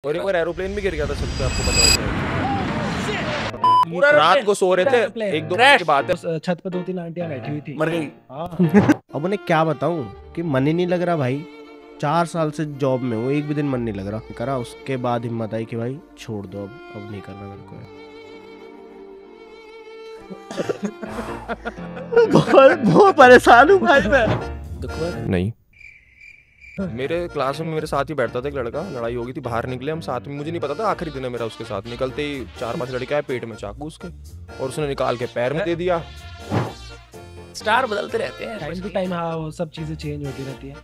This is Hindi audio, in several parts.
और एक बार एरोप्लेन भी गिर गया था सब पे, आपको पता होगा। पूरा रात को सो रहे थे, एक दो की बात है, छत पे 2-3 आंटियां बैठी हुई थी, मर गई। अब उन्हें क्या बताऊं कि मन ही नहीं लग रहा भाई। 4 साल से जॉब में हूँ, एक भी दिन मन नहीं लग रहा। करा उसके बाद हिम्मत आई कि भाई छोड़ दो, अब नहीं करना मेरे को। बहुत परेशान हूँ भाई मैं। नहीं, मेरे क्लास में मेरे साथ ही बैठता था एक लड़का, लड़ाई हो गई थी, बाहर निकले हम साथ में, मुझे नहीं पता था आखिरी दिन है मेरा उसके साथ। निकलते ही 4-5 लड़के आए, पेट में चाकू उसके, और उसने निकाल के पैर में दे दिया। स्टार बदलते रहते हैं टाइम टू टाइम। हाँ, वो सब चीजें चेंज होती रहती है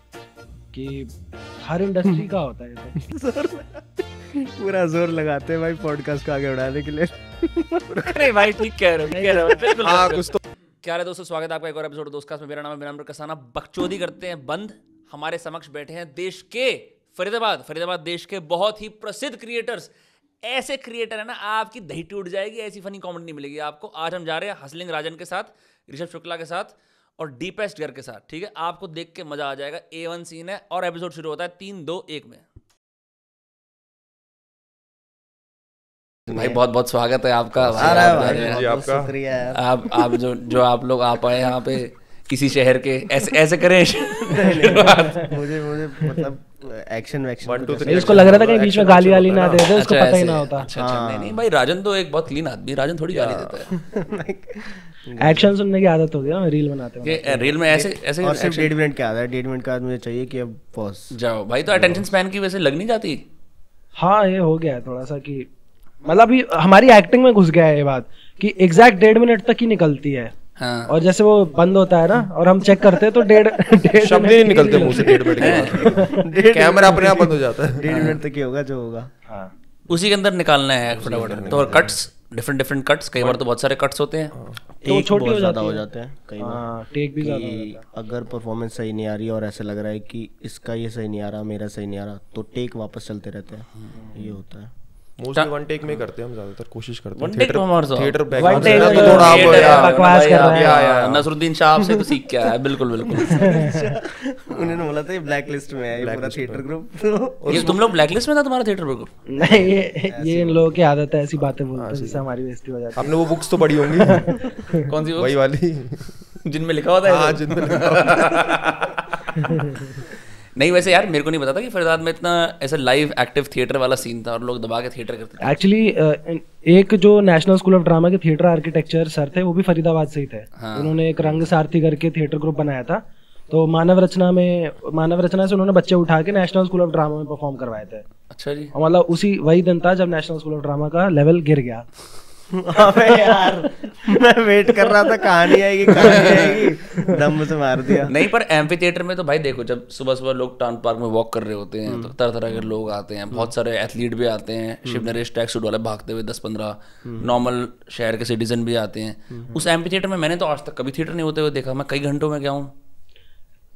कि हर इंडस्ट्री का होता है ये पूरा जोर लगाते हैं भाई पॉडकास्ट को आगे बढ़ाने के लिए। अरे भाई ठीक कह रहे हो बिल्कुल। हाँ कुछ तो। क्या है दोस्तों, स्वागत है आपका एक और एपिसोड दोस्तकास्ट में। मेरा नाम है विनम्र कसाना। बकचोदी करते हैं बंद। हमारे समक्ष बैठे हैं देश के फरीदाबाद देश के बहुत ही प्रसिद्ध क्रिएटर्स। ऐसे क्रिएटर है ना, आपकी दही टूट जाएगी, ऐसी फनी कॉमेडी नहीं मिलेगी आपको। आज हम जा रहे हैं हसलिंग राजन के साथ, ऋषभ शुक्ला के साथ और डीपेस्ट गर के साथ। ठीक है, आपको देख के मजा आ जाएगा। A1 सीन है और एपिसोड शुरू होता है 3-2-1 में। भाई बहुत बहुत स्वागत है आपका। शुक्रिया यार। आप जो आप लोग आ पाए यहाँ पे किसी शहर के, ऐसे करें। मुझे मतलब एक्शन 1 2 3 इसको लग रहा था कहीं बीच में गाली वाली ना दे दे, उसको पता ही ना होता। अच्छा नहीं भाई, राजन तो एक बहुत क्लीन आदमी, राजन थोड़ी गाली देता है। एक्शन सुनने की आदत हो गई ना, रील बनाते हैं। ये रील में ऐसे और सिर्फ 1.5 मिनट क्या आता है, 1.5 मिनट का मुझे चाहिए कि अब पॉज जाओ भाई। तो अटेंशन स्पैन की वजह से लग नहीं जाती। हाँ, ये हो गया है थोड़ा सा कि मतलब अभी हमारी एक्टिंग में घुस गया है ये बात कि एग्जैक्ट 1.5 मिनट तक ही निकलती है। हाँ। और जैसे वो बंद होता है ना और हम चेक करते हैं तो 1.5 शब्द ही नहीं निकलते मुंह से 1.5 मिनट के बाद। कैमरा अपने आप बंद हो जाता है। 1.5 मिनट तक ही होगा जो होगा। हाँ, उसी के अंदर निकालना है फटाफट। तो और कट्स, डिफरेंट कट्स, कई बार तो बहुत सारे कट्स होते हैं, तो छोटी हो ज्यादा जाती हो है। जाते हैं कई बार। हाँ, टेक भी ज्यादा हो कि जाता है। अगर परफॉर्मेंस सही नहीं आ रही और ऐसे लग रहा है कि इसका ये सही नहीं आ रहा, मेरा सही नहीं आ रहा, तो टेक वापस चलते रहते हैं। ये होता है। मोस्टली 1 टेक में करते हैं हम, ज्यादातर कोशिश करते हैं। 1 take में हमारे साथ। थिएटर One बैकग्राउंड take से में तो थोड़ा आप बकवास कर रहे हैं। नसरुद्दीन शाह आपसे तो सीख क्या है। बिल्कुल उन्होंने बोला था ये ब्लैक लिस्ट में है, ये पूरा थिएटर ग्रुप। ये तुम लोग ब्लैक लिस्ट में था तुम्हारा थिएटर ग्रुप? नहीं, ये इन लोगों की आदत है, ऐसी बातें बोलते हैं जिससे हमारी बेइज्जती हो जाती है। आपने वो बुक्स तो पढ़ी होंगी। कौन सी वही वाली जिनमें लिखा होता है? हाँ, जिनमें लिखा होता नहीं वैसे यार मेरे को नहीं पता था कि फरीदाबाद में इतना ऐसा लाइव एक्टिव थिएटर वाला सीन था और लोग दबा के थिएटर करते थे। एक्चुअली एक जो नेशनल स्कूल ऑफ ड्रामा के थिएटर आर्किटेक्चर सर थे, वो भी फरीदाबाद से ही थे। हाँ। उन्होंने एक रंग सारथी करके थिएटर ग्रुप बनाया था। तो मानव रचना से उन्होंने बच्चे उठा के नेशनल स्कूल ऑफ ड्रामा में परफॉर्म करवाए थे। अच्छा जी। और मतलब वही दिन था जब नेशनल स्कूल ऑफ ड्रामा का लेवल गिर गया। अबे यार, मैं वेट कर रहा था कहानी आएगी, दम से मार दिया। नहीं पर एम्फी थिएटर में तो भाई देखो, जब सुबह सुबह लोग टाउन पार्क में वॉक कर रहे होते हैं तो तरह तरह के लोग आते हैं, बहुत सारे एथलीट भी आते हैं, शिव नरेश ट्रैक सूट वाले भागते हुए 10-15 नॉर्मल शहर के सिटीजन भी आते हैं। उस एम्फी थिएटर में मैंने तो आज तक कभी थिएटर नहीं होते हुए देखा। मैं कई घंटों में गया हूँ।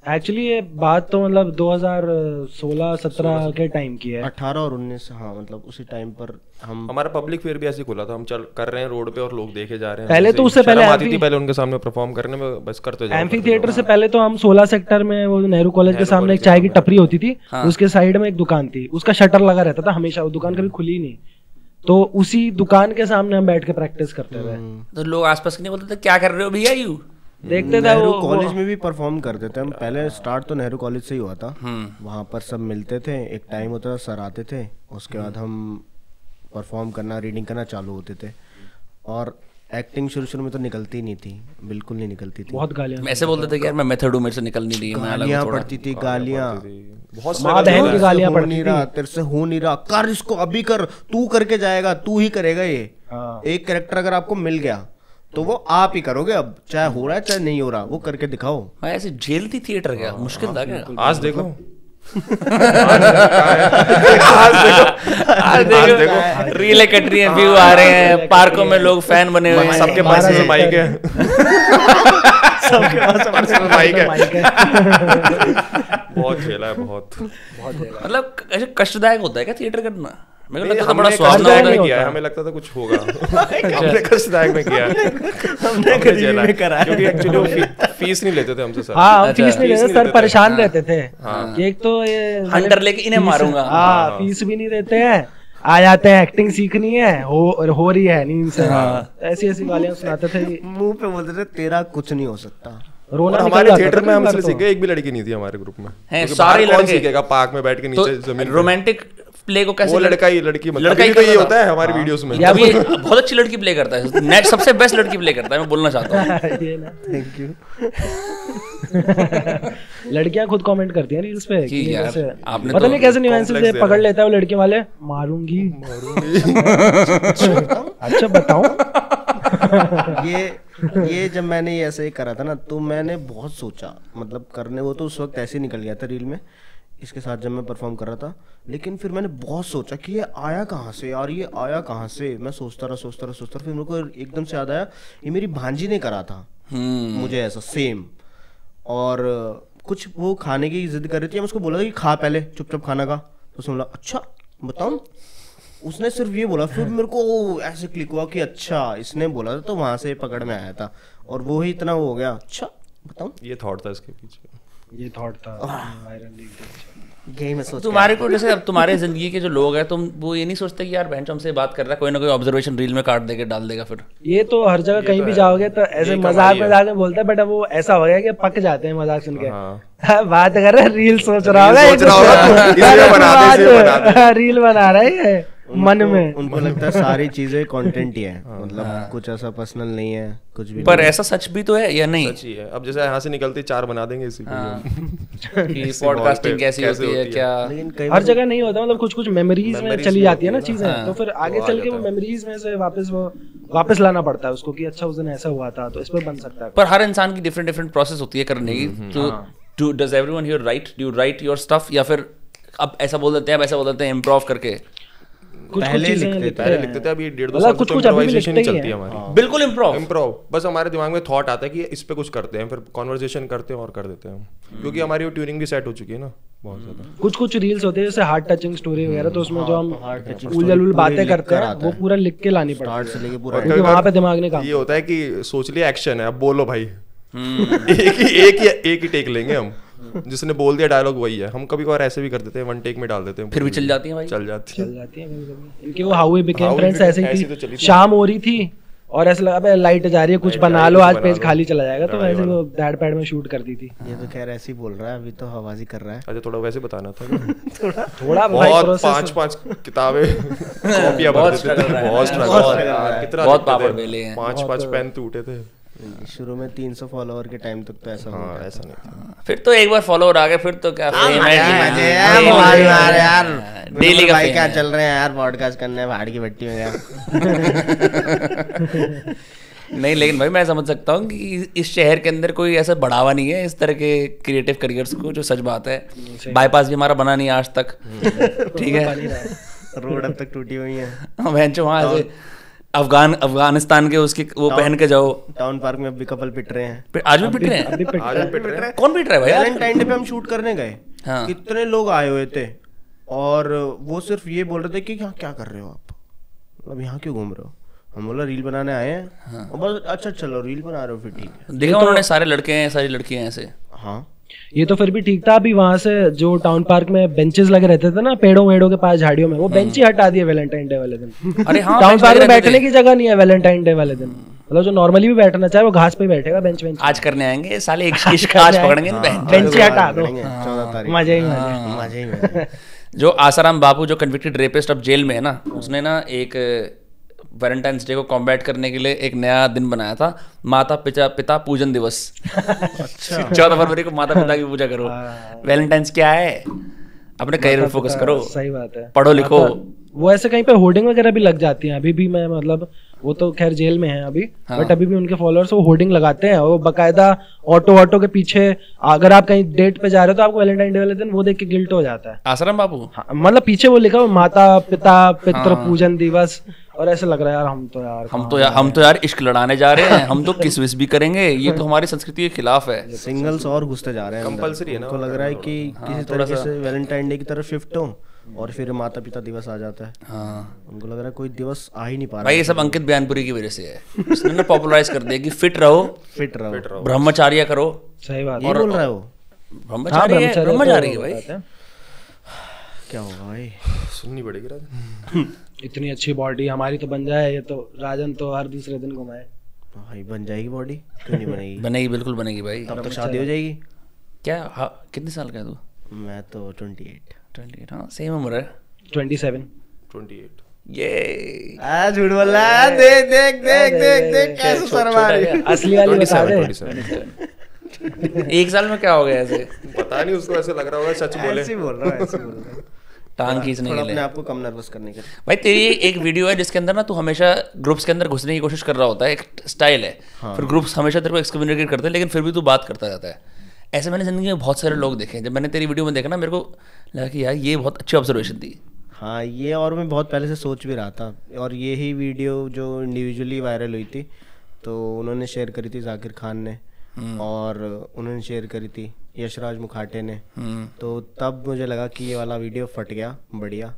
एक्चुअली ये बात तो मतलब 2016-17 के टाइम की है। 18 और 19, हाँ मतलब उसी टाइम पर हमारा पब्लिक फेयर भी ऐसे खुला था। हम चल कर रहे हैं रोड पे और लोग देखे जा रहे हैं। पहले तो उससे पहले आती थी पहले उनके सामने परफॉर्म करने में, बस करते जाओ। एम्फी थिएटर से पहले तो हम 16 सेक्टर में वो नेहरू कॉलेज के सामने एक चाय की टपरी होती थी। उसके साइड में एक दुकान थी, उसका शटर लगा रहता था हमेशा, वो दुकान कभी खुली नहीं। तो उसी दुकान के सामने हम बैठ के प्रैक्टिस करते थे। तो लोग आसपास के नहीं बोलते थे क्या कर रहे हो भैया यू? देखते थे नेहरू वो कॉलेज में भी परफॉर्म करते थे हम। पहले स्टार्ट तो नेहरू कॉलेज से ही हुआ था। वहाँ पर सब मिलते थे, एक टाइम होता था, सर आते थे, उसके बाद हम परफॉर्म करना, रीडिंग करना चालू होते थे। और एक्टिंग शुरू में तो निकलती नहीं थी, बिल्कुल नहीं निकलती थी। बहुत गालियाँ ऐसे बोलते थे कि यार मैं मेथड हूँ, मेरे से निकल नहीं रही, मैं अलग गालियाँ हूँ थोड़ा। पड़ती थी, गालियाँ बहुत माँ बहन की गालियाँ पड़ती नहीं रहा, तेरे से हो नहीं रहा, कर इसको अभी कर, तू करके जाएगा, तू ही करेगा ये। एक कैरेक्टर अगर आपको मिल गया तो वो आप ही करोगे, अब चाहे हो रहा है चाहे नहीं हो रहा, वो करके दिखाओ। मैं ऐसे जेल थी थिएटर क्या? मुश्किल था क्या? आज देखो आज देखो रीलें कट रही हैं, व्यू आ रहे हैं, पार्कों में लोग फैन बने हुए हैं, सबके पास माइक है। सबके पास माइक है। बहुत झेला है, बहुत मतलब ऐसे कष्टदायक होता है क्या थिएटर करना? मेरे को लगता था हमने बड़ा स्वाद कष्टदायक होता में है। किया है, हमें लगता था कुछ होगा। हमने कष्टदायक में किया है, हमने गरीबी में करा है। क्योंकि एक्चुअली फीस नहीं लेते थे हमसे सर। हाँ हम फीस नहीं लेते, सर परेशान रहते थे कि एक तो ये हंटर लेके इन्हें मारूंगा। हाँ फीस भी नहीं देते हैं, आ जाते हैं एक्टिंग सीखनी है, हो रही है नींद से, ऐसी ऐसी गालियां सुनाते थे, मुंह पे बोलते थे तेरा कुछ नहीं हो सकता। रोना और निकल हमारे जाता थिएटर था में कई बार हमसे तो। सीखे एक भी लड़की नहीं थी हमारे ग्रुप में। हैं क्योंकि सारे बाहर कौन लड़के। सीखेगा पार्क में बैठ के नीचे जमीन पे। रोमांटिक प्ले को कैसे वो लड़का ही लड़की मतलब लड़का ही अभी तो ये करता होता है हमारी वीडियोस में। या भी बहुत अच्छी लड़की प्ले करता है, नेट सबसे बेस्ट लड़की प्ले करता है, मैं बोलना चाहता हूँ। ये ना थैंक यू। लड़कियां खुद कमेंट करती हैं रील्स पे कि कि यार, कैसे आपने पता तो नहीं कैसे न्यूएंसेस complex से दे पकड़ रहे लेता है वो लड़के वाले, मारूंगी। अच्छा बताओ। ये जब मैंने ये ऐसे ही करा था ना, तो मैंने बहुत सोचा, मतलब करने वो तो उस वक्त ऐसे ही निकल गया था रील में इसके साथ जब मैं परफॉर्म कर रहा था, लेकिन फिर मैंने बहुत सोचा कि ये आया कहाँ से यार, ये आया कहाँ से। मैं सोचता रहा, फिर मेरे को एकदम से याद आया ये मेरी भांजी ने करा था मुझे ऐसा सेम। और कुछ वो खाने की जिद कर रही थी, मैं उसको बोला था कि खा पहले, चुपचाप खाना खा। तो उसने बोला अच्छा बताऊं, उसने सिर्फ ये बोला, फिर मेरे को ऐसे क्लिक हुआ कि अच्छा इसने बोला था, तो वहां से पकड़ में आया था और वो ही इतना हो गया। अच्छा बताऊं, ये थॉट था इसके पीछे, ये थॉट था वायरल यही मैं सोच तुम्हारे को जैसे अब तुम्हारे जिंदगी के जो लोग हैं, तुम वो ये नहीं सोचते कि यार बहन हमसे बात कर रहा है, कोई ना कोई ऑब्जर्वेशन रील में काट देके डाल देगा फिर। ये तो हर जगह कहीं भी जाओगे तो ऐसे मजाक में बोलता है, बट अब वो ऐसा हो गया कि पक जाते हैं मजाक सुन के। बात कर रहे रील सोच रहा होगा, रील बना रहा है मन में। उनको लगता है सारी चीजें कंटेंट ही है, मतलब कुछ ऐसा पर्सनल नहीं है कुछ भी। पर ऐसा सच भी तो है या नहीं? सच ही है। अब जैसे यहाँ से निकलते 4 बना देंगे इसी कि पॉडकास्टिंग कैसी होती है क्या। लेकिन कई हर जगह नहीं होता, मतलब कुछ कुछ मेमोरीज में चली जाती है ना चीजें, तो फिर आगे चल के वो मेमोरीज में से वापस लाना पड़ता है उसको कि अच्छा उस दिन ऐसा हुआ था, तो इस पर बन सकता है। पर हर इंसान की डिफरेंट डिफरेंट प्रोसेस होती है करने की। तो does everyone here right, do you right your stuff, या फिर अब ऐसा बोल देते हैं, अब ऐसा बोल देते हैं इम्प्रोव करके? पहले लिखते थे, अभी 1.5-2 साल कुछ से कुछ अभी भी इम्प्रोवाइजेशन लिखते ही ही चलती है हैं। हमारी। बिल्कुल इम्प्रोव। बस हमारे दिमाग में थॉट आता है कि इस पे कुछ करते हैं, फिर कॉन्वर्सेशन करते हैं और कर देते हैं, क्योंकि हमारी वो ट्यूनिंग भी सेट हो चुकी है ना बहुत ज्यादा। कुछ कुछ रील्स होते हैं जैसे हार्ट टचिंग स्टोरी वगैरह, तो उसमें जो हम उलझुल बातें करते हैं वो पूरा लिख के लानी पड़ती है, क्योंकि वहाँ पे दिमाग ने काम। ये होता है कि सोच लिया एक्शन है, अब बोलो भाई। एक ही टेक लेंगे हम, जिसने बोल दिया डायलॉग वही है। हम कभी कभार ऐसे भी कर देते हैं, 1 टेक में डाल देते हैं, फिर भी चल जाती है भाई, चल जाती है। इनकी वो हाउ वी बिकेम फ्रेंड्स ऐसे ही तो थी, शाम हो रही थी और ऐसा लगा अबे लाइट जा रही है, कुछ बना लो आज पेज खाली चला जाएगा, तो वैसे वो दैड पैड में शूट कर दी थी। ये तो खैर ऐसे ही बोल रहा है, अभी तो हवाजी कर रहा है। अच्छा थोड़ा वैसे बताना था थोड़ा बहुत 5-5 किताबें कॉपियां भर देते थे, बहुत स्ट्रगल यार, कितना बहुत पापड़ बेले हैं, 5-5 पेन टूटे थे शुरू में। 300 फॉलोअर के टाइम तक तो ऐसा हाँ, ऐसा नहीं था। फिर तो एक बार फॉलोअर आ गए फिर तो क्या फेम है यार, डेली का भाई क्या चल रहे हैं यार, पॉडकास्ट करने भाड़ की भट्टी में गया। नहीं, लेकिन भाई मैं समझ सकता हूँ कि इस शहर के अंदर कोई ऐसा बढ़ावा नहीं है इस तरह के क्रिएटिव करियर्स को, जो सच बात है। बाईपास भी हमारा बना नहीं आज तक, ठीक है, रोड अब तक टूटी हुई है। वहाँ से अफगानिस्तान के उसकी वो पहन के जाओ। टाउन पार्क में अब भी कपल पिट रहे हैं, आज भी पिट रहे हैं। कौन पिट रहा है भाई? वैलेंटाइन डे पे हम शूट करने गए, हाँ। कितने लोग आए हुए थे और वो सिर्फ ये बोल रहे थे कि क्या कर रहे हो आप, मतलब यहाँ क्यों घूम रहे हो। हम बोला रील बनाने आए हैं, हाँ। और बस अच्छा चलो रील बना रहे हो फिर ठीक है। देखा उन्होंने सारे लड़के हैं सारी लड़कियां ऐसे। हाँ ये तो फिर भी ठीक था। अभी वहां से जो टाउन पार्क में बेंचेस लगे रहते थे ना पेड़ों वेड़ों के पास झाड़ियों में, वो बेंच ही हटा दिए वैलेंटाइन डे वाले दिन। अरे हाँ, टाउन पार्क में बैठने की जगह नहीं है वैलेंटाइन डे वाले दिन, मतलब जो नॉर्मली भी बैठना चाहे वो घास पे बैठेगा, बेंच बेंच। आज करने आएंगे साले इश्क आज पकड़ेंगे, बेंच ही हटा दो, 14 तारीख मजे ही। जो आसाराम बापू जो कन्विक्टेड रेपिस्ट अब जेल में है ना, उसने ना एक वैलेंटाइंस डे को कॉम्बैट करने के लिए एक नया दिन बनाया था, माता पिता पूजन दिवस। 14 फरवरी को माता पिता की पूजा करो। वैलेंटाइंस क्या है, अपने करियर पर फोकस करो, सही बात है, पढ़ो लिखो। वो ऐसे कहीं पे होर्डिंग वगैरह भी लग जाती हैं अभी भी। मैं मतलब वो तो खैर जेल में है अभी, बट अभी भी उनके फॉलोअर्स वो होर्डिंग लगाते हैं, वो बकायदा ऑटो के पीछे अगर आप कहीं डेट पे जा रहे हो तो आपको वैलेंटाइन डे वाले दिन वो देख के गिल्ट हो जाता है। आसाराम बापू मतलब पीछे वो लिखा हो माता पिता पितृ पूजन दिवस, और ऐसे लग रहा है यार हम तो यार इश्क लड़ाने जा रहे हैं, हम तो किस विस भी करेंगे, ये तो हमारी संस्कृति के खिलाफ है। सिंगल्स और घुसते जा रहे हैं, कंपलसरी है ना, उनको लग रहा है कि किसी तरीके से वैलेंटाइन डे की तरफ शिफ्ट हो और फिर माता पिता दिवस आ जाता है, हाँ उनको लग रहा है कोई दिवस आ ही नहीं पा रहा। भाई ये सब अंकित बयानपुरी की वजह से है, उसने ना पॉपुलराइज कर दिया कि फिट रहो, फिट रहो। ब्रह्मचार्य करो। सही बात ये बोल रहा है वो। ब्रह्मचारी है, ब्रह्मचारी है भाई। क्या होगा भाई, सुननी पड़ेगी रात। इतनी अच्छी बॉडी हमारी तो बन जाए, ये तो राजन तो हर दूसरे दिन घुमाए। भाई बन जाएगी बॉडी, क्यों नहीं बनेगी? बनेगी, बिल्कुल बनेगी भाई। तब तक शादी हो जाएगी। क्या हाँ, कितने साल का है तू? मैं तो 28। 28। हाँ सेम उम्र है। 27। 28। ये झूठ बोल रहा है, देख देख देख देख देख कैसे शर्मा रही है। असली वाली बता दे। 27। एक साल में क्या हो गया ऐसे? पता नहीं, उसको ऐसे लग रहा होगा सच बोले। ऐसे ही बोल रहा है, ऐसे ही बोल रहा है। टांग खींचने के अपने लिए। आप को कम नर्वस करने के लिए। भाई तेरी एक वीडियो है जिसके अंदर ना तू हमेशा ग्रुप्स के अंदर घुसने की कोशिश कर रहा होता है, एक स्टाइल है। फिर ग्रुप्स हमेशा तेरे को एक्सकम्युनिकेट करते हैं, लेकिन फिर भी तू बात करता रहता है। ऐसे मैंने जिंदगी में बहुत सारे लोग देखे हैं। जब मैंने तेरी वीडियो में देखा ना, मेरे को लगा कि यार ये बहुत अच्छी ऑब्जर्वेशन थी। हाँ ये, और मैं बहुत पहले से सोच भी रहा था। और ये ही वीडियो जो इंडिविजुअली वायरल हुई थी, तो उन्होंने शेयर करी थी जाकिर खान ने, और उन्होंने शेयर करी थी यशराज मुखाटे ने। तो तब मुझे लगा कि ये वाला वीडियो फट गया बढ़िया।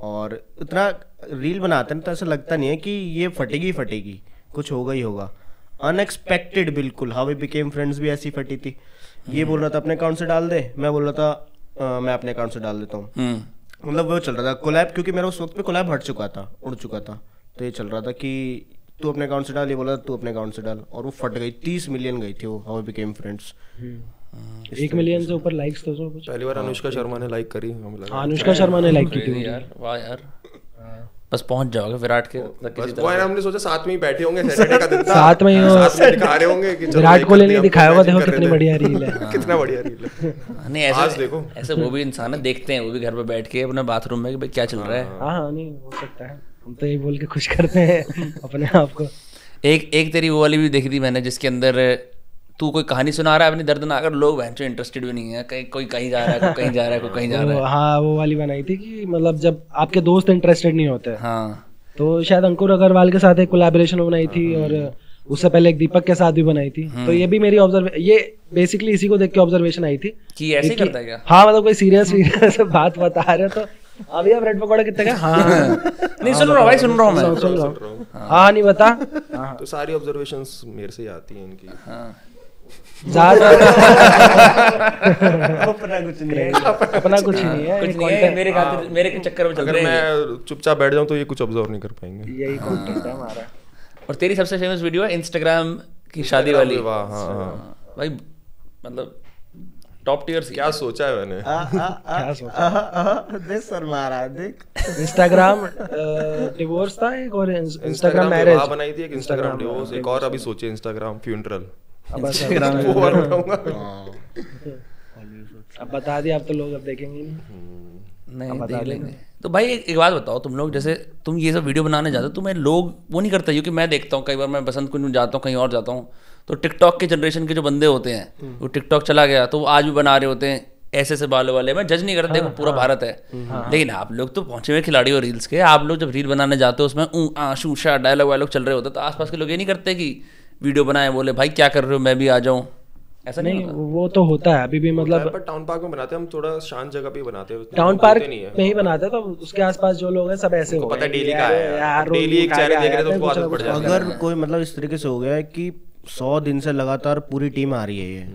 और इतना रील बनाते हैं तो ऐसा लगता नहीं है कि ये फटेगी फटेगी, कुछ होगा ही होगा। अनएक्सपेक्टेड बिल्कुल। हाउ वी बिकेम फ्रेंड्स भी ऐसी फटी थी। ये बोल रहा था अपने अकाउंट से डाल दे, मैं बोल रहा था मैं अपने अकाउंट से डाल देता हूँ। मतलब वो चल रहा था कोलैब, क्योंकि मेरा उस वक्त पे कोलैब हट चुका था, उड़ चुका था। तो ये चल रहा था कि तू अपने अकाउंट से डाल, ये बोला तू अपने अकाउंट से डाल, और वो फट गई। 30 मिलियन गई थी वो, how we became friends. 1 million से ऊपर लाइक्स तो कुछ। पहली बार अनुष्का शर्मा ने लाइक करी, हमें लगा। अनुष्का शर्मा ने लाइक की थी यार वाह यार, बस पहुंच जाओगे विराट के बस वो है, हमने सोचा साथ में ही बैठे होंगे सैटरडे का दिन था, साथ में ही हो, साथ में दिखा रहे होंगे कि चलो विराट like कोहली करते ने हैं, दिखाया होगा, हम देखो मैचिंग कर कितनी रहे बढ़िया थे। रील है। कितना बढ़िया रील है। नहीं आज ऐसे देखो। ऐसे वो भी इंसान है, देखते हैं वो भी घर पे बैठ के अपने बाथरूम में कि भाई क्या चल रहा है। हाँ नहीं हो सकता है, हम तो यही बोल के खुश करते हैं अपने आप को। एक तेरी वो वाली भी देखी थी मैंने, जिसके अंदर तू कोई कहानी सुना रहा है अपनी दर्दनाक, अगर लोग बहन इंटरेस्टेड भी नहीं है, कोई कहीं जा रहा है, कोई कहीं जा रहा है, कोई कहीं जा रहा है। हाँ वो वाली बनाई थी कि मतलब जब आपके दोस्त इंटरेस्टेड नहीं होते, हाँ तो शायद अंकुर अग्रवाल के साथ एक कोलैबोरेशन बनाई थी, और उससे पहले एक दीपक के साथ भी बनाई थी। तो ये भी मेरी ये बेसिकली इसी को देख के ऑब्जर्वेशन आई थी कि ऐसे ही करता है क्या? हाँ मतलब कोई सीरियस बात बता रहे तो अभी आप ब्रेड पकौड़ा कितने का? हाँ नहीं सुन रहा हूँ भाई, सुन रहा हूँ मैं। सुन रहा हूँ। हाँ नहीं बता। तो सारी ऑब्जर्वेशंस मेरे से ही आती हैं इनकी। ज्यादा अपना कुछ नहीं है, अपना कुछ नहीं है, कुछ नहीं है, मेरे के चक्कर में चल अगर रहे हैं। मैं चुपचाप बैठ जाऊं तो ये कुछ ऑब्जर्व नहीं कर पाएंगे। यही कंटेंट है हमारा। और तेरी सबसे फेमस वीडियो है इंस्टाग्राम की शादी वाली। वाह हाँ। भाई मतलब टॉप टियर से। क्या सोचा है मैंने? क्या सोचा? देख शर्मा रहा है, देख। इंस्टाग्राम डिवोर्स था एक, और इंस्टाग्राम इंस्टाग्राम मैरिज बनाई थी एक, इंस्टाग्राम डिवोर्स एक, और अभी सोचे इंस्टाग्राम फ्यूनरल। अब वो वाला बताऊंगा। बता दिया, अब तो लोग अब देखेंगे नहीं। नहीं देख लेंगे। तो भाई एक बात बताओ, तुम लोग जैसे तुम ये सब वीडियो बनाने जाते हो, तुम्हें लोग वो नहीं करते? क्योंकि मैं देखता हूँ कई बार, मैं बसंत कुंज जाता हूँ, कहीं और जाता हूँ, तो टिकटॉक के जनरेशन के जो बंदे होते हैं, वो टिकटॉक चला गया तो वो आज भी बना रहे होते हैं ऐसे से बालों वाले। मैं जज नहीं करता, देखो पूरा भारत है, लेकिन आप लोग तो पहुंचे हुए खिलाड़ी हो रील्स के। आप लोग जब रील बनाने जाते हो उसमें शूशा डायलॉग वायलॉग चल रहे होते, तो आसपास के लोग ये नहीं करते कि वीडियो बनाए, बोले भाई क्या कर रहे हो, मैं भी आ जाऊँ? ऐसा नहीं, वो तो होता है अभी भी, मतलब पर टाउन पार्क में बनाते हैं हम, थोड़ा शांत जगह पे बनाते हैं। टाउन पार्क में ही बनाते हैं, तो उसके आसपास जो लोग हैं सब ऐसे हो पता है डेली का है, डेली एक चेहरे देख रहे तो उसको आदत पड़ जाती है। अगर कोई मतलब इस तरीके से हो गया है कि 100 दिन से लगातार पूरी टीम आ रही है, ये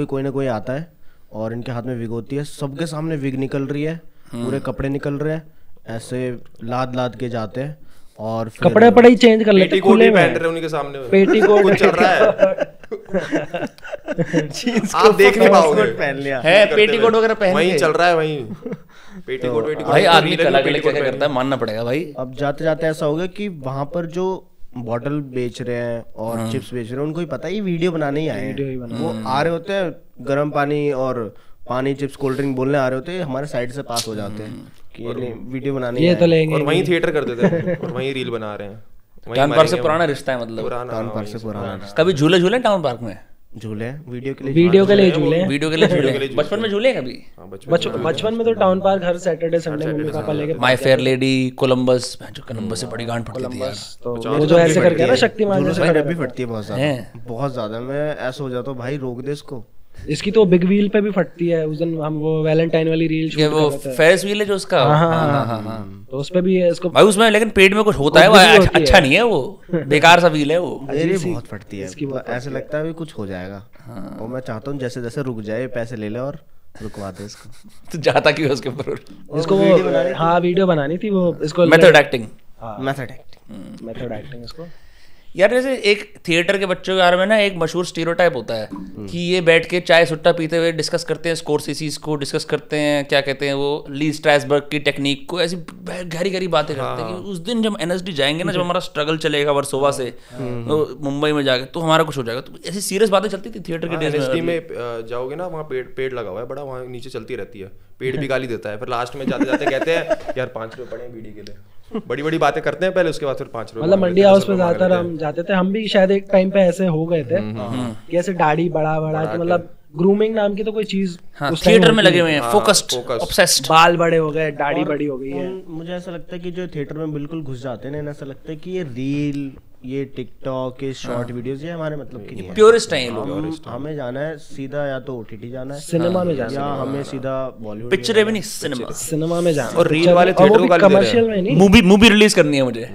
कोई ना कोई आता है और इनके हाथ में विग होती है, सबके सामने विग निकल रही है, पूरे कपड़े निकल रहे हैं, ऐसे लाद के जाते हैं, और कपड़े पड़े ही चेंज कर लेते हैं, खुले में पहन रहे उनके सामने पेटीकोट कुछ चल रहा है। आप देख नहीं पाओगे, पहन लिया है पेटीकोट वगैरह पहन वहीं के। चल रहा है वहीं पेटीकोट। भाई आदमी कला क्या करता है, मानना पड़ेगा भाई। अब जाते जाते ऐसा हो गया कि वहां पर जो बॉटल बेच रहे हैं और चिप्स बेच रहे हैं, उनको ही पता है ये वीडियो बनाने ही आए हैं। वो आ रहे होते हैं गर्म पानी और पानी चिप्स कोल्ड ड्रिंक बोलने आ रहे होते हैं, हमारे साइड से पास हो जाते हैं कि ये वीडियो बनाने ये तो लेंगे, और वहीं थिएटर कर देते हैं और वहीं रील बना रहे हैं। टाउन पार्क से पुराना रिश्ता है, मतलब टाउन पार्क से पुराना कभी झूले झूले टाउन पार्क में? झूले वीडियो के लिए वीडियो के लिए झूले हैं। वीडियो के लिए झूले बचपन में झूले कभी? बचपन में तो टाउन पार्क हर सैटरडे संडे मम्मी पापा लेके, माय फेयर लेडी, कोलंबस, जो कोलंबस से बड़ी गांड पड़ती थी यार। तो वो जो ऐसे करके ना शक्तिमान जैसे भाई रबी फटती है बहुत ज्यादा, बहुत ज्यादा। मैं ऐसा हो जाता हूँ भाई रोक दे इसको, इसकी तो बिग व्हील पे भी फटती है। उस दिन हम वो वैलेंटाइन वाली रील शूट ये वो कर रहे थे। फेरिस व्हील है जो उसका, हाँ, तो उस पे भी है इसको। भाई उसमें लेकिन पेट में कुछ होता है, वो अच्छा नहीं है, वो बेकार सा व्हील है वो। मेरी बहुत फटती है, तो ऐसे लगता है अभी कुछ हो जाएगा। और मैं चाहता हूँ जैसे जैसे रुक जाए, पैसे ले ले और रुकवा दे इसको। तो जाता क्यों है उसके ऊपर? इसको हाँ वीडियो बनानी थी वो, इसको मेथड एक्टिंग, मेथड एक्टिंग इसको। यार जैसे एक थिएटर के बच्चों के बारे में ना एक मशहूर स्टीरियोटाइप होता है कि ये बैठ के चाय सुट्टा पीते हुए डिस्कस करते हैं स्कोरसेसीज को, डिस्कस करते हैं क्या कहते हैं वो ली स्ट्रासबर्ग की टेक्निक को, ऐसी गहरी गहरी बातें करते हैं कि उस दिन जब एनएसडी जाएंगे ना, जब हमारा स्ट्रगल चलेगा वर्सोवा से मुंबई में जाके, तो हमारा कुछ हो जाएगा। तो ऐसी सीरियस बातें चलती थी थिएटर के डेज में। जाओगे ना, वहाँ पेड़ लगा हुआ है बड़ा, वहाँ नीचे चलती रहती है, पेड़ भी गाली देता है, फिर लास्ट में जाते जाते कहते हैं यार 5 रुपए पड़े बीड़ी के लिए। बड़ी बड़ी बातें करते हैं पहले, उसके बाद फिर 5 रुपए। मतलब मंडी हाउस पे ज्यादातर हम जाते थे, हम भी शायद एक टाइम पे ऐसे हो गए थे कि ऐसे दाढ़ी बड़ा तो मतलब ग्रूमिंग नाम की तो कोई चीज थिएटर में लगे हुए हैं, फोकस्ड, ऑब्सेस्ड, बाल बड़े हो गए, दाढ़ी बड़ी हो गई है। मुझे ऐसा लगता है कि जो थिएटर में बिल्कुल घुस जाते हैं ना, ऐसा लगता है कि ये रील, ये टिकटॉक, ये शॉर्ट वीडियोस, ये हमारे मतलब की नहीं है। प्योरिस्ट हैं ये लोग। हमें जाना है सीधा या तो ओटीटी जाना है, सिनेमा में जाना या हमें सीधा बॉलीवुड पिक्चर भी नहीं, सिनेमा में जाना। और रील वाले थिएटर को गाली दे रहे कमर्शियल में नहीं, मूवी रिलीज करनी है मुझे।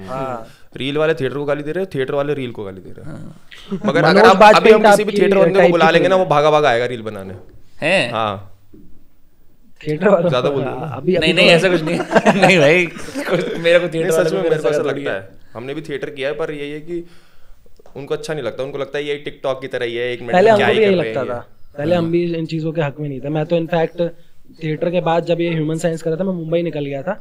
रील वाले थिएटर को गाली दे रहे हैं, थिएटर वाले रील को गाली दे रहे हैं। मगर अगर अभी हम किसी भी थिएटर बंदे को बुला लेंगे ना, वो भागा भागा आएगा रील बनाने। हैं? हाँ, थिएटर वाला ज्यादा बोल अभी नहीं ऐसा कुछ नहीं। नहीं भाई, मेरे को थिएटर सच में मेरे को ऐसा लगता है। हमने भी थिएटर किया है, पर यही है कि उनको अच्छा नहीं लगता। उनको लगता है ये टिकटॉक की तरह ही है, 1 मिनट पहले हमको भी यही लगता था। पहले हम भी इन चीजों के हक में नहीं थे। मैं तो इनफैक्ट थिएटर के बाद जब ये ह्यूमन साइंस कर रहा था, मैं मुंबई निकल गया था,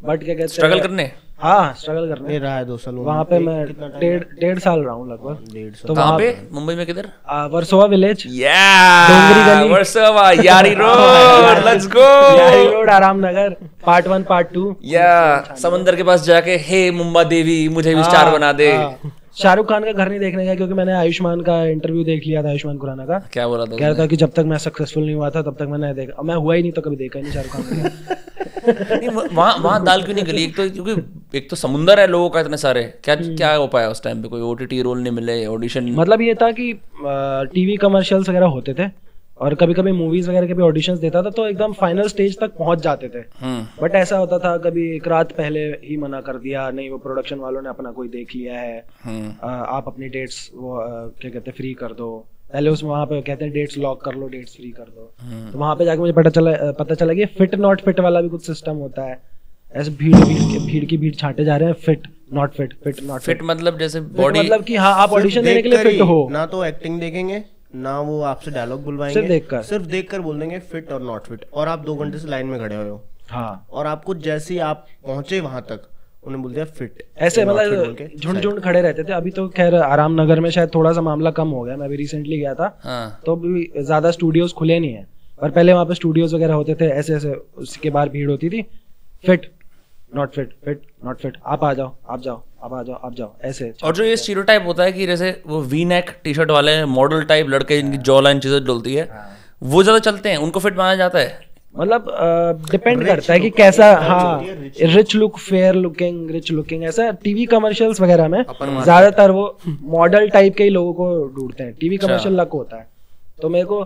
बट क्या कहते हैं, स्ट्रगल करने। हाँ, स्ट्रगल करने रहा है 2 साल वहाँ पे। मैं 1.5 साल रहा हूँ लगभग। 1.5 तो कहाँ पे? मुंबई में किधर? वर्सोवा विलेज, डोंगरी गली, वर्सोवा, यारी रोड, लेट्स गो, यारी रोड, आराम नगर, पार्ट 1 पार्ट 2। या समंदर के पास जाके हे मुंबा देवी मुझे भी स्टार बना दे। शाहरुख खान का घर नहीं देखने गया क्योंकि मैंने आयुष्मान का इंटरव्यू देख लिया था, आयुष्मान खुराना का। क्या बोला था? कह रहा था कि जब तक मैं सक्सेसफुल नहीं हुआ था तब तक मैंने देखा, मैं हुआ ही नहीं तो कभी देखा ही नहीं शाहरुख खान का। वहाँ दाल क्यों नहीं गली? एक तो क्योंकि एक तो समुंदर है लोगों का इतने सारे, क्या हो पाया उस टाइम पे? कोई ओटीटी रोल नहीं मिले, ऑडिशन? मतलब ये था कि टीवी कमर्शियल्स वगैरह होते थे और कभी कभी मूवीज वगैरह के भी ऑडिशंस देता था, तो एकदम फाइनल स्टेज तक पहुंच जाते थे। बट ऐसा होता था कभी एक रात पहले ही मना कर दिया, नहीं वो प्रोडक्शन वालों ने अपना कोई देख लिया है, आप अपनी डेट्स वो क्या कहते हैं फ्री कर दो। पहले उस वहाँ पे कहते हैं डेट्स लॉक कर लो, डेट्स फ्री कर दो। तो वहाँ पे जाके मुझे पता चला कि फिट नॉट फिट वाला भी कुछ सिस्टम होता है। ऐसे भीड़ की भीड़ छांटे जा रहे हैं, fit not fit, fit not fit मतलब जैसे बॉडी, मतलब कि हाँ आप ऑडिशन देने के लिए फिट हो। ना तो एक्टिंग देखेंगे ना वो आपसे डायलॉग बुलवाएंगे, सिर्फ देखकर बोल देंगे फिट और नॉट फिट, और आप 2 घंटे से लाइन में खड़े हुए हो। हाँ, और आपको जैसे ही आप पहुंचे वहां तक उन्हें बोल दिया फिट। ऐसे मतलब झुंड खड़े रहते थे। अभी तो खैर आराम नगर में शायद थोड़ा सा मामला कम हो गया, मैं भी रिसेंटली गया था। तो अभी ज्यादा स्टूडियोज खुले नहीं है, और पहले वहाँ पे स्टूडियोज वगैरह होते थे, ऐसे ऐसे उसके बाहर भीड़ होती थी, fit not fit, fit not fit, आप आ जाओ, आप जाओ, आप आ जाओ, आप जाओ, ऐसे। और जो ये स्टीरियोटाइप होता है कि जैसे वो वी नेक टी शर्ट वाले मॉडल टाइप लड़के जिनकी जॉ लाइन चीजें डुलती है, वो ज्यादा चलते हैं, उनको फिट माना जाता है। मतलब डिपेंड करता है कि कैसा। हाँ, rich look, fair looking, rich looking, ऐसा टीवी कमर्शियल्स वगैरह में ज्यादातर वो मॉडल टाइप के ही लोगों को ढूंढते हैं। टीवी कमर्शियल लक होता है। तो मेरे को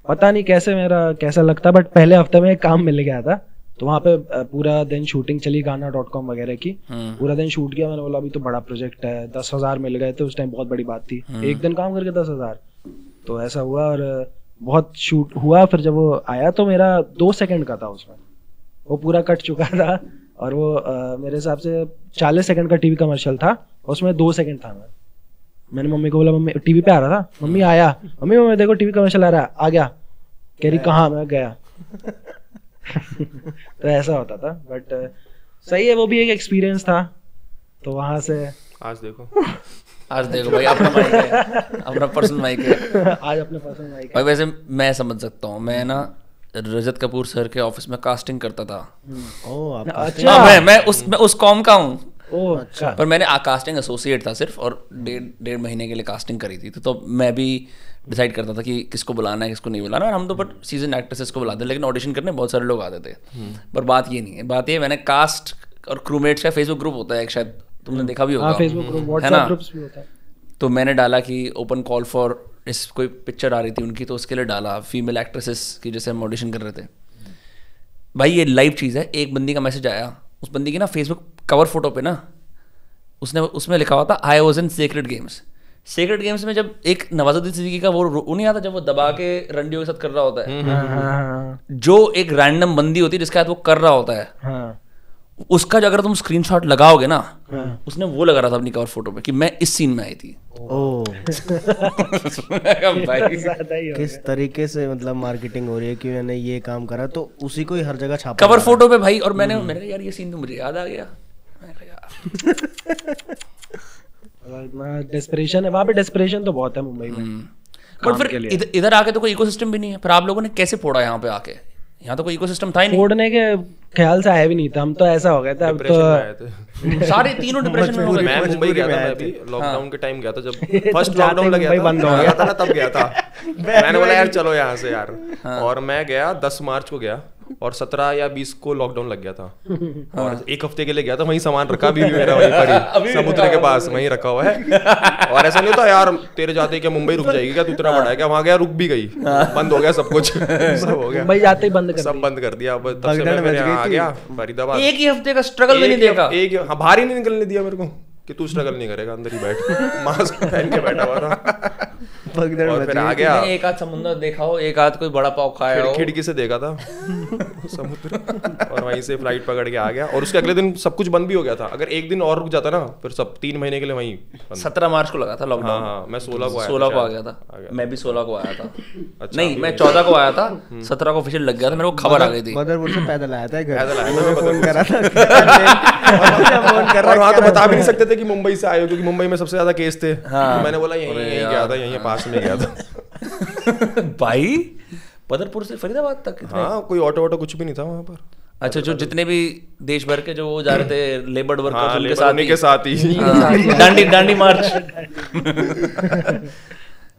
पता नहीं कैसे मेरा कैसा लगता, बट पहले हफ्ते में एक काम मिल गया था, तो वहाँ पे पूरा दिन शूटिंग चली गाना.com वगैरह की, पूरा दिन शूट किया। मैंने बोला अभी तो बड़ा प्रोजेक्ट है, 10,000 मिल गए थे उस टाइम, बहुत बड़ी बात थी। एक दिन काम करके 10,000, तो ऐसा हुआ और बहुत शूट हुआ। फिर जब वो आया तो मेरा 2 सेकंड का था उसमें, वो पूरा कट चुका था, और वो मेरे हिसाब से 40 सेकंड का टीवी कमर्शियल था, उसमें 2 सेकंड था। मैंने मम्मी को बोला, मम्मी टीवी पे आ रहा था, मम्मी आया, मम्मी देखो टीवी कमर्शियल आ रहा है, आ गया, कह रही कहाँ, मैं गया। तो ऐसा होता था, बट सही है, वो भी एक एक्सपीरियंस था। तो वहां से आज देखो भाई, अपना माइक है, अपना पर्सनल माइक है। आज अपना पर्सनल माइक है भाई। वैसे मैं समझ सकता हूँ, मैं ना रजत कपूर सर के ऑफिस में कास्टिंग करता था। अच्छा, मैं उस कॉम का हूँ। अच्छा। पर मैंने कास्टिंग एसोसिएट था सिर्फ, और 1.5 महीने के लिए कास्टिंग करी थी। तो मैं भी डिसाइड करता था कि किसको बुलाना है, किसको नहीं बुलाना। और हम तो पर सीजन एक्ट्रेसेस को बुलाते, लेकिन ऑडिशन करने बहुत सारे लोग आते थे। पर बात ये नहीं है, बात ये मैंने कास्ट और क्रूमेट्स का फेसबुक ग्रुप होता है एक, शायद तुमने देखा भी होगा, फेसबुक ग्रुप, व्हाट्सएप ग्रुप्स भी होता है। तो मैंने डाला कि ओपन कॉल फॉर इस कोई पिक्चर आ रही थी उनकी, तो उसके लिए डाला फीमेल एक्ट्रेसेस की, जैसे हम ऑडिशन कर रहे थे भाई। ये लाइव चीज़ है। एक बंदी का मैसेज आया, उस बंदी की ना फेसबुक कवर फोटो पे ना उसमें लिखा हुआ था I was in secret games. Secret games में जब एक नवाजुद्दीन सिद्दीकी का वो नहीं आता जब वो दबा के रंडियों के साथ कर रहा होता है, जो एक रैंडम बंदी होती है जिसके साथ वो कर रहा होता है, उसका जो अगर तुम स्क्रीनशॉट लगाओगे ना, उसने वो लगा रहा था अपनी कवर फोटो पे कि मैं इस सीन में आई थी। किस तरीके से मतलब मार्केटिंग हो रही है कि मैंने ये काम करा तो उसी को ही हर जगह छापा कवर फोटो पे भाई। और मैंने यार ये सीन तो मुझे याद आ गया। डेस्परेशन है वहाँ पे, डेस्परेशन तो बहुत है मुंबई में। बट फिर इधर आके तो कोई इकोसिस्टम भी नहीं है। फिर आप लोगों ने कैसे फोड़ा यहाँ पे आके? यहाँ तो कोई इकोसिस्टम था ही नहीं। फोड़ने के ख्याल से आया भी नहीं था हम तो, ऐसा हो गया था। अब तो सारे तीनों डिप्रेशन में हो गए। मैं मुंबई गया था, मैं अभी लॉकडाउन के टाइम गया था, जब फर्स्ट लॉकडाउन लग गया था ना, तब गया था। मैंने बोला यार चलो यहाँ से यार, और मैं गया 10 मार्च को गया और 17 या 20 को लॉकडाउन लग गया था। और एक हफ्ते के लिए गया था, वहीं सामान रखा भी मेरा वहीं पर ही समुद्र के पास वहीं रखा हुआ है। और ऐसा नहीं होता यार तेरे जाते क्या मुंबई रुक जाएगी क्या, तू इतना बड़ा है क्या? वहां गया रुक भी गई, बंद हो गया सब कुछ, सब हो गया। मुंबई जाते ही सब बंद कर दिया। अब तब से मैं फिर यहाँ आ गया फरीदाबाद। एक ही हफ्ते का स्ट्रगल भी नहीं देखा। बाहर ही नहीं निकलने दिया मेरे को कि तू स्ट्रगल नहीं करेगा, अंदर ही बैठ, मास्क पहन के बैठा हुआ था। और फिर आ गया। एक आध समुद्र देखा हो, एक आध कोई बड़ा पाव खाया हो। खिड़की से देखा था समुद्र, और वहीं से फ्लाइट पकड़ के आ गया। और उसके अगले दिन सब कुछ बंद भी हो गया था। अगर एक दिन और रुक जाता ना फिर सब 3 महीने के लिए वहीं। 17 मार्च को लगा था लॉकडाउन। हाँ, मैं 16 को आ गया था। मैं भी 16 को आया था। नहीं, मैं 14 को आया था, 17 को ऑफिशियल लग गया था। मेरे को खबर आ गई थी। बदरपुर से पैदल आया था, फोन करा था। और वहाँ तो बता भी नहीं सकते थे कि मुंबई से आए हो, क्योंकि मुंबई में सबसे ज्यादा केस थे। मैंने बोला यहीं गया था, यहीं पास में गया था। भाई बदरपुर से फरीदाबाद तक? हाँ, कोई ऑटो कुछ भी नहीं था वहाँ पर। अच्छा, जो जितने भी देश भर के जो वो जा रहे थे लेबर वर्कर्स, उनके साथ ही डांडी मार्च।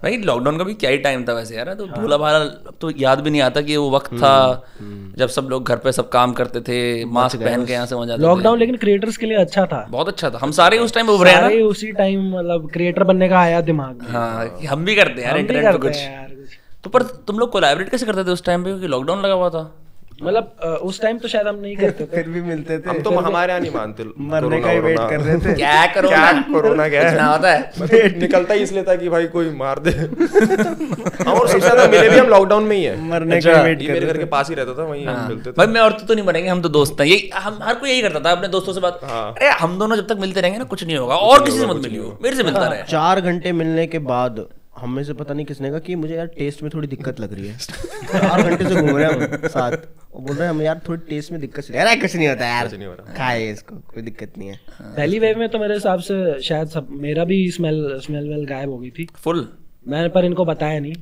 भाई लॉकडाउन का भी क्या ही टाइम था वैसे यार। तो भोला भाला तो याद भी नहीं आता कि वो वक्त था जब सब लोग घर पे सब काम करते थे, मास्क पहन के यहाँ से वहाँ जाते थे। लॉकडाउन लेकिन क्रिएटर्स के लिए अच्छा था, बहुत अच्छा था। हम सारे उस टाइम उभरे हैं, उसी टाइम मतलब क्रिएटर बनने का आया दिमाग में। हाँ, हम भी करते हैं यार इंटरनेट पे कुछ। तो पर तुम लोग कोलैबोरेट कैसे करते थे उस टाइम पे, क्योंकि लॉकडाउन लगा हुआ था? मतलब उस टाइम तो शायद हम नहीं करते थे, फिर भी मिलते थे। हम तो हमारे यहाँ नहीं मानते, मरने का ही वेट कर रहे थे। क्या कोरोना क्या होता है? निकलता ही इसलिए था कि भाई कोई मार दे। और सबसे ज्यादा मिले भी हम लॉकडाउन में ही है, मरने का वेट कर। मेरे घर के पास ही रहता था, वहीं हम मिलते थे। भाई मैं और तो नहीं बनेंगे, हम तो दोस्त हैं। यही हम हर कोई यही करता था अपने दोस्तों से बात। अरे हम दोनों जब तक मिलते रहेंगे ना कुछ नहीं होगा, और किसी से मत मिलियो, मेरे से मिलता रहे। 4 घंटे मिलने के बाद हम में से पता नहीं किसने कहा कि मुझे यार टेस्ट में थोड़ी दिक्कत लग रही है। 4 घंटे से घूम रहे हैं हम साथ, वो बोल रहे हैं हम यार थोड़ी टेस्ट में दिक्कत यार कुछ नहीं होता यार, खाए इसको, कोई दिक्कत नहीं है। पहली वेव में तो मेरे हिसाब से शायद सब मेरा भी स्मेल गायब हो गई थी फुल। मैंने पर इनको बताया नहीं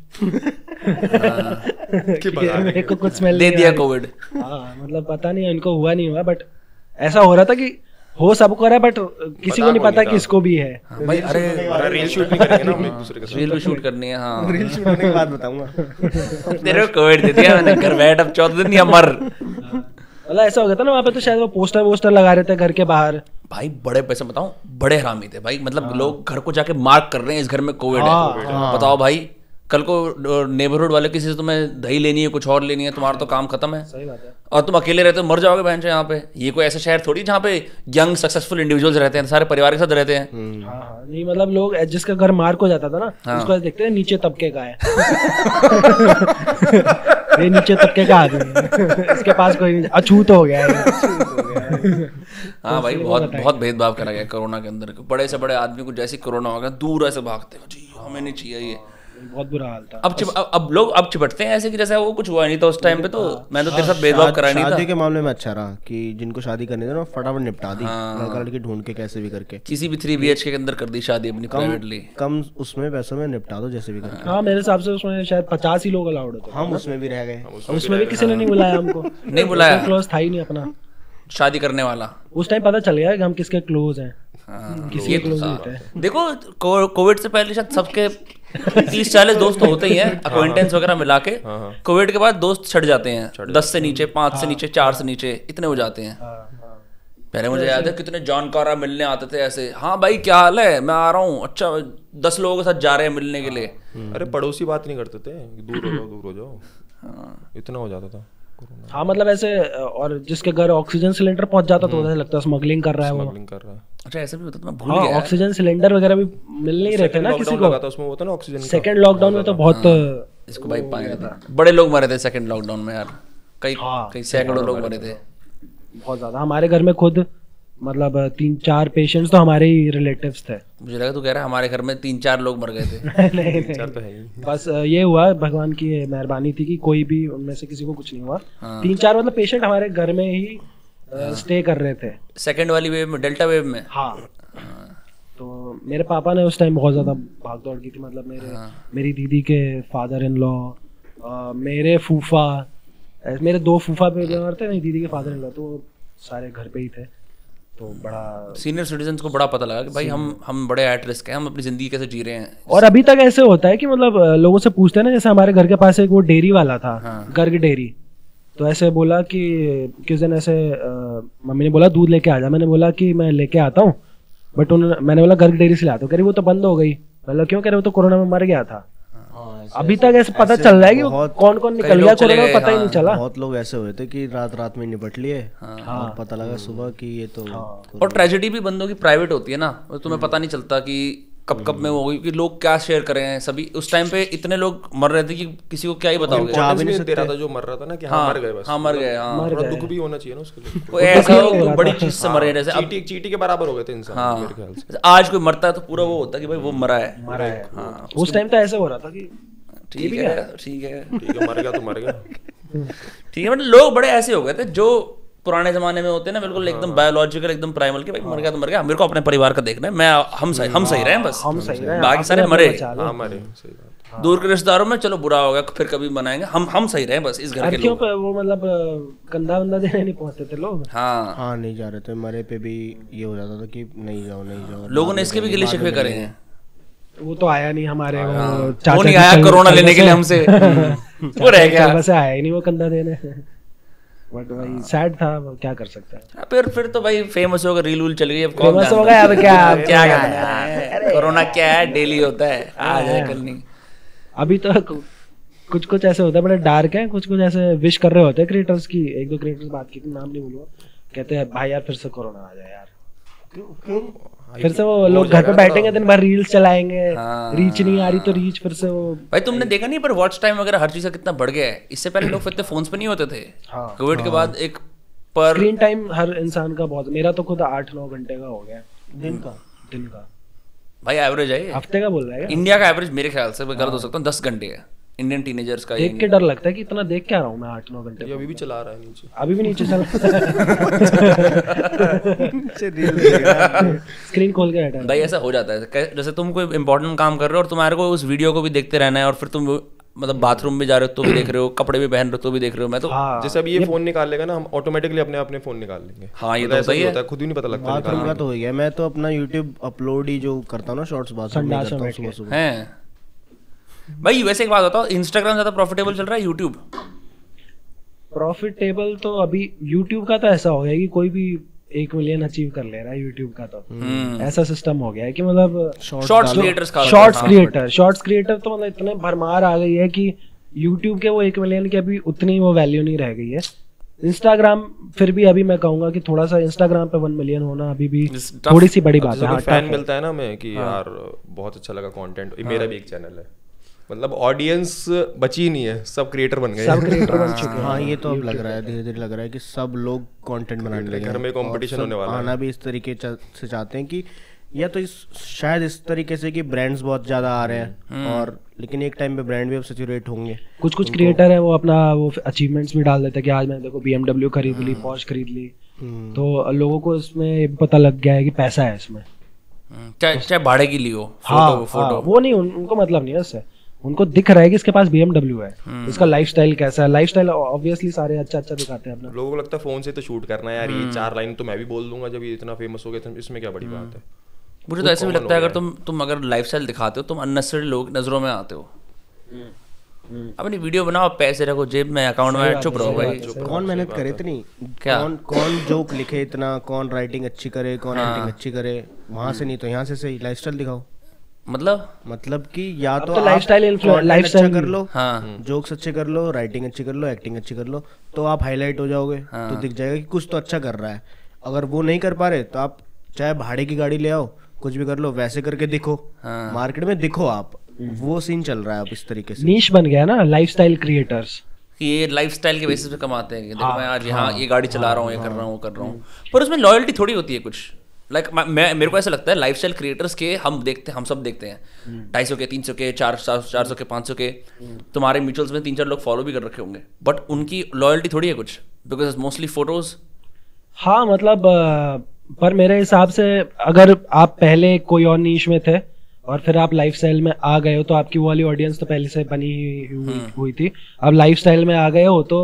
मेरे को कुछ स्मेल दे दिया कोविड। हाँ, मतलब पता नहीं इनको हुआ नहीं हुआ, बट ऐसा हो रहा था कि हो सबको रहा है, बट किसी को नहीं पता कि इसको भी है। भाई अरे रील शूट भी करेंगे ना हम एक दूसरे के साथ। रील भी शूट करनी है। हाँ, रील शूट होने के बाद बताऊंगा। तेरे को कोविड दे दिया मैंने, घर बैठ अब 14 दिन या मर। मतलब ऐसा हो गया था ना वहाँ पे, तो शायद वो पोस्टर लगा रहे थे घर के बाहर। भाई बड़े पैसे बताऊं, बड़े हरामी थे भाई। मतलब लोग घर को जाके मार्क कर रहे हैं इस घर में कोविड है। बताओ भाई, कल को नेबरहुड वाले किसी से तुम्हें दही लेनी है, कुछ और लेनी है, तुम्हारा तो काम खत्म है। सही बात है। और तुम अकेले रहते हो, मर जाओगे बहन से। यहाँ पे ये कोई ऐसा शहर थोड़ी जहाँ पे यंग सक्सेसफुल इंडिविजुअल्स रहते हैं, सारे परिवार के साथ रहते हैं। नहीं मतलब लोग जिसका घर मार्क हो जाता था ना, उसको देखते हैं नीचे तबके का है। ये नीचे तबके का आदमी है, इसके पास कोई अछूत हो गया है। हाँ भाई, बहुत भेदभाव करा गया कोरोना के अंदर। बड़े से बड़े आदमी को जैसे कोरोना हो गया दूर ऐसे भागते हैं, जी हमें नहीं चाहिए ये। बहुत बुरा हाल था। अब लोग चिपटते हैं ऐसे कि जैसे वो कुछ हुआ नहीं था उस टाइम पे। तो मैं तो तेरे साथ भेदभाव करा नहीं था। शादी के मामले में अच्छा रहा कि जिनको शादी करनी थी ना फटाफट निपटा दी, लड़का लड़की ढूंढ के कैसे भी करके किसी भी 3 BHK के अंदर कर दी शादी अपनी प्राइवेटली। कम उसमें पैसों में निपटा दो जैसे भी करके। हाँ, मेरे हिसाब से उसमें शायद 50 ही लोग अलाउड होते। हम उसमें भी रह गए, उसमें भी किसी ने नहीं बुलाया हमको। नहीं बुलाया, क्लोज था ही नहीं अपना शादी करने वाला। उस टाइम पता चल गया कि हम किसके क्लोज हैं। किसी के क्लोज होते हैं। देखो कोविड से पहले शायद सबके 30-40 दोस्त होते ही हैं, अक्वेंटेंस वगैरह मिला के। कोविड के बाद दोस्त छट जाते हैं, 10 से नीचे, 5 से नीचे, 4 से नीचे, इतने हो जाते हैं। पहले मुझे याद है कितने जानकारा मिलने आते थे ऐसे, हाँ भाई क्या हाल है, मैं आ रहा हूँ, अच्छा 10 लोगों के साथ जा रहे हैं मिलने के लिए। अरे पड़ोसी बात नहीं करते थे, दूर हो जाओ, इतना हो जाता था। हाँ मतलब ऐसे, और जिसके घर ऑक्सीजन सिलेंडर पहुंच जाता तो ऐसा लगता है स्मगलिंग कर रहा है वो। स्मगलिंग कर रहा है। अच्छा ऐसा भी होता था, मैं भूल हाँ गया। ऑक्सीजन सिलेंडर वगैरह भी मिल नहीं रहे थे ना किसी को। लगा था उसमें, होता ना ऑक्सीजन। सेकंड लॉकडाउन में तो बहुत इसको भाई पाया था, बड़े लोग मरे थे सेकंड लॉकडाउन में यार, कई सैकड़ों लोग मरे थे, बहुत ज्यादा। हमारे घर में खुद मतलब 3-4 पेशेंट्स तो हमारे ही रिलेटिव्स थे। मुझे लगा तू कह रहा है हमारे घर में 3-4 लोग मर गए थे। नहीं तो है ही। बस ये हुआ, भगवान की मेहरबानी थी कि कोई भी उनमें से किसी को कुछ नहीं हुआ। 3-4 मतलब पेशेंट हमारे घर में ही स्टे कर रहे थे सेकंड वाली वेव में, डेल्टा वेव में। हाँ तो मेरे पापा ने उस टाइम बहुत ज्यादा भाग दौड़ की थी, मतलब मेरी दीदी के फादर इन लॉ, मेरे फूफा, मेरे 2 फूफा पे बीमार थे, मेरी दीदी के फादर इन लॉ, तो सारे घर पे ही थे। तो बड़ा सीनियर सिटीजन्स को बड़ा पता लगा कि भाई हम बड़े एट रिस्क हैं, हम अपनी जिंदगी कैसे जी रहे हैं। और अभी तक ऐसे होता है कि मतलब लोगों से पूछते हैं ना, जैसे हमारे घर के पास एक वो डेयरी वाला था, गर्ग डेयरी, तो ऐसे बोला कि किस दिन ऐसे मम्मी ने बोला दूध लेके आ जा, मैंने बोला कि मैं लेके आता हूँ, बट मैंने बोला गर्ग डेयरी से लाता हूँ, कह रही वो तो बंद हो गई। मतलब क्यों? कह रहे वो तो कोरोना में मर गया था। अभी तक ऐसे पता चल रहा है कि कौन कौन निकल गया कोरोना में, पता ही नहीं चला। बहुत लोग ऐसे हुए थे कि रात में निपट लिए, और पता लगा सुबह कि ये तो। और ट्रेजेडी भी बंदों की प्राइवेट होती है ना, तुम्हें पता नहीं चलता कि कब में वो होगी, कि लोग क्या शेयर कर रहे हैं। सभी उस टाइम पे इतने लोग मर रहे थे कि किसी को क्या ही बताओगे। दे रहा था जो मर रहा था ना कि हाँ मर गए बस। हाँ मर गए, हाँ थोड़ा दुख भी होना चाहिए ना उसके लिए। कोई ऐसा हो कि बड़ी चीज से मरे, जैसे अब चीटी के बराबर हो गए थे इंसान मेरे ख्याल से। आज कोई मरता है तो पूरा वो होता है कि भाई वो मरा है। हाँ उस टाइम तो ऐसे हो रहा था कि ठीक है मर गया तो मर गया। ठीक है, मतलब लोग बड़े ऐसे हो गए थे जो पुराने जमाने में होते हैं ना, बिल्कुल एकदम बायोलॉजिकल, एकदम प्राइमल के, भाई मर गया तो मर गया, मेरे को अपने परिवार का देखना है, मैं हम सही रहे बस, हम सही रहे, बाकी सारे मरे। मरे, सही बात। दूर के रिश्तेदारों में चलो बुरा हो गया, फिर कभी मनाएंगे, हम सही रहे बस, इस घर के लोग। वो मतलब कंधा वंधा देने नहीं पहुंचते थे लोग। हाँ नहीं जा रहे थे, मरे पे भी ये हो जाता था कि नहीं जाओ। लोगों ने इसके भी गिले शिकवे करे हैं। वो तो आया नहीं हमारे, वो नहीं आया कोरोना लेने के लिए हमसे, वो रह गया, वैसे आया ही नहीं वो कंधा देने। बट भाई सैड था, क्या कर सकता है। फिर तो भाई फेमस होगा, रील चल गई, अब फेमस हो गया, अब क्या कोरोना क्या है, डेली होता है, आज है कल नहीं। अभी तो कुछ ऐसे होता है, बड़े डार्क है, कुछ ऐसे विश कर रहे होते हैं क्रिएटर्स की। 1-2 क्रिएटर्स बात की, नाम नहीं बोलूंगा, कहते हैं भाई यार फिर से कोरोना आ जाए यार, फिर से वो लोग घर पे बैठेंगे दिन भर रील्स चलाएंगे, रीच नहीं आ रही तो रीच फिर से वो। भाई तुमने देखा नहीं पर वॉच टाइम वगैरह हर चीज का कितना बढ़ गया है। इससे पहले लोग फिर फोन्स पे नहीं होते थे, कोविड के बाद एक पर स्क्रीन टाइम हर इंसान का बहुत, मेरा तो खुद 8-9 घंटे का हो गया दिन का। भाई एवरेज है, हफ्ते का बोल रहा है इंडिया का एवरेज मेरे ख्याल से, मैं गलत हो सकता हूँ, 10 घंटे है इंडियन टीनेजर्स का। देख के डर लगता है कि इतना देख क्या रहा हूँ मैं 8-9 घंटे। अभी भी चला रहा है नीचे, अभी भी नीचे चल स्क्रीन खोल के बैठा है। भाई ऐसा हो जाता है, जैसे तुम कोई इंपॉर्टेंट काम कर रहे हो और तुम्हारे को उस वीडियो को भी देखते रहना है, और फिर तुम मतलब बाथरूम में जा रहे हो तो भी देख रहे हो, कपड़े भी पहन रहे हो तो भी देख रहे हो। मैं तो जैसे अभी ये फोन निकाल लेगा ना, हम ऑटोमेटिकली अपने फोन निकाल लेंगे। हाँ ये तो सही है, खुद ही नहीं पता लगता। बाथरूम का तो हो गया, मैं तो अपना यूट्यूब अपलोड ही जो करता हूँ ना, शॉर्ट्स बाथरूम में करता हूँ सुबह हैं। भाई वैसे एक बात बताओ, इंस्टाग्राम ज्यादा प्रॉफिटेबल चल रहा है यूट्यूब? प्रॉफिटेबल तो अभी यूट्यूब का तो ऐसा हो गया कि कोई भी 1 मिलियन अचीव कर ले रहा है यूट्यूब का, तो ऐसा सिस्टम हो गया है कि मतलब शॉर्ट्स क्रिएटर तो मतलब इतने भरमार आ गई है कि यूट्यूब के वो 1 मिलियन की अभी उतनी वो वैल्यू नहीं रह गई है। इंस्टाग्राम फिर भी अभी मैं कहूंगा कि थोड़ा सा इंस्टाग्राम पे 1 मिलियन होना अभी भी थोड़ी सी बड़ी बात है। फैन मिलता है ना हमें कि यार बहुत अच्छा लगा कंटेंट, मेरा भी एक चैनल है, मतलब ऑडियंस बची नहीं है, सब क्रिएटर बन गए, सब क्रिएटर बन चुके हैं। हाँ ये तो अब लग रहा है, धीरे धीरे लग रहा है कि सब लोग कंटेंट बनाने लगे, घर में कंपटीशन होने वाला है। आना भी इस तरीके से चाहते हैं कि या तो शायद इस तरीके से कि ब्रांड्स बहुत ज्यादा आ रहे हैं, और लेकिन एक टाइम पे ब्रांड भी अब सैचुरेट होंगे। कुछ क्रिएटर है वो अपना वो अचीवमेंट्स भी डाल देते हैं कि आज मैंने देखो BMW खरीद ली, Porsche खरीद ली, तो लोगों को इसमें पता लग गया है कि पैसा है इसमें, चाहे भाड़े की लियो फोटो वो नहीं, उनको मतलब नहीं है उससे, उनको दिख रहा है कि इसके पास BMW है, इसका लाइफस्टाइल कैसा है। लाइफस्टाइल ऑब्वियसली सारे अच्छा दिखाते हैं अपना। लोगों को लगता है फोन से तो शूट करना है यार, ये 4 लाइन तो मैं भी बोल दूंगा जब ये इतना फेमस हो गया तो इसमें क्या बड़ी बात है। मुझे तो ऐसे भी लगता है अगर तुम अगर लाइफस्टाइल दिखाते हो, तुम अननेसेसरी लोग नजरों में आते हो। अपनी वीडियो बनाओ, पैसे रखो जेब में, अकाउंट में, चुप रहो भाई। कौन मेहनत करे इतनी, क्या? कौन जोक लिखे इतना, कौन राइटिंग अच्छी करे, कौन एक्टिंग अच्छी करे, वहां से नहीं तो यहाँ से सही लाइफस्टाइल दिखाओ। मतलब कि या तो लाइफस्टाइल अच्छा कर लो, हाँ, जोक्स अच्छे कर लो, राइटिंग अच्छी कर लो, एक्टिंग अच्छी कर लो, तो आप हाईलाइट हो जाओगे। तो दिख जाएगा कि कुछ तो अच्छा कर रहा है। अगर वो नहीं कर पा रहे तो आप चाहे भाड़े की गाड़ी ले आओ, कुछ भी कर लो, वैसे करके दिखो, मार्केट में दिखो आप। वो सीन चल रहा है अब इस तरीके से, नीश बन गया ना लाइफस्टाइल क्रिएटर्स। ये लाइफस्टाइल के बेसिस पे कमाते हैं कि देखो मैं आज यहाँ ये गाड़ी चला रहा हूँ, ये कर रहा हूँ, वो कर रहा हूँ, पर उसमें लॉयल्टी थोड़ी होती है कुछ। लाइक मेरे को ऐसा लगता है लाइफस्टाइल क्रिएटर्स के हम सब देखते हैं 250 के, 300 के, 400 के, 500 के, तुम्हारे म्यूचुअल्स में 3-4 लोग फॉलो भी कर रखे होंगे, बट उनकी लॉयल्टी थोड़ी है कुछ, बिकॉज मोस्टली फोटोज। हाँ मतलब पर मेरे हिसाब से अगर आप पहले कोई और नीश में थे और फिर आप लाइफस्टाइल में आ गए हो तो आपकी वो वाली ऑडियंस तो पहले से बनी हुई थी। अब लाइफस्टाइल में आ गए हो तो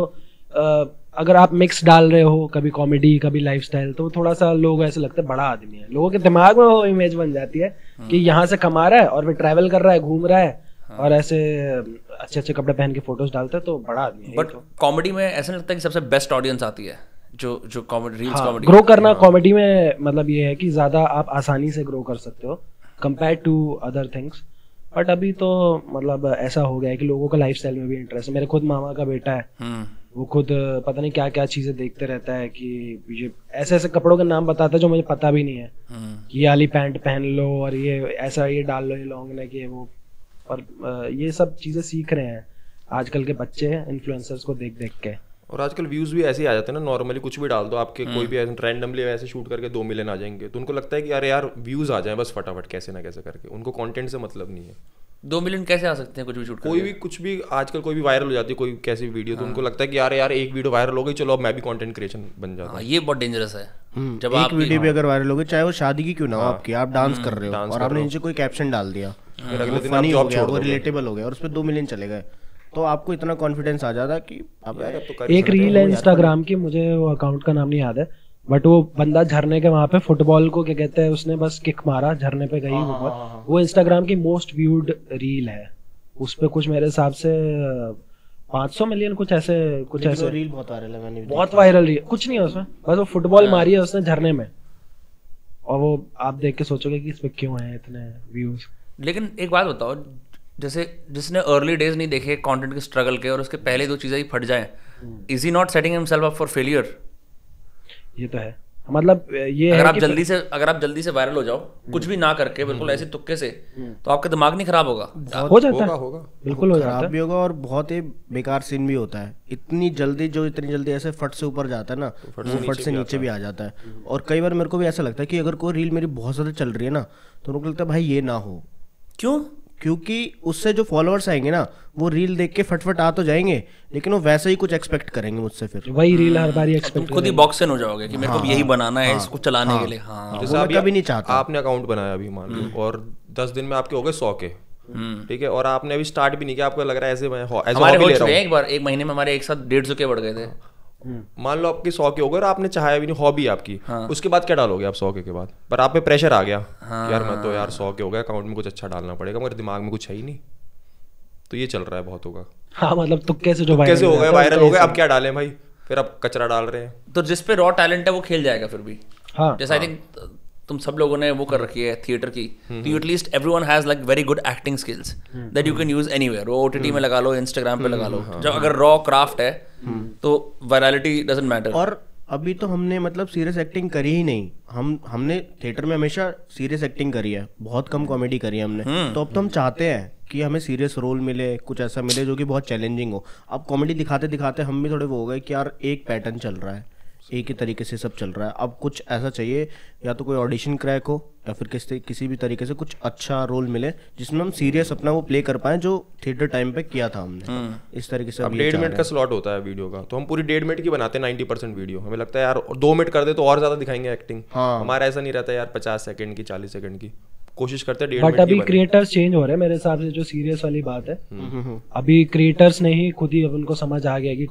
अगर आप मिक्स डाल रहे हो, कभी कॉमेडी कभी लाइफस्टाइल, तो थोड़ा सा लोग ऐसे लगता है बड़ा आदमी है। लोगों के दिमाग में वो इमेज बन जाती है कि यहाँ से कमा रहा है और फिर ट्रैवल कर रहा है, घूम रहा है और ऐसे अच्छे अच्छे कपड़े पहन के फोटोज डालते हैं, तो बड़ा आदमी है। बट कॉमेडी में ऐसा लगता है कि सबसे बेस्ट ऑडियंस आती है जो कॉमेडी रील्स कॉमेडी ग्रो करना कॉमेडी में मतलब ये है कि ज्यादा आप आसानी से ग्रो कर सकते हो compare to other things. But अभी तो मतलब ऐसा हो गया है कि लोगों का लाइफस्टाइल में भी इंटरेस्ट है। मेरे खुद मामा का बेटा है, वो खुद पता नहीं क्या क्या चीजें देखते रहता है कि ये ऐसे ऐसे कपड़ों के नाम बताता है जो मुझे पता भी नहीं है, ये वाली पैंट पहन लो और ये ऐसा ये डाल लो, ये लॉन्ग नेक, ये वो। पर ये सब चीजें सीख रहे हैं आजकल के बच्चे इन्फ्लुएंसर्स को देख देख के। और आजकल व्यूज भी ऐसे ही आ जाते हैं ना, नॉर्मली कुछ भी डाल दो आपके, कोई भी रैंडमली वैसे शूट करके 2 मिलियन आ जाएंगे, तो उनको लगता है कि अरे यार व्यूज आ जाए बस फटाफट कैसे ना कैसे करके, उनको कंटेंट से मतलब नहीं है। 2 मिलियन कैसे आ सकते हैं कुछ भी शूट कोई भी कुछ भी आजकल कोई भी वायरल हो जाती है कोई कैसी भी वीडियो, तो उनको लगता है कि यार एक वीडियो वायरल हो गई, चलो अब मैं भी कंटेंट क्रिएशन बन जाता हूं। ये बहुत डेंजरस है। जब एक वीडियो भी अगर वायरल हो गई, चाहे वो शादी की क्यों ना हो आपकी, आप डांस कर रहे हो और आपने नीचे कोई कैप्शन डाल दिया, फिर अगले दिन आप जॉब छोड़ दो, वो रिलेटेबल हो गया और उस पर 2 मिलियन चले गए, तो आपको इतना कॉन्फिडेंस आ जाता है कि अब यार अब तो कर एक रील है इंस्टाग्राम की, मुझे वो अकाउंट का नाम नहीं याद है, बट वो बंदा झरने के वहां पे फुटबॉल को क्या कहते हैं, उसने बस किक मारा, झरने पे गई वो इंस्टाग्राम की मोस्ट व्यूड रील है। उस पे कुछ मेरे हिसाब से 500 मिलियन कुछ ऐसे रील बहुत वायरल है, मैंने बहुत वायरल रील, कुछ नहीं है उसमें, बस वो फुटबॉल मारी है उसने झरने में, और वो आप देख के सोचोगे कि इसमें क्यों है इतने व्यूज। लेकिन एक बात बताओ, जैसे जिसने अर्ली डेज नहीं देखे कंटेंट के स्ट्रगल के और उसके पहले 2 चीजें ही फट जाए, is he not setting himself up for failure? ये तो है, मतलब ये अगर आप जल्दी से वायरल हो जाओ कुछ भी ना करके, बिल्कुल ऐसे तुक्के से, तो आपका दिमाग नहीं खराब होगा? हो जाता है, बिल्कुल हो जाता है, खराब भी होगा और बहुत ही बेकार सीन भी होता है। इतनी जल्दी ऐसे फट से ऊपर जाता है ना, वो फट से नीचे भी आ जाता है। और कई बार मेरे को भी ऐसा लगता है कि अगर कोई रील मेरी बहुत ज्यादा चल रही है ना, तो मेरे को लगता है भाई ये ना हो। क्यों? क्योंकि उससे जो फॉलोअर्स आएंगे ना, वो रील देख के फटफट आ तो जाएंगे, लेकिन वो वैसे ही कुछ एक्सपेक्ट करेंगे मुझसे, फिर वही रील हर बार एक्सपेक्ट खुद ही बॉक्स इन हो जाओगे कि मेरे को यही बनाना है इसको चलाने के लिए। जैसे आप कभी नहीं चाहता, आपने अकाउंट बनाया अभी मान लो और 10 दिन में आपके हो गए 100 के, ठीक है, और आपने अभी स्टार्ट भी नहीं किया, आपको लग रहा है ऐसे मैं हमारे हो चुके हैं, एक महीने में हमारे एक साथ 150 के बढ़ गए थे। मान लो आपके 100 के हो गए और आपने चाहा भी नहीं, हॉबी आपकी, उसके बाद क्या डालोगे आप 100 के बाद? पर आप पे प्रेशर आ गया यार मैं तो यार 100 के हो गए, अकाउंट में कुछ अच्छा डालना पड़ेगा, मगर दिमाग में कुछ है ही नहीं, तो ये चल रहा है बहुत होगा। हाँ मतलब तुक्के से जो कैसे हो गए वायरल हो गए, अब क्या डालें भाई, फिर अब कचरा डाल रहे हैं। तो जिस पे रॉ टैलेंट है वो खेल जाएगा फिर भी। हाँ, जैसे आई थिंक तुम सब लोगों ने वो कर रखी है थिएटर की, तो you at least everyone has like very good acting skills that you can use anywhere. वो ओटीटी में लगा लो, इंस्टाग्राम पे लगा लो, जब अगर रॉ क्राफ्ट है तो वायरलिटी डजंट मैटर। और अभी तो हमने मतलब सीरियस एक्टिंग करी ही नहीं, हमने थिएटर में हमेशा सीरियस एक्टिंग करी है, बहुत कम कॉमेडी करी है हमने, तो अब तो हम चाहते हैं कि हमें सीरियस रोल मिले, कुछ ऐसा मिले जो कि बहुत चैलेंजिंग हो। अब कॉमेडी दिखाते दिखाते हम भी थोड़े वो हो गए कि यार एक पैटर्न चल रहा है, एक ही तरीके से सब चल रहा है, अब कुछ ऐसा चाहिए, या तो कोई ऑडिशन क्रैक हो या फिर किसी भी तरीके से कुछ अच्छा रोल मिले जिसमें हम सीरियस अपना वो प्ले कर पाएं जो थिएटर टाइम पे किया था हमने। इस तरीके से अब 1.5 मिनट का स्लॉट होता है वीडियो का, तो हम पूरी 1.5 मिनट की बनाते हैं 90% वीडियो। हमें लगता है यार 2 मिनट कर दे तो और ज्यादा दिखाएंगे एक्टिंग। हमारा ऐसा नहीं रहता यार 50 सेकंड की 40 सेकंड की, कोशिश करते हैं 1.5 मिनट की। बट अभी क्रिएटर्स चेंज हो रहे हैं मेरे हिसाब से, जो सीरियस वाली बात है अभी क्रिएटर्स ने ही खुद ही उनको समझ आ गया कि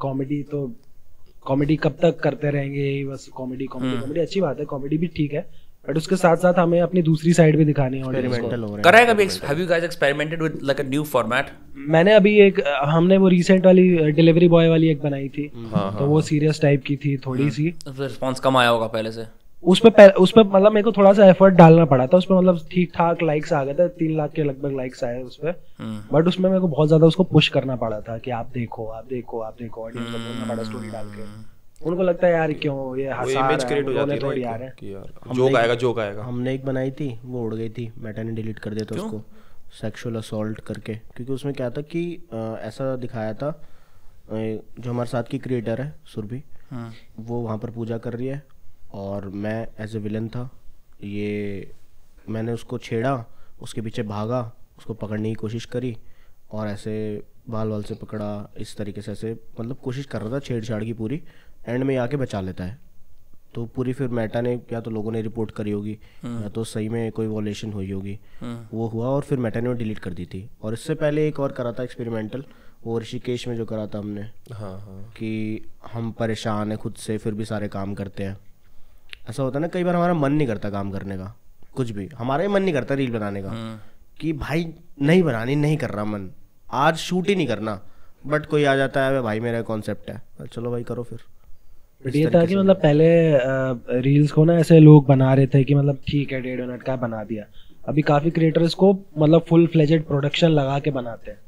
कॉमेडी कब तक करते रहेंगे, बस कॉमेडी अच्छी बात है, कॉमेडी भी ठीक है, बट उसके साथ साथ हमें अपनी दूसरी साइड भी दिखानी है ऑडियंस एक्सपेरिमेंटल को। हो रहे करा है कभी? Have you guys experimented with like a new format? मैंने अभी हमने वो रिसेंट वाली डिलीवरी बॉय वाली एक बनाई थी, तो वो सीरियस टाइप की थी थोड़ी सी। रिस्पांस कम आया होगा पहले से? उस पे मतलब मेरे को थोड़ा सा एफर्ट डालना पड़ा था उस पे, मतलब ठीक ठाक लाइक्स आ गए थे, 3 लाख के लगभग लाइक्स आए उस पे। बट उसमें मेरे को बहुत ज्यादा उसको पुश करना पड़ा था कि आप देखो ऑडियंस को बोलना पड़ा स्टोरी डाल के। उनको लगता है यार क्यों ये वो इमेज क्रिएट हो जाती है थोड़ी ना यार है कि यार जोक आएगा। हमने एक बनाई थी, वो उड़ गई थी, मेटा ने डिलीट कर दिया था उसको, सेक्सुअल असॉल्ट करके। क्योंकि उसमें क्या था कि ऐसा दिखाया था, जो हमारे साथ की क्रिएटर है सुरभि, वो वहाँ पर पूजा कर रही है और मैं एज ए विलन था। ये मैंने उसको छेड़ा, उसके पीछे भागा, उसको पकड़ने की कोशिश करी और ऐसे बाल वाल से पकड़ा, इस तरीके से ऐसे मतलब कोशिश कर रहा था छेड़छाड़ की पूरी। एंड में आके बचा लेता है। तो पूरी फिर मेटा ने या तो लोगों ने रिपोर्ट करी होगी या तो सही में कोई वॉलेशन हुई होगी, वो हुआ और फिर मेटा ने वो डिलीट कर दी थी। और इससे पहले एक और करा था एक्सपेरिमेंटल, वो ऋषिकेश में जो करा था हमने, कि हम परेशान हैं खुद से फिर भी सारे काम करते हैं। ऐसा होता है ना कई बार हमारा मन नहीं करता काम करने का, कुछ भी हमारा ही मन नहीं करता रील बनाने का, कि भाई नहीं बनानी, नहीं कर रहा मन, आज शूट ही नहीं करना, बट कोई आ जाता है भाई मेरा कॉन्सेप्ट है, चलो भाई करो फिर। बट ये था कि मतलब पहले रील्स को ना ऐसे लोग बना रहे थे कि मतलब ठीक है 1.5 मिनट का बना दिया। अभी काफी क्रिएटर्स को मतलब फुल फ्लेजेड प्रोडक्शन लगा के बनाते हैं,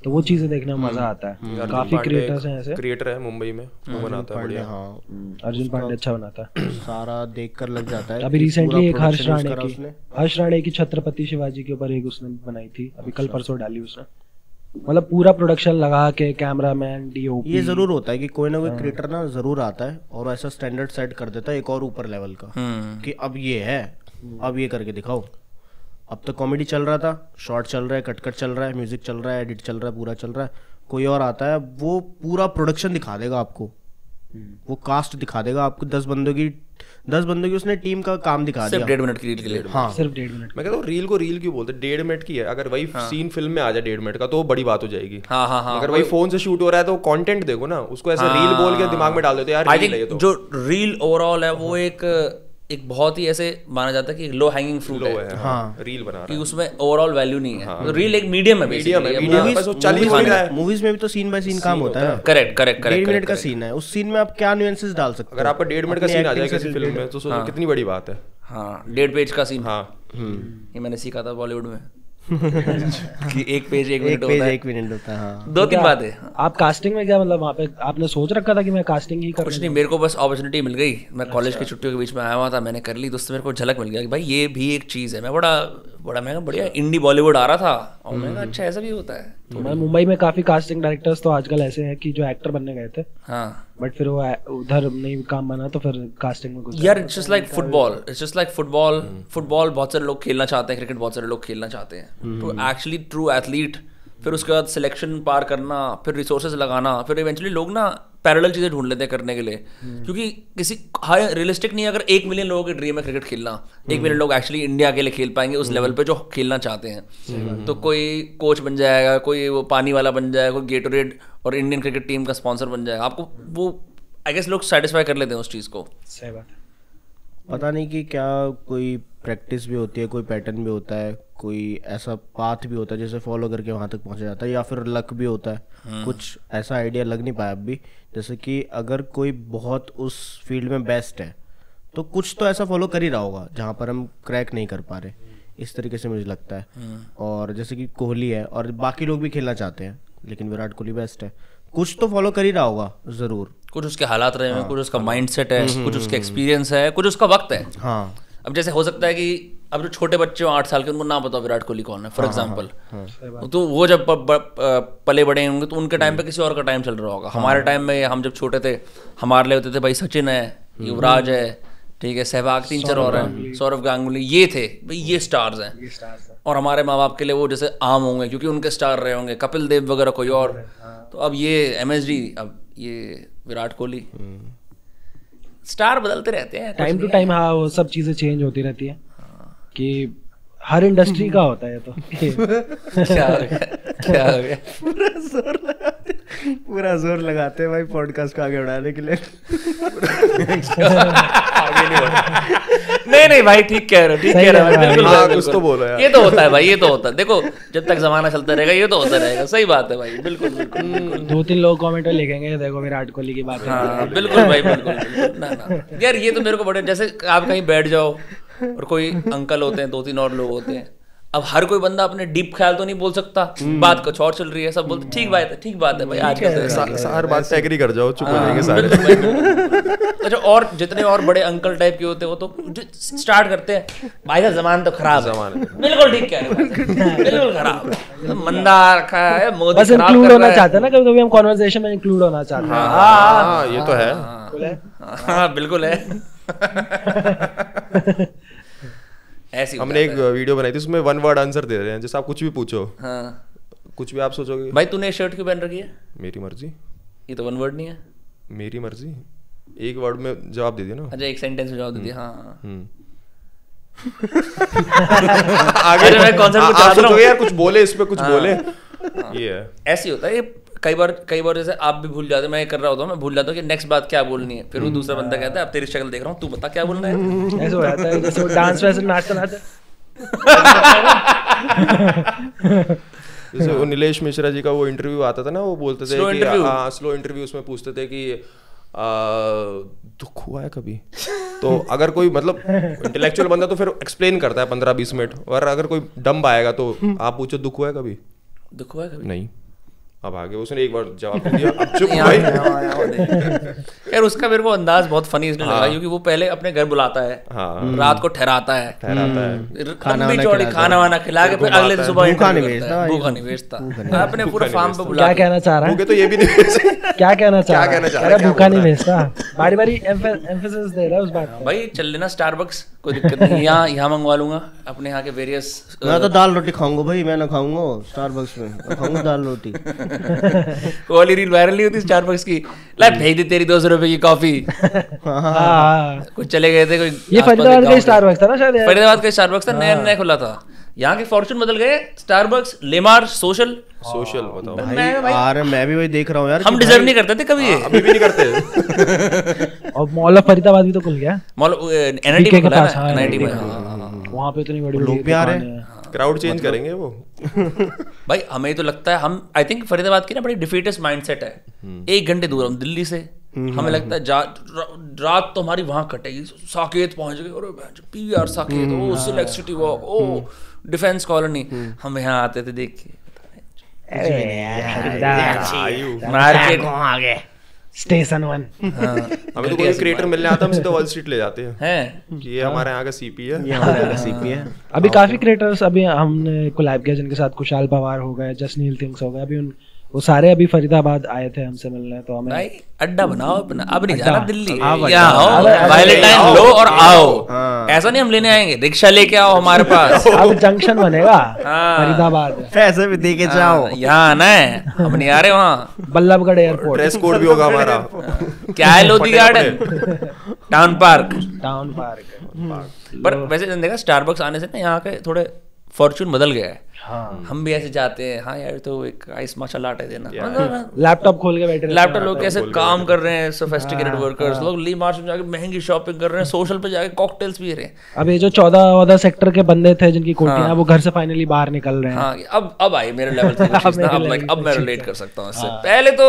तो वो चीजें देखने में मजा आता है। काफी क्रिएटर्स हैं ऐसे, क्रिएटर है मुंबई में, वो बनाता है बढ़िया। हाँ, अर्जुन पांडे अच्छा बनाता है, सारा देखकर लग जाता है। अभी रिसेंटली एक हर्ष राणे की छत्रपति शिवाजी के ऊपर एक उसने बनाई थी, अभी कल परसों डाली उसने। मतलब पूरा प्रोडक्शन लगा के, कैमरामैन, डीओपी। ये जरूर होता है कि कोई ना कोई क्रिएटर ना जरूर आता है और ऐसा स्टैंडर्ड सेट कर देता है एक और ऊपर लेवल का, कि अब ये है, अब ये करके दिखाओ। अब तो कॉमेडी चल रहा था, शॉर्ट चल रहा है, कट चल रहा है, म्यूजिक चल रहा है, एडिट चल रहा है, पूरा चल रहा है। कोई और आता है, वो पूरा प्रोडक्शन दिखा देगा आपको, वो कास्ट दिखा देगा आपको, 10 बंदों की उसने टीम का काम दिखा दिया सिर्फ 1.5 मिनट की रील के लिए। हाँ, सिर्फ 1.5 मिनट। मैं कहता हूँ रील को रील क्यों बोलते, 1.5 मिनट की है। अगर वही सीन फिल्म में आ जाए 1.5 मिनट का तो बड़ी बात हो जाएगी। हाँ, अगर वही फोन से शूट हो रहा है तो कंटेंट देखो ना, उसको ऐसे रील बोल के दिमाग में डाल देते यार। आई थिंक जो रील ओवरऑल है वो एक बहुत ही ऐसे माना जाता है कि लो हैंगिंग फ्रूट है। हाँ, रील बना रहा कि उसमें ओवरऑल वैल्यू नहीं है। तो रील एक मीडियम है, मूवीज में भी तो सीन बाय सीन काम होता है ना। करेक्ट 1.5 मिनट का सीन है, उस सीन में आप क्या न्यूएंसेस डाल सकते हो। अगर आपका 1.5 मिनट का सीन आ जाए किसी फिल्म में तो सोचो कितनी बड़ी बात है। हाँ, 1.5 पेज का सीन। हाँ, ये मैंने सीखा था बॉलीवुड में कि 1 पेज 1 मिनट होता है। 1 मिनट होता है। हाँ, 2-3 बातें। आप कास्टिंग में क्या मतलब वहाँ पे आपने सोच रखा था कि मैं कास्टिंग ही कुछ नहीं, मेरे को बस अपॉर्चुनिटी मिल गई। मैं कॉलेज की छुट्टियों के बीच में आया हुआ था, मैंने कर ली, तो उससे मेरे को झलक मिल गया कि भाई ये भी एक चीज़ है। मैं बड़ा महंगा बढ़िया इंडी बॉलीवुड आ रहा था और मैंने अच्छा ऐसा भी होता है। तो मैं मुंबई में काफी कास्टिंग डायरेक्टर्स तो आजकल ऐसे हैं कि जो एक्टर बनने गए थे, हाँ, बट फिर वो उधर नहीं काम बना तो फिर कास्टिंग में कुछ यार। It's just like football football बहुत सारे लोग खेलना चाहते हैं, क्रिकेट बहुत सारे लोग खेलना चाहते हैं। तो एक्चुअली ट्रू एथलीट, फिर उसके बाद सिलेक्शन पार करना, फिर रिसोर्सेज लगाना, फिर इवेंचुअली लोग ना पैरेलल चीज़ें ढूंढ लेते हैं करने के लिए, क्योंकि किसी हाई रियलिस्टिक नहीं है। अगर 1 मिलियन लोगों की ड्रीम है क्रिकेट खेलना, 1 मिलियन लोग एक्चुअली इंडिया के लिए खेल पाएंगे उस लेवल पे जो खेलना चाहते हैं। तो कोई कोच बन जाएगा, कोई वो पानी वाला बन जाएगा, कोई गेटोरेड और इंडियन क्रिकेट टीम का स्पॉन्सर बन जाएगा। आपको वो आई गेस लोग सेटिस्फाई कर लेते हैं उस चीज़ को। सही बात है। पता नहीं कि क्या कोई प्रैक्टिस भी होती है, कोई पैटर्न भी होता है, कोई ऐसा पाथ भी होता है जिसे फॉलो करके वहाँ तक पहुँचा जाता है, या फिर लक भी होता है। कुछ ऐसा आइडिया लग नहीं पाया अभी। जैसे कि अगर कोई बहुत उस फील्ड में बेस्ट है तो कुछ तो ऐसा फॉलो कर ही रहा होगा जहाँ पर हम क्रैक नहीं कर पा रहे, इस तरीके से मुझे लगता है। और जैसे कि कोहली है और बाकी लोग भी खेलना चाहते हैं, लेकिन विराट कोहली बेस्ट है, कुछ तो फॉलो कर ही रहा होगा जरूर। कुछ उसके हालात रहे हैं, कुछ उसका माइंडसेट है, कुछ उसका एक्सपीरियंस है, कुछ उसका वक्त है। हाँ, अब जैसे हो सकता है कि अब जो छोटे बच्चे हो 8 साल के, उनको ना पता विराट कोहली कौन है फॉर एग्जांपल, तो वो जब पले बड़े होंगे तो उनके टाइम पे किसी और का टाइम चल रहा होगा। हमारे टाइम में हम जब छोटे थे, हमारे लिए होते थे भाई सचिन है, युवराज है, ठीक है, सहवाग, 3-4 और हैं, सौरव गांगुली, ये थे भाई, ये स्टार्स हैं। और हमारे माँ बाप के लिए वो जैसे आम होंगे क्योंकि उनके स्टार रहे होंगे, कपिल देव वगैरह कोई और। तो अब ये MSD, अब ये विराट कोहली, स्टार बदलते रहते हैं टाइम टू टाइम। हाँ, वो सब चीजें चेंज होती रहती है कि हर इंडस्ट्री का होता है तो। क्या हो गया? पूरा जोर लगाते हैं भाई पॉडकास्ट को आगे बढ़ाने के लिए। आगे नहीं बढ़ा। नहीं भाई ठीक कह रहे हो, ठीक कह रहे हो भाई, बिल्कुल हाँ, भाई, कुछ तो बोलो यार। ये तो होता है भाई, ये तो होता है। देखो जब तक जमाना चलता रहेगा ये तो होता रहेगा, सही बात है भाई, बिल्कुल बिल्कुल। 2-3 लोग कमेंट में लिखेंगे देखो विराट कोहली की बात है। हाँ बिल्कुल भाई, बिल्कुल ना यार, ये तो मेरे को बड़े, जैसे आप कहीं बैठ जाओ और कोई अंकल होते हैं, 2-3 और लोग होते हैं, अब हर कोई बंदा अपने डीप ख्याल तो नहीं बोल सकता, बात कुछ और चल रही है, सब बोलते ठीक बात है, ठीक बात है भाई, आज हर बात से एग्री कर जाओ, चुप हो जाएंगे सारे। अच्छा, और जितने और बड़े अंकल टाइप के होते हैं वो तो स्टार्ट करते हैं भाई का जमाना तो खराब है, बिल्कुल ठीक कह रहे हो, बिल्कुल खराब है, मंदा रखा है, मोदी बस खराब इंक्लूड कर होना रहा है। चाहते हैं ना, कभी-कभी हम कन्वर्सेशन में इंक्लूड होना चाहते हैं। हाँ ये तो है। हाँ बिल्कुल है। ऐसी हमने एक वीडियो बनाई थी, उसमें 1 वर्ड आंसर दे रहे हैं, जैसे आप कुछ भी पूछो, हाँ कुछ भी आप सोचोगे। भाई तूने शर्ट क्यों पहन रखी है? मेरी मर्जी। ये तो 1 वर्ड नहीं है। मेरी मर्जी, एक वर्ड में जवाब दे दिया ना। अच्छा, एक सेंटेंस में जवाब दे दिया। हाँ आगे अरे मैं कॉन्सेप्ट को आप चला रहा सोचोगे हूँ। यार कुछ बोले इस पे, कुछ बोले, ये है। ऐसी होता है ये, कई बार जैसे आप भी भूल जाते हो, मैं ये कर रहा होता हूँ, मैं भूल जाता हूँ कि नेक्स्ट बात क्या बोलनी है, फिर वो दूसरा बंदा कहता है अब तेरी शक्ल देख रहा हूँ, तू बता क्या बोलना है। ऐसे हो जाता है, जैसे वो डांस वैसे नाचते नाचते जैसे वो नीलेश मिश्रा जी का वो इंटरव्यू आता था ना, वो बोलते थे Slow कि interview। हाँ स्लो इंटरव्यू, उसमें पूछते थे कि दुख हुआ है कभी, तो अगर कोई मतलब इंटेलेक्चुअल बंदा तो फिर एक्सप्लेन करता है 15-20 मिनट, और अगर कोई डम्ब आएगा तो आप पूछो दुख हुआ है कभी, दुख हुआ है कभी? नहीं। अब आगे उसने एक बार जवाब दिया, अब चुप भाई। यार उसका मेरे को अंदाज बहुत फनी इसलिए लगा क्योंकि वो पहले अपने घर बुलाता है, हाँ रात को ठहराता है, ठहराता है, लंबी चौड़ी खाना वाना खिला के फिर अगले दिन सुबह भूखा नहीं interview करता है। भेजता, भूखा नहीं भेजता, अपने पूरे फार्म पे बुला क्या के। कहना चाह रहा भूखे है? तो ये भी नहीं। क्या कहना चाह रहा कहना है? चाह कह रहा है, रहा क्या भूखा बोल नहीं रहा है? भेजता, बारी बारी एम्फेसिस दे रहा है उस बात पे। भाई चल लेना स्टारबक्स, कोई दिक्कत नहीं, यहाँ मंगवा लूंगा अपने यहाँ के वेरियस। मैं तो दाल रोटी खाऊंगा भाई, मैं ना खाऊंगा स्टारबक्स में, मैं खाऊंगा दाल रोटी। वाली रील वायरल नहीं होती स्टारबक्स की, ला भेज दे तेरी 200 रुपए की कॉफी। हाँ, कुछ चले गए थे कोई ये आसपास फरीदाबाद गाँव का के। स्टारबक्स था ना शायद यार? फरीदाबाद का स्टारबक्स था, नया नया खुला था, यहाँ के फॉर्चून बदल गए, स्टारबक्स, लेमार, सोशल। सोशल बताओ, भाई यार मैं भी वही देख रहा हूँ यार, हम डिजर्व नहीं करते थे कभी ये। अभी भी नहीं करते। और मॉल ऑफ फरीदाबाद भी तो खुल गया एनआईटी BK में के खुला पास, है हाँ, एनआईटी में। वहाँ पे इतनी बड़ी लोग भी आ रहे हैं। क्राउड चेंज करेंगे वो। भाई हमें तो लगता है, हम आई थिंक फरीदाबाद की ना बड़ी डिफीटेस्ट माइंडसेट है, 1 घंटे दूर हम दिल्ली से, हमें लगता है रात तो हमारी वहां कटेगी, साकेत पहुंच गए, और पीवीआर साकेत, ओ सिलेक्ट सिटी वॉक, ओ डिफेंस कॉलोनी, हम यहाँ आते थे देख के मार्केट स्टेशन 1। हमें तो कोई क्रिएटर मिलने आता है, हम सीधा वॉल स्ट्रीट ले जाते हैं हैं। कि ये हमारे यहाँ का सीपी है। ये हमारे यहाँ का सीपी है। अभी काफी क्रिएटर्स अभी हमने कोलैब किया, जिनके साथ कुशाल पवार हो गए, जसनील थिंग्स हो गए, अभी वो सारे अभी फरीदाबाद आए थे हमसे मिलने, तो हमें भाई अड्डा बनाओ अपना, अब नहीं जाना दिल्ली, अब यहाँ आओ, अरे, वैलेंटाइन लो और आओ। हाँ। ऐसा नहीं हम लेने आएंगे, रिक्शा लेके आओ हमारे पास। अब जंक्शन बनेगा हाँ। फरीदाबाद, पैसे भी दे के जाओ। हाँ, यहाँ आना है, हम नहीं आ रहे वहाँ। बल्लभगढ़ एयरपोर्ट, ड्रेस कोड भी होगा हमारा। क्या है Lodhi garden, town park. Town park. पर वैसे देखा स्टारबक्स आने से ना यहाँ के थोड़े फॉर्चून बदल गया है। हाँ, हम भी ऐसे जाते हैं, हाँ यार तो एक आइस माशा लाटे देना, लैपटॉप खोल के बैठे रहते लैपटॉप हैं। लोग कैसे काम कर रहे हैं, सोफिस्टिकेटेड वर्कर्स लोग ली मार्च में जाके महंगी शॉपिंग कर रहे हैं, सोशल पे जाके कॉकटेल्स पी रहे हैं। अब ये जो 14 सेक्टर के बंदे थे जिनकी कोटियां, वो घर से फाइनली बाहर निकल रहे हैं। हाँ अब आई मेरे लेवल से वो चीज़ ना, अब लाइक अब मैं रिलेट कर सकता हूँ इससे। पहले तो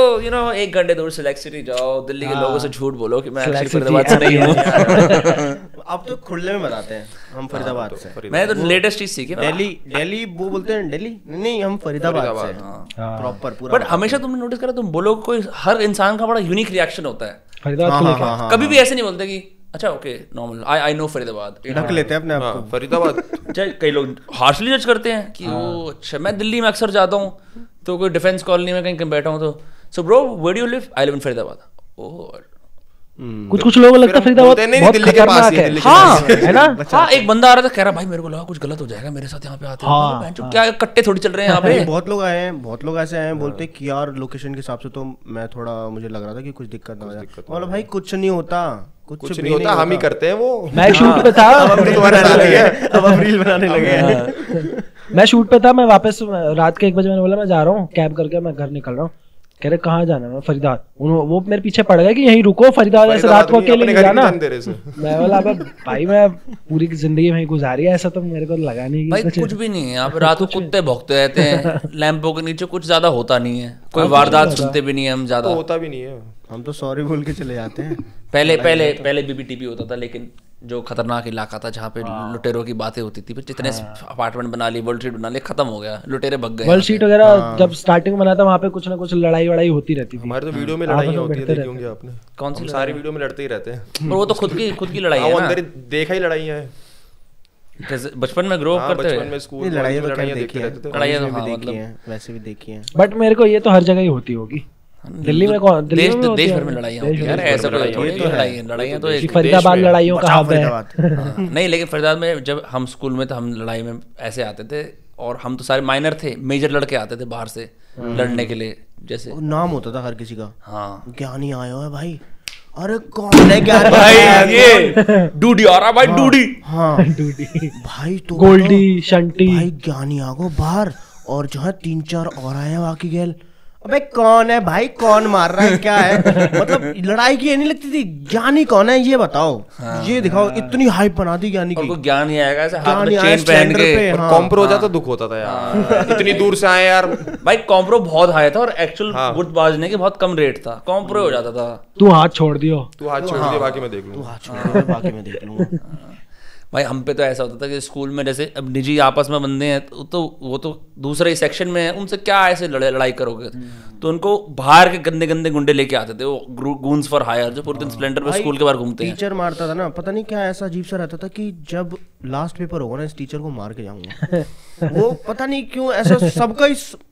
1 घंटे दूर सिलेक्ट सिटी जाओ, दिल्ली के लोगों से झूठ बोलो कि मैं एक्चुअली फरीदाबाद से नहीं हूँ। अब तो खुले में बताते हैं हम फरीदाबाद से। मैं तो लेटेस्ट चीज सीखी ना। दिल्ली वो बोलते हैं दिल्ली, नहीं हम फरीदाबाद से प्रॉपर पूरा। बट हमेशा तुमने नोटिस करा, तुम बोलो कोई, हर इंसान का बड़ा यूनिक रिएक्शन होता है। फरीदाबाद को लेके कभी भी ऐसे नहीं बोलते कि अच्छा okay normal, I know Faridabad, ढक लेते हैं अपने आप को। फरीदाबाद चाहे कई लोग हार्शली जज करते हैं कि वो अच्छा, मैं दिल्ली में अक्सर जाता हूँ तो कोई डिफेंस कॉलोनी में कहीं बैठा हूँ तो so bro where do you live, I live in Faridabad. Oh कुछ लोगों को लगता है फरीदाबाद बोलते नहीं, बहुत दिल्ली के पास खतरनाक ही है, है। दिल्ली के हाँ, पास है ना? हाँ, एक बंदा आ रहा था कह रहा भाई मेरे को लगा कुछ गलत हो जाएगा मेरे साथ यहाँ पे आते हैं, क्या कट्टे थोड़ी चल रहे हैं यहाँ पे। बहुत लोग आए हैं, बहुत लोग ऐसे आए हैं, बोलते हैं कि यार लोकेशन के हिसाब से तो मैं थोड़ा, मुझे लग रहा था कि कुछ दिक्कत ना हो जाए। मतलब भाई कुछ नहीं होता, कुछ नहीं होता, हम ही करते हैं वो। मैं शूट पे था, अब हम रील बनाने लगे हैं। मैं शूट पे था, मैं वापस रात के 1 बजे मैंने बोला मैं जा रहा हूँ कैब करके, मैं घर निकल रहा हूँ। कह रहे कहाँ जाना है? मैं फरीदाबाद। वो मेरे पीछे पड़ गए कि यहीं रुको, फरीदाबाद ऐसे रात को अकेले नहीं जाना। मैं बोला अबे भाई मैं पूरी जिंदगी वहीं गुजारी है, ऐसा तो मेरे को लगा नहीं। भाई कुछ भी नहीं है यहाँ पे, रात को कुत्ते भौंकते रहते हैं लैंपों के नीचे, कुछ ज्यादा होता नहीं है, कोई वारदात सुनते भी नहीं है हम ज्यादा, होता भी नहीं है, हम तो सॉरी बोल के चले जाते हैं। पहले बीबीटीपी होता था, लेकिन जो खतरनाक इलाका था जहाँ पे लुटेरों की बातें होती थी, जितने अपार्टमेंट बना ली, वर्ल्ड स्ट्रीट बना ली, खत्म हो गया, लुटेरे भग गए। वर्ल्ड स्ट्रीट वगैरह जब स्टार्टिंग में बना था वहाँ पे कुछ ना कुछ लड़ाई वड़ाई होती रहती थी। हमारे तो वीडियो में लड़ाइयाँ होती है, देखी होंगी आपने। कौन सी? सारी वीडियो में लड़ते ही रहते हैं, पर वो तो खुद की लड़ाई है ना, देखा ही लड़ाइयाँ है जैसे बचपन में ग्रो अप करते बचपन में स्कूल लड़ाइयाँ देखते रहते थे। लड़ाइयाँ तो भी हाँ, देखी मतलब हैं, वैसे भी देखी हैं। बट मेरे को ये तो हर जगह ही होती होगी। दिल्ली में कौन, दिल्ली में देश भर में लड़ाइयाँ होती हैं यार, ऐसा कोई थोड़ी लड़ाइयाँ तो एक फरीदाबाद लड़ाइयों का हब है। नहीं, लेकिन फरीदाबाद में जब हम स्कूल में तो हम लड़ाई में ऐसे आते थे, और हम तो सारे माइनर थे, मेजर लड़के आते थे बाहर से लड़ने के लिए, जैसे नाम होता था हर किसी का। हाँ ज्ञानी आया है भाई, अरे कौन है ज्ञानी भाई, ये डूडी आ रहा भाई, डूडी। हाँ डूडी भाई, तो गोल्डी शंटी भाई ज्ञानी आ गो बाहर, और जो है 3-4 और आए हैं बाकी गैल। अबे कौन है भाई, कौन मार रहा है, क्या है? मतलब लड़ाई की ये नहीं लगती थी, ज्ञानी कौन है ये बताओ। ये दिखाओ, इतनी हाइप बना दी ज्ञानी की। और कोई ज्ञान ही आएगा ऐसे हाथ में ज्ञानी आया चेन पहन स्टैंडर के, पे, हाँ। कॉम्प्रो हो जाता दुख होता था यार, इतनी दूर से आए यार। भाई कॉम्प्रो बहुत हाई था, और एक्चुअल वुड बाजने के बहुत कम रेट था, कॉम्प्रो हो जाता था। तू हाथ छोड़ दियो, तू हाथ छोड़ दे, बाकी मैं देख लूंगा, बाकी मैं देख लूंगा। भाई हम पे तो ऐसा होता था कि स्कूल में जैसे अब निजी आपस में बंदे हैं, तो वो तो दूसरे सेक्शन में है, उनसे क्या ऐसे लड़ाई करोगे? तो उनको बाहर के गंदे गंदे गुंडे लेके आते थे, वो गूंस फॉर हायर, जो पूरे दिन स्प्लेंडर पे स्कूल के बाहर घूमते हैं। टीचर मारता था ना, पता नहीं क्या ऐसा अजीब सा रहता था कि जब लास्ट पेपर होगा ना, इस टीचर को मार के जाऊंगा। वो पता नहीं क्यों ऐसा सबका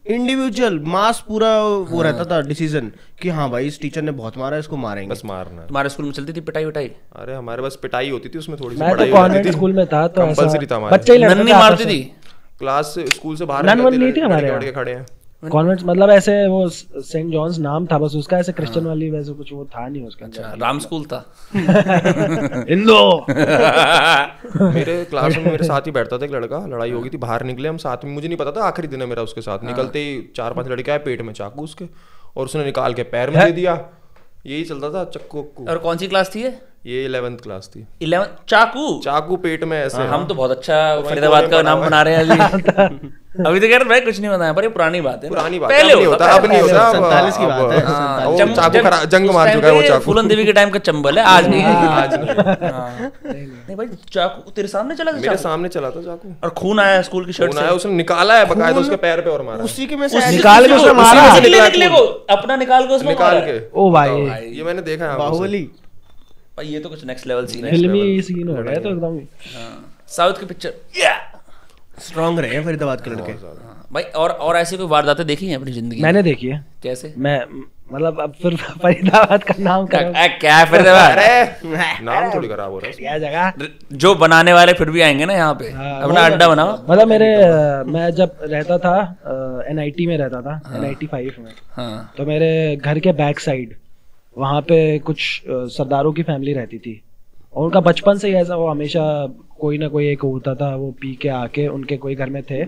इंडिविजुअल मास पूरा वो रहता था डिसीजन कि हाँ भाई इस टीचर ने बहुत मारा, इसको मारेंगे, बस मारना है। तुम्हारे स्कूल में चलती थी पिटाई विटाई? अरे हमारे बस पिटाई होती थी, उसमें थोड़ी सी मैं तो पढ़ाई कॉन्वेंट स्कूल में था तो कंपलसरी था हमारे। बच्चे ही लड़ते नन्ही थे मारती आपस में। थी क्लास स्कूल से बाहर नन वन नहीं थी हमारे लड़के खड़े हैं। कॉन्वेंट मतलब ऐसे वो सेंट जॉन्स नाम था बस उसका, ऐसे क्रिश्चियन वाली वैसे कुछ वो था नहीं उसका। अच्छा, राम स्कूल था। हिंदू। मेरे क्लास में मेरे साथ ही बैठता था एक लड़का, लड़ाई हो गई थी, बाहर निकले हम साथ में, मुझे नहीं पता था आखिरी दिन है मेरा उसके साथ। निकलते ही 4-5 लड़के आए, पेट में चाकू उसके, और उसने निकाल के पैर में दे दिया। यही चलता था चक्कू। और कौन सी क्लास थी ये 11th क्लास थी। 11? चाकू पेट में ऐसे। हम तो बहुत अच्छा फरीदाबाद का नाम बना रहे हैं अभी। अभी तो कह रहे भाई कुछ नहीं बताया, पर ये पुरानी बात है, पुरानी बात पहले होता, अब नहीं होता। 47 की बात है। वो चाकू जंग मार चुका है वो चाकू। फूलन देवी के टाइम का चंबल है, आज नहीं। आज नहीं भाई, चाकू तेरे सामने चला था? मेरे सामने चला था चाकू, और खून आया स्कूल की शर्ट से? उसने निकाला है बकायदा उसके पैर पे और मारा। उसी के में से निकाल के उसने मारा, निकले को अपना निकाल के उसमें निकाल के। ओ भाई ये मैंने देखा है। बाहुबली भाई, ये तो कुछ नेक्स्ट लेवल सीन है, फिल्मी सीन हो गया तो एकदम। साउथ की पिक्चर स्ट्रांग रहे हैं फरीदाबाद के लड़के भाई। और ऐसी कोई वारदातें देखी हैं अपनी जिंदगी में? मैंने देखी है। कैसे? मैं मतलब अब फिर फरीदाबाद का नाम कर क्या फरीदाबाद? नाम थोड़ी खराब हो रहा है। क्या जगह जो बनाने वाले फिर भी आएंगे ना यहाँ पे, अपना अड्डा बनाओ। मतलब मैं जब रहता था NIT में रहता था, NIT 5 में, तो मेरे घर के बैक साइड वहाँ पे कुछ सरदारों की फैमिली रहती थी, और उनका बचपन से ही ऐसा, वो हमेशा कोई ना कोई एक होता था, वो पी के आके उनके कोई घर में थे,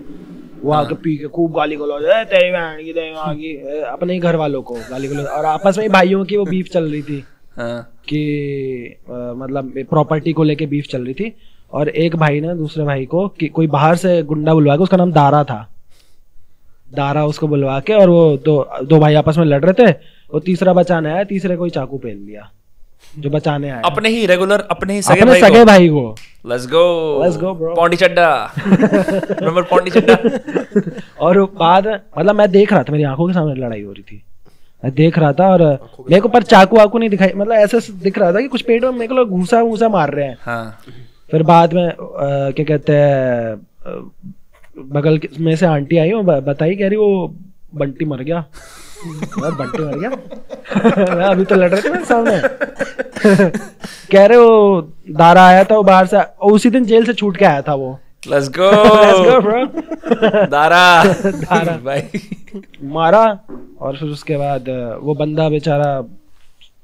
वो आके पी के खूब गाली गलौज, तेरी बहन की तेरी माँ की, अपने ही घर वालों को गाली गलौज, और आपस में ही भाइयों की वो बीफ चल रही थी कि मतलब प्रॉपर्टी को लेके बीफ चल रही थी। और एक भाई ने दूसरे भाई को कि कोई बाहर से गुंडा बुलवा के, उसका नाम दारा था, दारा उसको बुलवा के, और वो दो भाई आपस में लड़ रहे थे, वो तीसरा बचाने आया, तीसरे को ही चाकू पहन लिया जो बचाने आया, अपने ही रेगुलर अपने सगे भाई को। Let's go bro, Paundi Chaddha. Remember Paundi Chaddha? और बाद मतलब मैं देख रहा था, मेरी आंखों के सामने लड़ाई हो रही थी, मैं देख रहा था, और मेरे को पर चाकू वाकू नहीं दिखाई, मतलब ऐसे दिख रहा था कि कुछ पेट में मेरे को घूसा मार रहे हैं। हाँ। फिर बाद में क्या कहते हैं, बगल में से आंटी आई, बताई, कह रही वो बंटी मर गया। बंटी मर गया? अभी तो लड़ रहे थे मेरे सामने। कह रहे वो दारा आया था, वो बाहर से, उसी दिन जेल से छूट के आया था वो। Let's go bro। दारा भाई मारा, और फिर उसके बाद वो बंदा बेचारा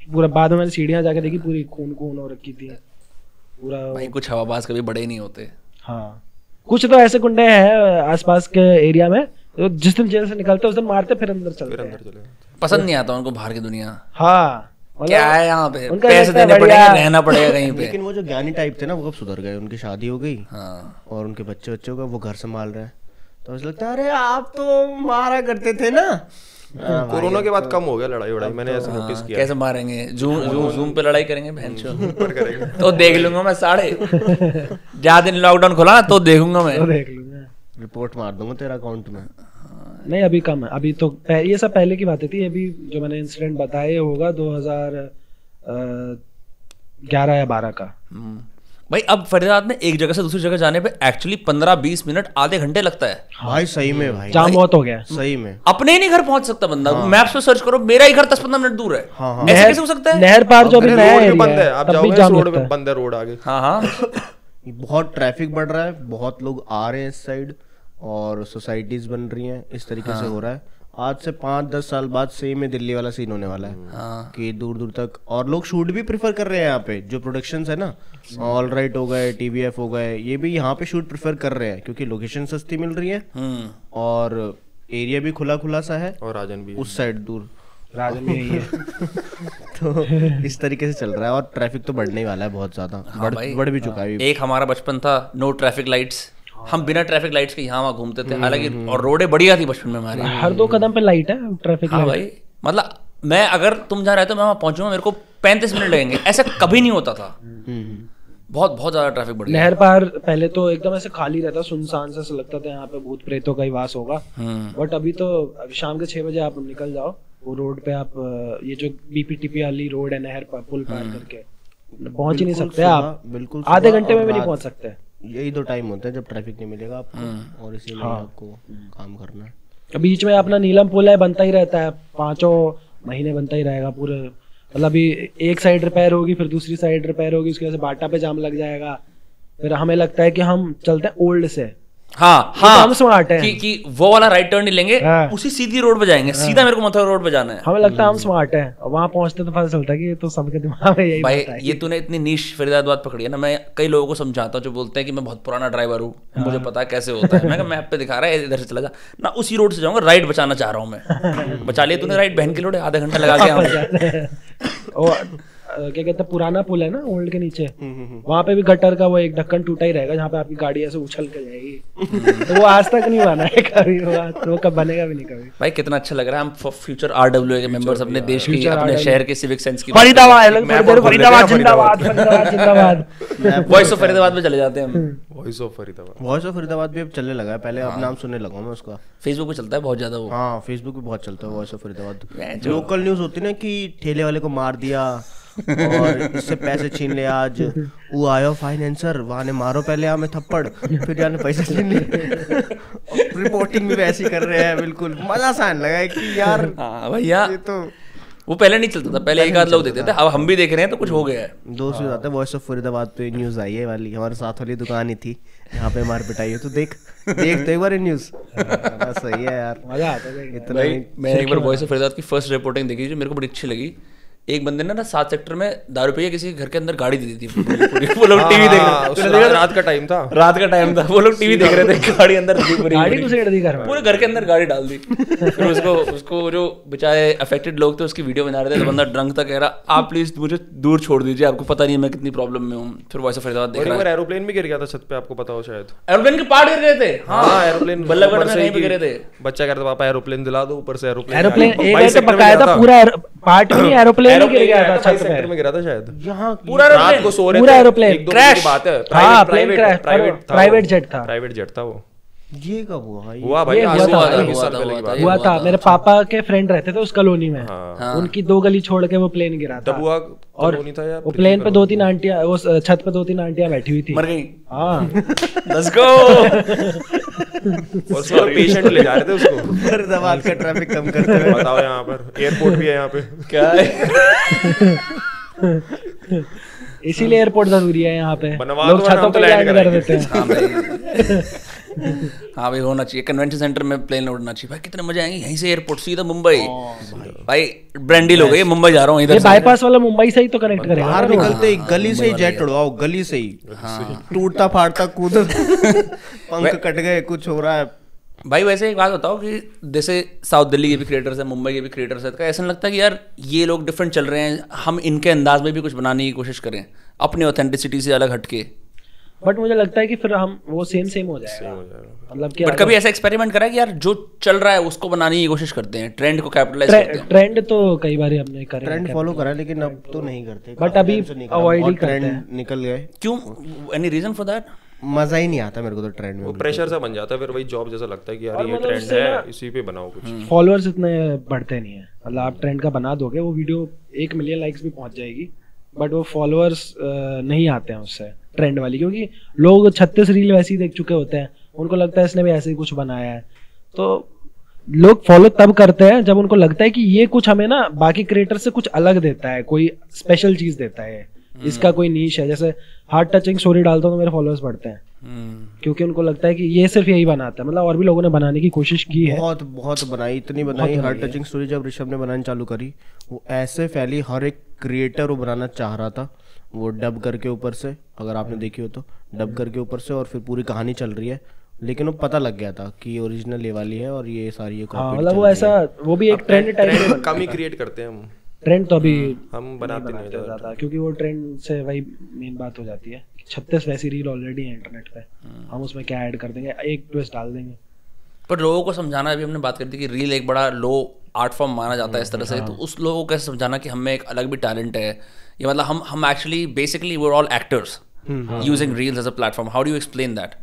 पूरा, बाद में मैंने सीढ़ियाँ जाके देखी, पूरी खून हो रखी थी पूरा। भाई कुछ हवाबाज कभी बड़े ही नहीं होते। हाँ, कुछ तो ऐसे गुंडे हैं आसपास के एरिया में, तो जिस दिन जेल से निकलते उस दिन मारते, फिर अंदर चलते हैं। पसंद नहीं आता उनको बाहर की दुनिया। हाँ क्या है यहाँ पे, उनका पैसे लगता है देने बढ़िया। पड़ेंगे, रहना पड़ेगा कहीं पे। लेकिन वो जो ज्ञानी टाइप थे ना वो कब सुधर गए, उनकी शादी हो गई हाँ और उनके बच्चों का वो घर संभाल रहे हैं, तो ऐसा लगता है अरे आप तो मारा करते थे ना। कोरोना के बाद कम हो गया लड़ाई वड़ाई, मैंने ऐसा नोटिस किया। कैसे मारेंगे, जूम पे लड़ाई करेंगे बहन चो। पर करेंगे तो देख लूंगा मैं साढ़े ज्यादा दिन लॉकडाउन खुला तो देखूंगा मैं। तो देख लूंगा, रिपोर्ट मार दूंगा तेरा अकाउंट में। नहीं अभी कम है, अभी तो ये सब पहले की बातें थी। अभी जो मैंने इंसिडेंट बताया ये होगा 2011 या 12 का। भाई अब फरीदाबाद में एक जगह से दूसरी जगह जाने पे एक्चुअली 15-20 मिनट आधे घंटे लगता है भाई सही में भाई, जाम बहुत हो गया है। सही में। अपने ही नहीं घर पहुंच सकता बंदा। मैप्स पे सर्च करो, मेरा ही घर 10-15 मिनट दूर है। हाँ, हाँ। ऐसे कैसे हो सकता है? नहर पार जो अभी रोड नया भी एरिया बंद है, है आप तब भी जाओगे जाम रोड लगता पे है। बंद है, रोड आगे। हाँ हाँ बहुत ट्रैफिक बढ़ रहा है, बहुत लोग आ रहे हैं इस साइड और सोसाइटीज बन रही हैं, इस तरीके से हो रहा है। आज से 5-10 साल बाद सेम में दिल्ली वाला सीन होने वाला है कि दूर दूर तक, और लोग शूट भी प्रेफर कर रहे हैं यहाँ पे। जो प्रोडक्शंस है ना, ऑल राइट हो गए, टीवीएफ हो गए, ये भी यहाँ पे शूट प्रेफर कर रहे हैं क्योंकि लोकेशन सस्ती मिल रही है और एरिया भी खुला खुला सा है, और राजन भी उस साइड दूर राजन भी यही है। तो इस तरीके से चल रहा है और ट्रैफिक तो बढ़ने ही वाला है बहुत ज्यादा। बढ़ भी चुका है। एक हमारा बचपन था, नो ट्रैफिक लाइट्स, हम बिना ट्रैफिक लाइट्स के यहाँ वहाँ घूमते थे। हालांकि और रोडें बढ़िया थी बचपन में हमारी, हर 2 कदम पे लाइट है, ट्रैफिक हाँ लाइट। भाई मतलब मैं अगर तुम जहाँ रहते हो मैं वहाँ पहुंचूंगा मेरे को 35 मिनट लगेंगे, ऐसा कभी नहीं होता था। बहुत ज्यादा ट्रैफिक बढ़ गया। नहर पार पहले तो एकदम ऐसे खाली रहता, सुनसान सा लगता था, यहाँ पे भूत प्रेतों का ही वास होगा। बट अभी तो शाम के 6 बजे आप निकल जाओ, वो रोड पे आप ये जो बीपीटीपी वाली रोड है नहर पर पुल पार करके पहुंच ही नहीं सकते आप। बिल्कुल आधे घंटे में भी नहीं पहुंच सकते। यही 2 टाइम होते हैं जब ट्रैफिक नहीं मिलेगा आपको, और इसीलिए आपको काम करना है। बीच में अपना नीलम पुल है, बनता ही रहता है, 5 महीने बनता ही रहेगा पूरे। मतलब अभी एक साइड रिपेयर होगी, फिर दूसरी साइड रिपेयर होगी, उसकी वजह से बाटा पे जाम लग जाएगा। फिर हमें लगता है कि हम चलते हैं ओल्ड से, हाँ तो हम स्मार्ट हैं कि वो वाला राइट टर्न नहीं लेंगे, हाँ। उसी सीधी रोड पे जाएंगे, सीधा मेरे को मथुरा रोड पे जाना है। हमें लगता है हम स्मार्ट हैं, और वहां पहुंचते तो पता चलता है कि ये तो सबके दिमाग में यही भाई बात है। ये तूने इतनी नीश फरीदाबाद पकड़ी है ना, मैं कई लोगों को समझाता हूँ जो बोलते हैं कि मैं बहुत पुराना ड्राइवर हूँ, मुझे पता है कैसे होता है। मैं कहा मैप पे दिखा रहा है, इधर से चला जा ना, उसी रोड से जाऊंगा, राइट बचाना चाह रहा हूँ मैं। बचा लिया तूने राइट, बहन की लोड है, आधा घंटा लगा के क्या कहते हैं, पुराना पुल है ना ओल्ड के नीचे, वहां पे भी गटर का वो एक ढक्कन टूटा ही रहेगा, जहाँ पे आपकी गाड़ी ऐसे उछल के जाएगी। तो वो आज तक नहीं बना है कभी, वो कब बनेगा भी नहीं कभी। भाई कितना अच्छा लग रहा है, हम फ्यूचर RWA के मेंबर्स अपने देश की, अपने शहर के सिविक सेंस की फरीदाबाद फरीदाबाद जिंदाबाद, फरीदाबाद जिंदाबाद। वॉइस ऑफ फरीदाबाद में चले जाते हैं हम। Voice of Faridabad, voice of Faridabad भी अब चलने लगा है, पहले अब नाम सुनने लगा मैं उसका। फेसबुक पे चलता है बहुत ज्यादा वो। हाँ फेसबुक पे बहुत चलता है voice of Faridabad. Local news होती है ना कि ठेले वाले को मार दिया और इससे पैसे छीन ले, आज वो आयो फाइनेंसर वहां ने मारो पहले हमें थप्पड़, फिर जाने पैसे छीन ले। रिपोर्टिंग भी वैसी कर रहे हैं, बिल्कुल मजा सा आने लगा है कि यार हाँ भैया ये तो वो पहले नहीं चलता था, पहले एक आध लोग देखते थे, अब हम भी देख रहे हैं तो कुछ हो गया है। दोस्त भी जाते हैं वॉइस ऑफ फरीदाबाद पे न्यूज आई है वाली, हमारे साथ वाली दुकान ही थी, यहाँ पे मार पिटाई है, तो देख तो एक बार न्यूज। सही है यार, मजा आता है। इतना भाई मैंने एक बार वॉइस ऑफ फरीदाबाद की फर्स्ट रिपोर्टिंग देखी जो मेरे को बड़ी अच्छी लगी। एक बंदे ने ना 7 सेक्टर में दारू पी किसी के घर के अंदर गाड़ी दे दी थी पूरी। वो लोग टीवी देख रहे थे, रात का टाइम था, रात का टाइम था, वो लोग टीवी देख रहे थे, गाड़ी अंदर पूरी गाड़ी घुसेड़ दी घर में, पूरे घर के अंदर गाड़ी डाल दी। फिर उसको जो बेचारे अफेक्टेड लोग थे उसकी वीडियो बना रहे थे, तो बंदा ड्रंक था, कह रहा आप प्लीज मुझे दूर छोड़ दीजिए, आपको पता नहीं मैं कितनी प्रॉब्लम में हूँ। फिर वॉइस ऑफ फरीदाबाद देख रहा है, एरोप्लेन भी गिर गया था छत पे, आपको पता हो शायद। एरोप्लेन के पार्ट गिर गए थे। हाँ एरोप्लेन बल्लभगढ़ में कहीं पे गिरे थे। बच्चा कहता पापा एरोप्लेन दिला दो, ऊपर से एरोप्लेन एक बार तो बकायदा पूरा पार्ट में एरोप्लेन ही गिर गया था छत पे, सेक्टर में गिरा था शायद। यहाँ पूरा रात को सो रहे थे, पूरा एरोप्लेन एक दो बजे की बात है। हाँ प्लेन क्रैश, प्राइवेट जेट था, प्राइवेट जेट था वो। ये कब हुआ भाई? हुआ भाई, ये आज हुआ से था, 20 साल पहले की बात। हुआ था। मेरे पापा के फ्रेंड रहते थे उस कॉलोनी में, हाँ। उनकी 2 गली छोड़ के वो प्लेन गिरा था, दबुआ और कॉलोनी था या वो प्लेन पे 2-3 आंटियां, वो छत पे 2-3 आंटियां बैठी हुई थी, मर गई। हाँ। Let's go. और उसको पेशेंट ले जा रहे थे उसको। फरीदाबाद का ट्रैफिक कम करते हुए। बताओ यहाँ पर एयरपोर्ट भी है यहाँ पे। क्या है? इसीलिए एयरपोर्ट जरूरी है यहाँ पे, बनवा लोग दो ना, छतों हम तो पे लैंड लैंड कर देते हैं। हाँ भाई, हाँ भाई होना चाहिए, कन्वेंशन सेंटर में प्लेन उड़ना चाहिए भाई, कितने मजे आएंगे। यहीं से एयरपोर्ट सीधा मुंबई, भाई ब्रांडी हो गई, मुंबई जा रहा हूँ इधर ये से। बाईपास वाला मुंबई से ही तो कनेक्ट करेगा। बाहर निकलते ही गली से ही जेट उड़वाओ, गली से ही टूटता फाड़ता कूद, पंख कट गए, कुछ हो रहा है, भाई वैसे एक बात बताओ कि जैसे साउथ दिल्ली के भी क्रिएटर्स हैं, मुंबई के भी क्रिएटर्स हैं, तो ऐसा नहीं लगता कि यार ये लोग डिफरेंट चल रहे हैं, हम इनके अंदाज में भी कुछ बनाने की कोशिश करें अपनी ऑथेंटिसिटी से अलग हटके? बट मुझे लगता है कि फिर हम वो सेम हो जाएगा, मतलब कि बट कभी ऐसा एक्सपेरिमेंट करा कि यार जो चल रहा है उसको बनाने की कोशिश करते हैं, ट्रेंड को कैपिटलाइज करते हैं? ट्रेंड तो कई बार हमने करे, ट्रेंड फॉलो करा है, लेकिन अब तो नहीं करते, बट अभी अवॉइड ही करते हैं। निकल गए। क्यों? Any reason for that? मजा ही नहीं आता मेरे को तो ट्रेंड में। वो प्रेशर सा बन जाता है, फिर वही जॉब जैसा लगता है कि यार ये ट्रेंड है, इसी पे बनाओ कुछ। फॉलोअर्स इतने बढ़ते नहीं है, मतलब आप ट्रेंड का बना दोगे, वो वीडियो 1 मिलियन लाइक्स भी पहुंच जाएगी, बट वो फॉलोअर्स नहीं आते हैं उससे ट्रेंड वाली, क्योंकि लोग 36 रील वैसे ही देख चुके होते हैं, उनको लगता है इसने भी ऐसे ही कुछ बनाया है। तो लोग फॉलो तब करते हैं जब उनको लगता है कि ये कुछ हमें ना बाकी क्रिएटर से कुछ अलग देता है, कोई स्पेशल चीज देता है, इसका कोई नीश है। जैसे हार्ट टचिंग स्टोरी डालता हूँ तो मेरे फॉलोअर्स बढ़ते हैं, क्योंकि उनको लगता है कि ये सिर्फ यही बनाता है। मतलब और भी लोगों ने बनाने की कोशिश की है, बहुत बनाई, इतनी बनाई। हार्ट टचिंग स्टोरी जब ऋषभ ने बनानी चालू करी, वो ऐसे फैली, हर एक क्रिएटर वो बनाना चाह रहा था, वो डब करके ऊपर से, अगर आपने देखी हो तो डब करके ऊपर से, और फिर पूरी कहानी चल रही है, लेकिन वो पता लग गया था कि ओरिजिनल ये वाली है और ये सारी ये कॉपी। मतलब वो ऐसा, वो भी एक ट्रेंड टाइप कम ही क्रिएट करते हैं हम, ट्रेंड तो अभी हम बनाते नहीं ज्यादा, क्योंकि वो ट्रेंड से वही मेन बात हो जाती है। 36 वैसी रील ऑलरेडी है इंटरनेट पे, हम उसमें क्या ऐड कर देंगे, एक ट्विस्ट डाल देंगे। पर लोगों को समझाना, अभी हमने बात करी थी कि रील एक बड़ा लो आर्ट फॉर्म माना जाता है इस तरह से, तो उस लोगों को कैसे समझाना कि हमें एक अलग भी टैलेंट है, ये मतलब हम actually basically we are all actors using reels as a platform. How do you explain that?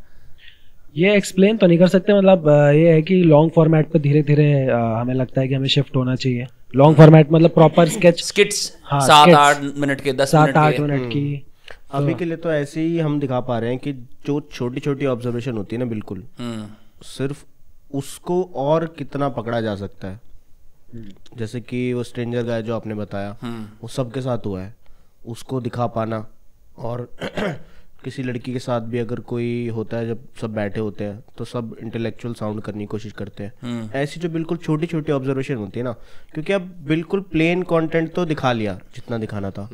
ये एक्सप्लेन तो नहीं कर सकते, मतलब ये है कि लॉन्ग फॉर्मेट पे धीरे धीरे हमें लगता है कि हमें शिफ्ट होना चाहिए। लॉन्ग फॉर्मेट मतलब प्रॉपर स्किट्स 7-8 मिनट के, 10 मिनट की। अभी के लिए तो ऐसे ही हम दिखा पा रहे हैं कि जो छोटी छोटी ऑब्जर्वेशन होती है ना, बिल्कुल सिर्फ उसको और कितना पकड़ा जा सकता है। जैसे कि वो स्ट्रेंजर गाय जो आपने बताया, वो सबके साथ हुआ है, उसको दिखा पाना। और किसी लड़की के साथ भी अगर कोई होता है, जब सब बैठे होते हैं तो सब इंटेलेक्चुअल साउंड करने की कोशिश करते हैं। ऐसी जो बिल्कुल छोटी छोटी ऑब्जर्वेशन होती है ना, क्योंकि अब बिल्कुल प्लेन कंटेंट तो दिखा लिया जितना दिखाना था,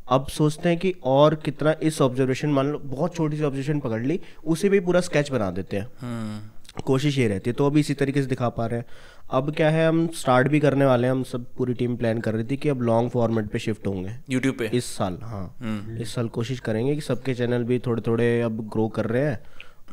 अब सोचते हैं कि और कितना इस ऑब्जर्वेशन, मान लो बहुत छोटी सी ऑब्जर्वेशन पकड़ ली, उसे भी पूरा स्केच बना देते हैं। कोशिश ये रहती है, तो अभी इसी तरीके से दिखा पा रहे हैं। अब क्या है, हम स्टार्ट भी करने वाले हैं, हम सब पूरी टीम प्लान कर रही थी कि अब लॉन्ग फॉर्मेट पे शिफ्ट होंगे यूट्यूब पे इस साल। हाँ, इस साल कोशिश करेंगे कि सबके चैनल भी थोड़े थोड़े अब ग्रो कर रहे हैं,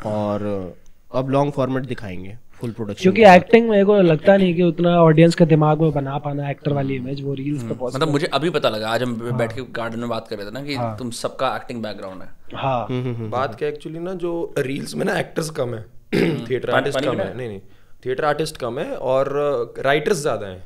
और अब लॉन्ग फॉर्मेट दिखाएंगे फुल प्रोडक्शन। क्योंकि एक्टिंग मेरे को लगता नहीं कि उतना ऑडियंस के दिमाग में बना पाना एक्टर वाली इमेज, वो रील्स पे पॉसिबल। मतलब मुझे अभी पता लगा, आज हम बैठ के गार्डन में बात कर रहे थे ना कि तुम सबका एक्टिंग बैकग्राउंड है। हाँ, बात क्या एक्चुअली ना, जो रील्स में ना एक्टर्स कम है, थिएटर आर्टिस्ट कम है। नहीं, थिएटर आर्टिस्ट कम है और राइटर्स ज़्यादा हैं।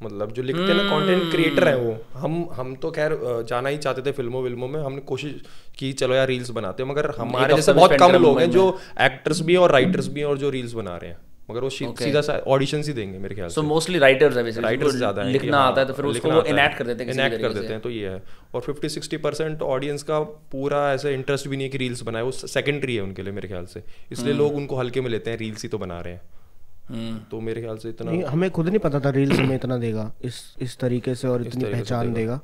मतलब जो लिखते हैं ना, कंटेंट क्रिएटर हैं वो। हम तो खैर जाना ही चाहते थे फिल्मों में, हमने कोशिश की चलो यार रील्स बनाते हैं, मगर हमारे जैसे बहुत कम लोग हैं जो एक्टर्स भी हैं और राइटर्स भी हैं और जो रील्स बना रहे हैं, मगर वो सीधा सा ऑडिशन ही देंगे मेरे ख्याल से। सो मोस्टली राइटर्स है, बेसिकली राइटर्स ज़्यादा हैं, लिखना आता है तो फिर उसको वो इनैक्ट कर देते हैं, तो ये है। और 50-60% ऑडियंस का पूरा ऐसे इंटरेस्ट भी नहीं है कि रील्स बनाए, वो सेकेंडरी है उनके लिए मेरे ख्याल से, इसलिए लोग उनको हल्के में लेते हैं, रील्स ही तो बना रहे हैं। तो मेरे ख्याल से इतना हमें खुद नहीं पता था रील्स में इतना देगा, इस तरीके से, और इतनी पहचान देगा।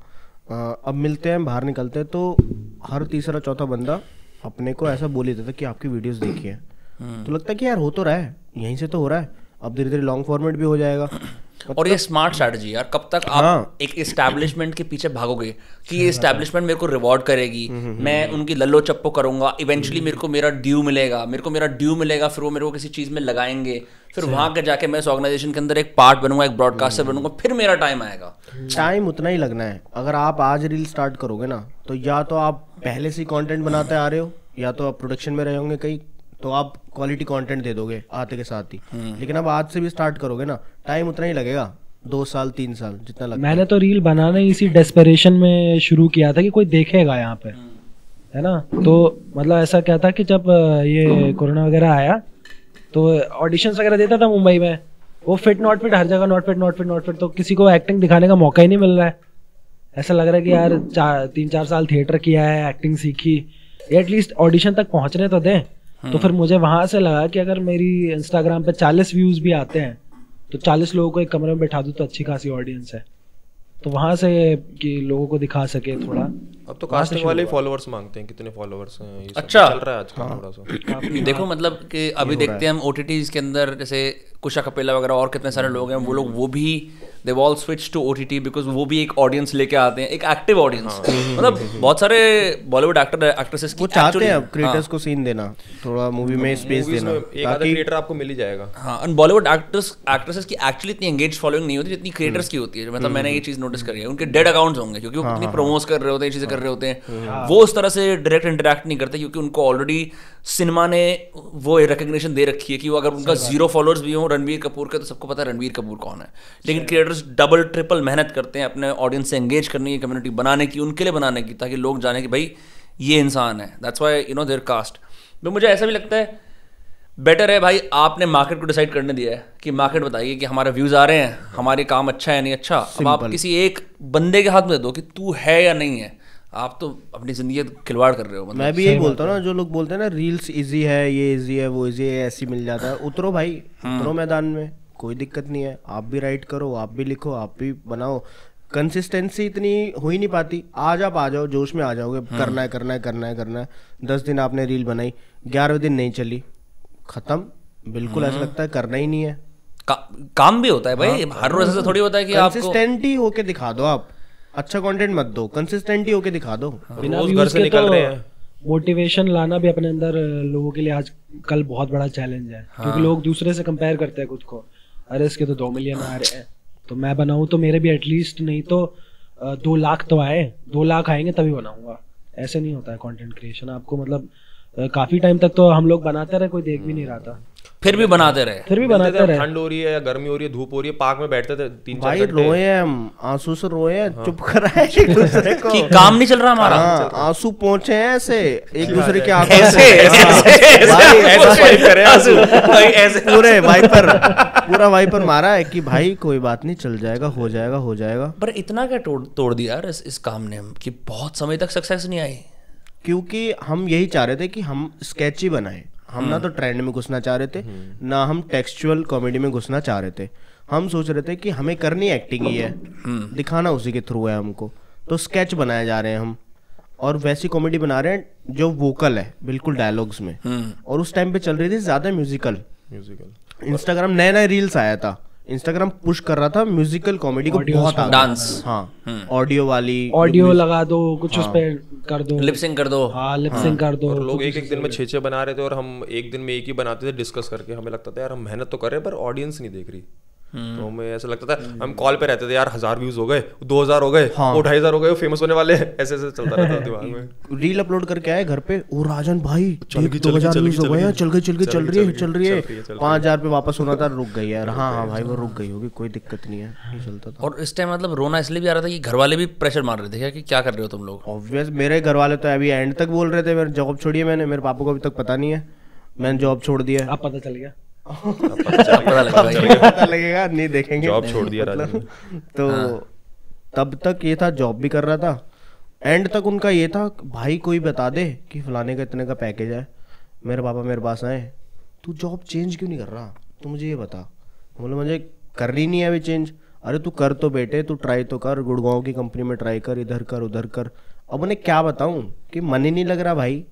अब मिलते हैं, बाहर निकलते हैं, तो हर तीसरा चौथा बंदा अपने को ऐसा बोल ही देता कि आपकी वीडियोस देखी है, तो लगता है कि यार हो तो रहा है, यहीं से तो हो रहा है, अब धीरे धीरे लॉन्ग फॉर्मेट भी हो जाएगा। और ये स्मार्ट स्ट्रैटेजी यार, कब तक आप एक एस्टैब्लिशमेंट के पीछे भागोगे कि ये एस्टैब्लिशमेंट मेरे को रिवॉर्ड करेगी, मैं उनकी लल्लो चप्पो करूंगा, इवेंचुअली मेरे को मेरा ड्यू मिलेगा, फिर वो मेरे को किसी चीज में लगाएंगे, फिर वहां के जाके मैं इस ऑर्गेनाइजेशन के अंदर एक पार्ट बनूंगा, एक ब्रॉडकास्टर बनूंगा, फिर मेरा टाइम आएगा। टाइम उतना ही लगना है। अगर आप आज रील स्टार्ट करोगे ना, तो या तो आप पहले से कंटेंट बनाते आ रहे हो, या तो आप प्रोडक्शन में रहे होंगे कहीं, तो आप क्वालिटी कंटेंट दे दोगे आते के साथ ही। लेकिन अब आज से भी स्टार्ट करोगे ना, टाइम उतना ही लगेगा, 2 साल 3 साल जितना लगता है। मैंने तो रील बनाना ही इसी डेस्परेशन में शुरू किया था कि कोई देखेगा यहाँ पे, है ना। तो मतलब ऐसा क्या था कि जब ये कोरोना वगैरह आया तो ऑडिशंस वगैरह देता था मुंबई में, वो फिट नॉट फिट हर जगह, नॉट फिट, तो किसी को एक्टिंग दिखाने का मौका ही नहीं मिल रहा है। ऐसा लग रहा है कि यार 3-4 साल थिएटर किया है, एक्टिंग सीखी, एटलीस्ट ऑडिशन तक पहुंचने तो दें। तो फिर मुझे वहां से लगा कि अगर मेरी इंस्टाग्राम पे 40 व्यूज भी आते हैं तो 40 लोगों को एक कमरे में बैठा दूं तो अच्छी खासी ऑडियंस है। तो वहां से कि लोगों को दिखा सके थोड़ा, अब तो कास्टिंग वाले फॉलोअर्स मांगते हैं, कितने फॉलोअर्स हैं, ये सब अच्छा। चल रहा है आजकल थोड़ा सा। देखो मतलब कि अभी देखते हैं हम OTTs के अंदर, जैसे कुशा कपिला वगैरह और कितने सारे लोग हैं, वो भी they all switch to OTT because वो भी एक ऑडियंस लेके आते हैं, एक एक्टिव ऑडियंस। मतलब बहुत सारे बॉलीवुड एक्ट्रेसेस की वो चाहते हैं अब क्रिएटर्स को सीन देना, थोड़ा मूवी में स्पेस देना, एक आधा क्रिएटर आपको मिल ही जाएगा। हाँ, और बॉलीवुड एक्ट्रेसेस की एक्चुअली इतनी एंगेज फॉलोइंग नहीं होती जितनी क्रिएटर्स की होती है। मतलब मैंने ये चीज नोटिस करी है, उनके डेड अकाउंट्स होंगे क्योंकि वो कितनी प्रोमोस कर रहे होते हैं, चीजें कर रहे होते हैं, वो उस तरह से डायरेक्ट इंटरेक्ट नहीं करते क्योंकि उनको ऑलरेडी सिनेमा ने वो रिकग्निशन दे रखी है कि वो अगर उनका 0 फॉलोअर्स भी हो रणवीर कपूर के, तो सबको पता है रणवीर कपूर कौन है। लेकिन क्रिएटर्स डबल ट्रिपल मेहनत करते हैं अपने ऑडियंस से एंगेज करने की, कम्युनिटी बनाने की, उनके लिए बनाने की, ताकि लोग जाने कि भाई ये इंसान है। That's why you know their caste. तो मुझे ऐसा भी लगता है बेटर है भाई, आपने मार्केट को डिसाइड करने दिया है कि मार्केट बताइए कि हमारे व्यूज आ रहे हैं, हमारे काम अच्छा है नहीं अच्छा, अब आप किसी एक बंदे के हाथ में दे दो कि तू है या नहीं है। आप तो अपनी जिंदगी खिलवाड़ कर रहे हो। मतलब मैं भी यही बोलता हूँ ना, जो लोग बोलते हैं ना रील्स इजी है, ये इजी है, वो इजी है, ऐसी मिल जाता है, उतरो भाई, उतरो मैदान में, कोई दिक्कत नहीं है। आप भी राइट करो, आप भी लिखो, आप भी बनाओ। कंसिस्टेंसी इतनी हो ही नहीं पाती। आज आप आ जाओ, जोश में आ जाओगे, करना है करना है करना है करना है। 10 दिन आपने रील बनाई, 11वें दिन नहीं चली, खत्म। बिल्कुल ऐसा लगता है करना ही नहीं है। काम भी होता है भाई, हर रोज ऐसा थोड़ी होता है कि आपको कंसिस्टेंटी होके दिखा दो। आप अच्छा कंटेंट मत दो, कंसिस्टेंटी होके दिखा दो। बिना रोज व्यूज घर से के निकल तो रहे हैं। मोटिवेशन लाना भी अपने अंदर लोगों के लिए आज कल बहुत बड़ा चैलेंज है। क्योंकि लोग दूसरे से कंपेयर करते हैं खुद को, अरे इसके तो 2 मिलियन आ रहे हैं तो मैं बनाऊं तो मेरे भी एटलीस्ट नहीं तो 2 लाख तो आए, 2 लाख आएंगे तभी बनाऊंगा। ऐसे नहीं होता है कंटेंट क्रिएशन। आपको मतलब काफी टाइम तक तो हम लोग बनाते रहे, कोई देख भी नहीं रहा था, फिर भी बनाते रहे। ठंड हो रही है या गर्मी हो रही है, धूप हो रही है, पार्क में बैठते थे 3-4 भाई घंटे। रोए हैं हम, आंसू से रोए हैं, चुप कराए एक दूसरे को कि काम नहीं चल रहा हमारा। हाँ, आंसू पहुंचे हैं ऐसे एक दूसरे के आंखों ऐसे से। ऐसे हाँ, ऐसे भाई, ऐसे स्वाइप करे आंसू। भाई ऐसे पूरे वाइपर, पूरा वाइपर मारा है कि भाई कोई बात नहीं, चल जाएगा, हो जाएगा, हो जाएगा। पर इतना क्या तोड़ दिया यार इस काम ने कि बहुत समय तक सक्सेस नहीं आई। क्योंकि हम यही चाह रहे थे कि हम स्केची बनाए। हम ना तो ट्रेंड में घुसना चाह रहे थे, ना हम टेक्सचुअल कॉमेडी में घुसना चाह रहे थे। हम सोच रहे थे कि हमें करनी एक्टिंग ही है, दिखाना उसी के थ्रू है हमको। तो स्केच बनाए जा रहे हैं हम, और वैसी कॉमेडी बना रहे हैं जो वोकल है, बिल्कुल डायलॉग्स में। और उस टाइम पे चल रही थी ज्यादा म्यूजिकल। इंस्टाग्राम नया रील्स आया था, इंस्टाग्राम पुश कर रहा था म्यूजिकल कॉमेडी को बहुत आगे। डांस, हाँ, ऑडियो वाली, ऑडियो लगा दो, कुछ उस पे कर दो, लिपसिंग कर दो। हाँ लिपसिंग कर दो। और लोग एक दिन में 6 बना रहे थे और हम एक दिन में एक ही बनाते थे डिस्कस करके। हमें लगता था यार हम मेहनत तो कर रहे हैं पर ऑडियंस नहीं देख रही। तो हमें ऐसा लगता था, हम कॉल पे रहते थे यार 1000 व्यूज हो गए, 2000 हो गए, 2500 हो गए, फेमस होने वाले हैं, ऐसे ऐसे चलता रहता दिमाग में। रील अपलोड करके आए घर पे, ओ राजन भाई 2000 व्यूज हो गए हैं, चल रही है 5000 पे वापस होना था, रुक गई यार। हाँ भाई वो रुक गई होगी, कोई दिक्कत नहीं है, नहीं चलता था। और इस टाइम मतलब रोना इसलिए भी आ रहा था कि घर वाले भी प्रेशर मार रहे थे क्या कि क्या कर रहे हो तुम लोग। ऑब्वियस, मेरे घर वाले तो अभी एंड तक बोल रहे थे मेरी जॉब छोड़ी है मैंने। मेरे पापा को अभी तक पता नहीं है मैंने जॉब छोड़ दिया है। अब पता चल गया, पता लगा भाई। पता लगेगा, नहीं देखेंगे। जॉब छोड़ दिया राजन ने। तो तब तक ये था, जॉब भी कर रहा था। एंड तक उनका ये था, भाई कोई बता दे कि फलाने का इतने का पैकेज है। मेरे पापा मेरे पास आए, तू जॉब चेंज क्यों नहीं कर रहा, तू मुझे ये बता। बोले मुझे करनी नहीं है अभी चेंज। अरे तू कर तो बेटे, तू ट्राई तो कर, गुड़गांव की कंपनी में ट्राई कर, इधर कर उधर कर। अब उन्हें क्या बताऊं कि मन ही नहीं लग रहा भाई।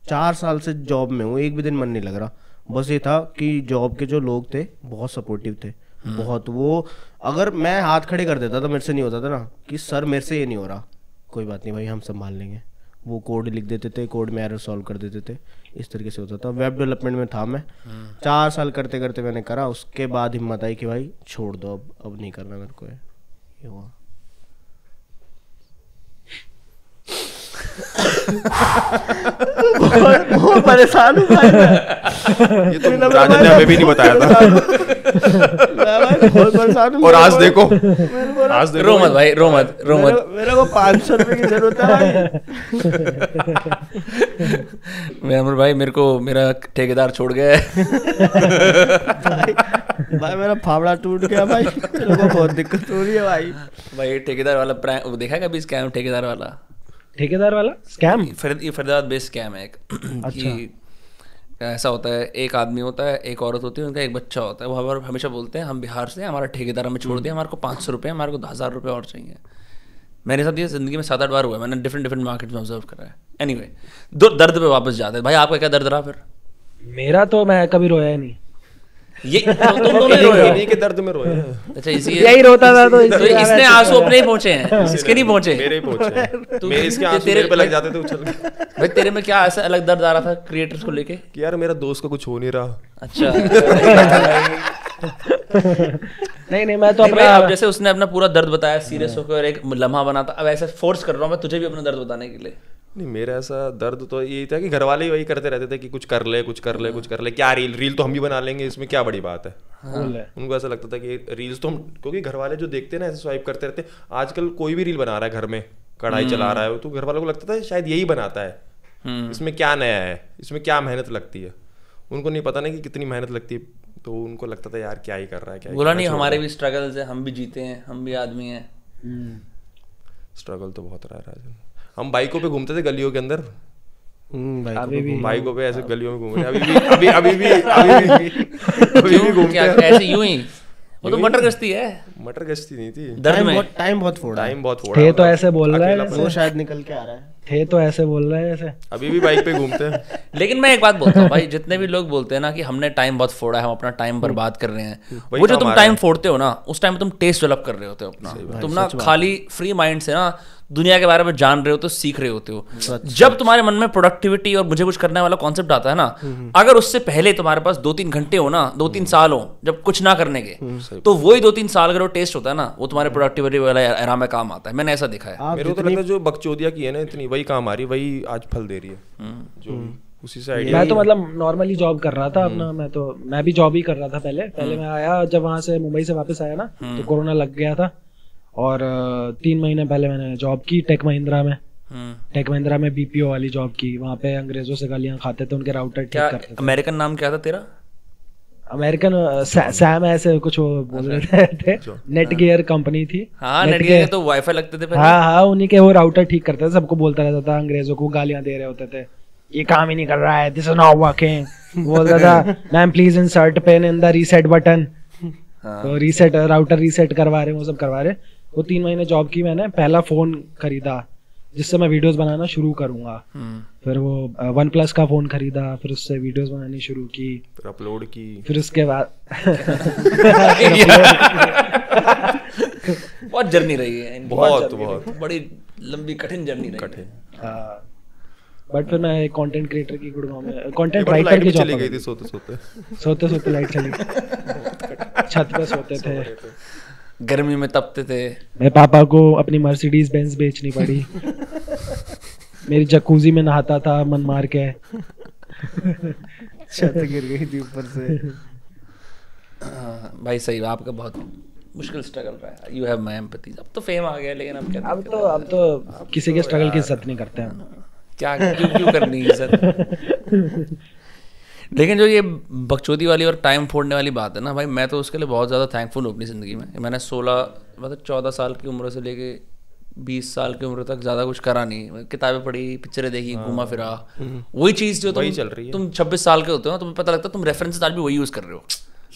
4 साल से जॉब में हूँ, एक भी दिन मन नहीं लग रहा। बस ये था कि जॉब के जो लोग थे बहुत सपोर्टिव थे, बहुत। वो अगर मैं हाथ खड़े कर देता तो मेरे से नहीं होता था ना कि सर मेरे से ये नहीं हो रहा, कोई बात नहीं भाई हम संभाल लेंगे। वो कोड लिख देते थे, कोड में एरर सॉल्व कर देते थे, इस तरीके से होता था। वेब डेवलपमेंट में था मैं, 4 साल करते करते मैंने करा। उसके बाद हिम्मत आई कि भाई छोड़ दो, अब नहीं करना मेरे को, ये हुआ। बहुत परेशान हूँ भाई मैं। ये तो राजन ने हमें भी नहीं बताया था। बहुत परेशान हूँ। और आज देखो, आज देखो, रो मत भाई, रो मत, रो मत। मेरे को 500 रुपए की जरूरत है अमर भाई, मेरे को मेरा ठेकेदार छोड़ गया है। भाई मेरा फावड़ा टूट गया भाई, मेरे को बहुत दिक्कत हो रही है भाई। भाई ठेकेदार वाला प्रैंक वो देखा कभी, स्कैम ठेकेदार वाला स्कैम। फरीदाबाद बेस्ड स्कैम है एक। कि ऐसा होता है, एक आदमी होता है, एक औरत होती है, उनका एक बच्चा होता है। वो हमेशा बोलते हैं हम बिहार से, हमारा ठेकेदार हमें छोड़ दिया, हमारे को 500 रुपये, हमारे को 1000 रुपये और चाहिए। मेरे साथ ये जिंदगी में 7-8 बार हुआ है, मैंने डिफरेंट मार्केट में ऑब्जर्व करा है। एनीवे, दर्द पे वापस जाते हैं भाई, आपका क्या दर्द रहा फिर? मेरा तो मैं कभी रोया ही नहीं। ये तुम दोनों ही रोए हो? इन्हीं के दर्द में रोए हैं। अच्छा, इसी यही रोता था तो इसने आंसू अपने ही पहुंचे हैं, इसके नहीं पहुंचे। मेरे ही पहुंचे हैं। मेरे इसके आंसू मेरे पे लग जाते थे उछल के। भाई तेरे में क्या ऐसा अलग दर्द आ रहा था क्रिएटर्स को लेके? कि यार मेरा दोस्त का कुछ हो नहीं रहा। अच्छा। नहीं मैं तो नहीं भाई, अपना अब जैसे उसने अपना पूरा दर्द बताया सीरियस होकर, एक लम्हा बनाता, अब ऐसे फोर्स कर रहा हूँ मैं तुझे भी अपना दर्द बताने के लिए। नहीं, मेरा ऐसा दर्द तो यही था कि घर वाले ही वही करते रहते थे कि कुछ कर ले क्या रील तो हम भी बना लेंगे, इसमें क्या बड़ी बात है। उनको ऐसा लगता था कि रील्स तो हम, क्योंकि घर वाले जो देखते हैं ना ऐसे स्वाइप करते रहते, आजकल कोई भी रील बना रहा है घर में, कढ़ाई चला रहा है, तो घर वालों को लगता था शायद यही बनाता है, इसमें क्या नया है, इसमें क्या मेहनत लगती है। उनको नहीं पता ना कि कितनी मेहनत लगती है, तो उनको लगता था यार क्या ही कर रहा है, क्या बोला नहीं हमारे भी स्ट्रगल्स है, हम भी जीते हैं, हम भी आदमी हैं। स्ट्रगल तो बहुत रहा है। हम बाइकों पे घूमते थे गलियों के अंदर, बाइकों पे ऐसे गलियों में घूम रहे हैं, अभी भी घूमते हैं ऐसे यूं ही। वो तो मटर गश्ती है, मटर गश्ती नहीं थी। टाइम बहुत फोड़ा थे तो ऐसे बोल रहा है, वो शायद निकल के आ रहा है, थे तो ऐसे बोल रहे हैं ऐसे, अभी भी बाइक पे घूमते हैं। लेकिन मैं एक बात बोलता हूँ भाई, जितने भी लोग बोलते हैं ना कि हमने टाइम बहुत फोड़ा है, हम अपना टाइम बर्बाद कर रहे हैं, वो जो तुम टाइम फोड़ते हो ना, उस टाइम तुम टेस्ट डेवलप कर रहे होते हो अपना। तुम ना खाली फ्री माइंड से ना दुनिया के बारे में जान रहे हो, तो सीख रहे होते हो। जब तुम्हारे मन में प्रोडक्टिविटी और मुझे कुछ करने वाला कॉन्सेप्ट आता है ना, अगर उससे पहले तुम्हारे पास 2-3 घंटे हो ना, 2-3 साल हो जब कुछ ना करने के, तो वही 2-3 साल अगर वो टेस्ट होता है ना, वो तुम्हारे प्रोडक्टिविटी वाला आराम में काम आता है। मैंने ऐसा देखा है। मेरे को तो लगता है जो बकचोदिया की है ना इतनी, वही काम आ रही, वही आज फल दे रही है, जो उसी से आइडिया। मैं तो मतलब नॉर्मली जॉब कर रहा था अपना, मैं भी जॉब ही कर रहा था पहले मैं आया, जब वहां से मुंबई से वापस आया ना, तो कोरोना लग गया था, और 3 महीने पहले मैंने जॉब की टेक महिंद्रा में बीपीओ वाली जॉब की। वहाँ पे अंग्रेजों से गालियां खाते थे, उनके राउटर ठीक करते थे। अमेरिकन नाम क्या था तेरा? अमेरिकन सैम ऐसे कुछ वो बोल रहे थे। नेट गियर कंपनी थी। हाँ, नेट गियर तो वाईफाई लगते थे पहले। हाँ, उन्हीं के वो राउटर ठीक करते थे, सबको बोलता रहता था, अंग्रेजों को गालियां दे रहे होते थे, ये काम ही नहीं कर रहा है, दिस इज नॉट वर्किंग। बोलता था ma'am please insert pain in the reset button. तो रीसेट राउटर रीसेट करवा रहे, वो सब करवा रहे। वो 3 महीने जॉब की मैंने, पहला फोन खरीदा जिससे मैं वीडियोस बनाना शुरू करूंगा। फिर वो OnePlus का फोन खरीदा, फिर उससे वीडियोस बनानी शुरू की, फिर अपलोड की, फिर उसके बाद बहुत जर्नी रही है, बहुत बड़ी लंबी कठिन जर्नी रही। कठिन। बट फिर मैं कंटेंट क्रिएटर की गुड़गांव में कंटेंट राइटर की जॉब चली गई थी, सोते लाइट चली गई, छत पे सोते थे, गर्मी में तपते थे। मेरे पापा को अपनी मर्सिडीज बेंज बेचनी पड़ी। मेरी जकूजी में नहाता था मन मार के, छत गिर गई थी ऊपर से। भाई सही, आपका बहुत मुश्किल स्ट्रगल रहा है। You have my empathy. अब तो फेम आ गया, लेकिन अब तो किसी के स्ट्रगल की इज्जत नहीं करते हैं। क्या क्यों करनी इज्जत? लेकिन जो ये बकचोदी वाली और टाइम फोड़ने वाली बात है ना भाई, मैं तो उसके लिए बहुत ज़्यादा थैंकफुल हूँ अपनी ज़िंदगी में। मैंने 14 साल की उम्र से लेके 20 साल की उम्र तक ज़्यादा कुछ करा नहीं। किताबें पढ़ी, पिक्चरें देखी, घूमा फिरा, वही चीज़ जो चल रही है। तुम 26 साल के होते हो, तुम्हें पता लगता है तुम रेफरेंसेस आज भी वही यूज़ कर रहे हो।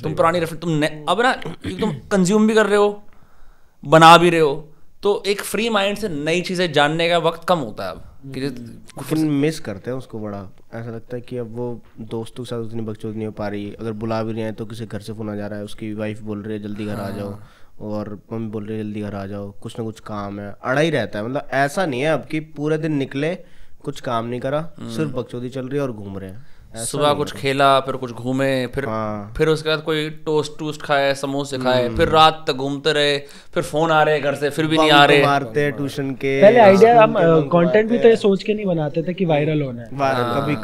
तुम पुरानी रेफरेंस अब ना तुम कंज्यूम भी कर रहे हो, बना भी रहे हो, तो एक फ्री माइंड से नई चीज़ें जानने का वक्त कम होता है अब। लेकिन मिस करते हैं उसको बड़ा। ऐसा लगता है कि अब वो दोस्तों के साथ उतनी बकचोदी नहीं हो पा रही। अगर बुला भी रहे हैं तो किसी घर से फोन आ जा रहा है, उसकी वाइफ बोल रही है जल्दी घर आ जाओ, और मम्मी बोल रही है जल्दी घर आ जाओ, कुछ ना कुछ काम है, अड़ा ही रहता है। मतलब ऐसा नहीं है अब कि पूरे दिन निकले कुछ काम नहीं करा, सिर्फ बकचोदी चल रही है और घूम रहे हैं। सुबह कुछ खेला, फिर कुछ घूमे, फिर उसके बाद कोई टोस्ट खाए, समोसे खाए, फिर रात तक घूमते रहे, फिर फोन आ रहे घर से, फिर भी नहीं आ रहे, मारते ट्यूशन के। पहले आइडिया हम कंटेंट भी तो ये सोच के नहीं बनाते थे कि वायरल होना है।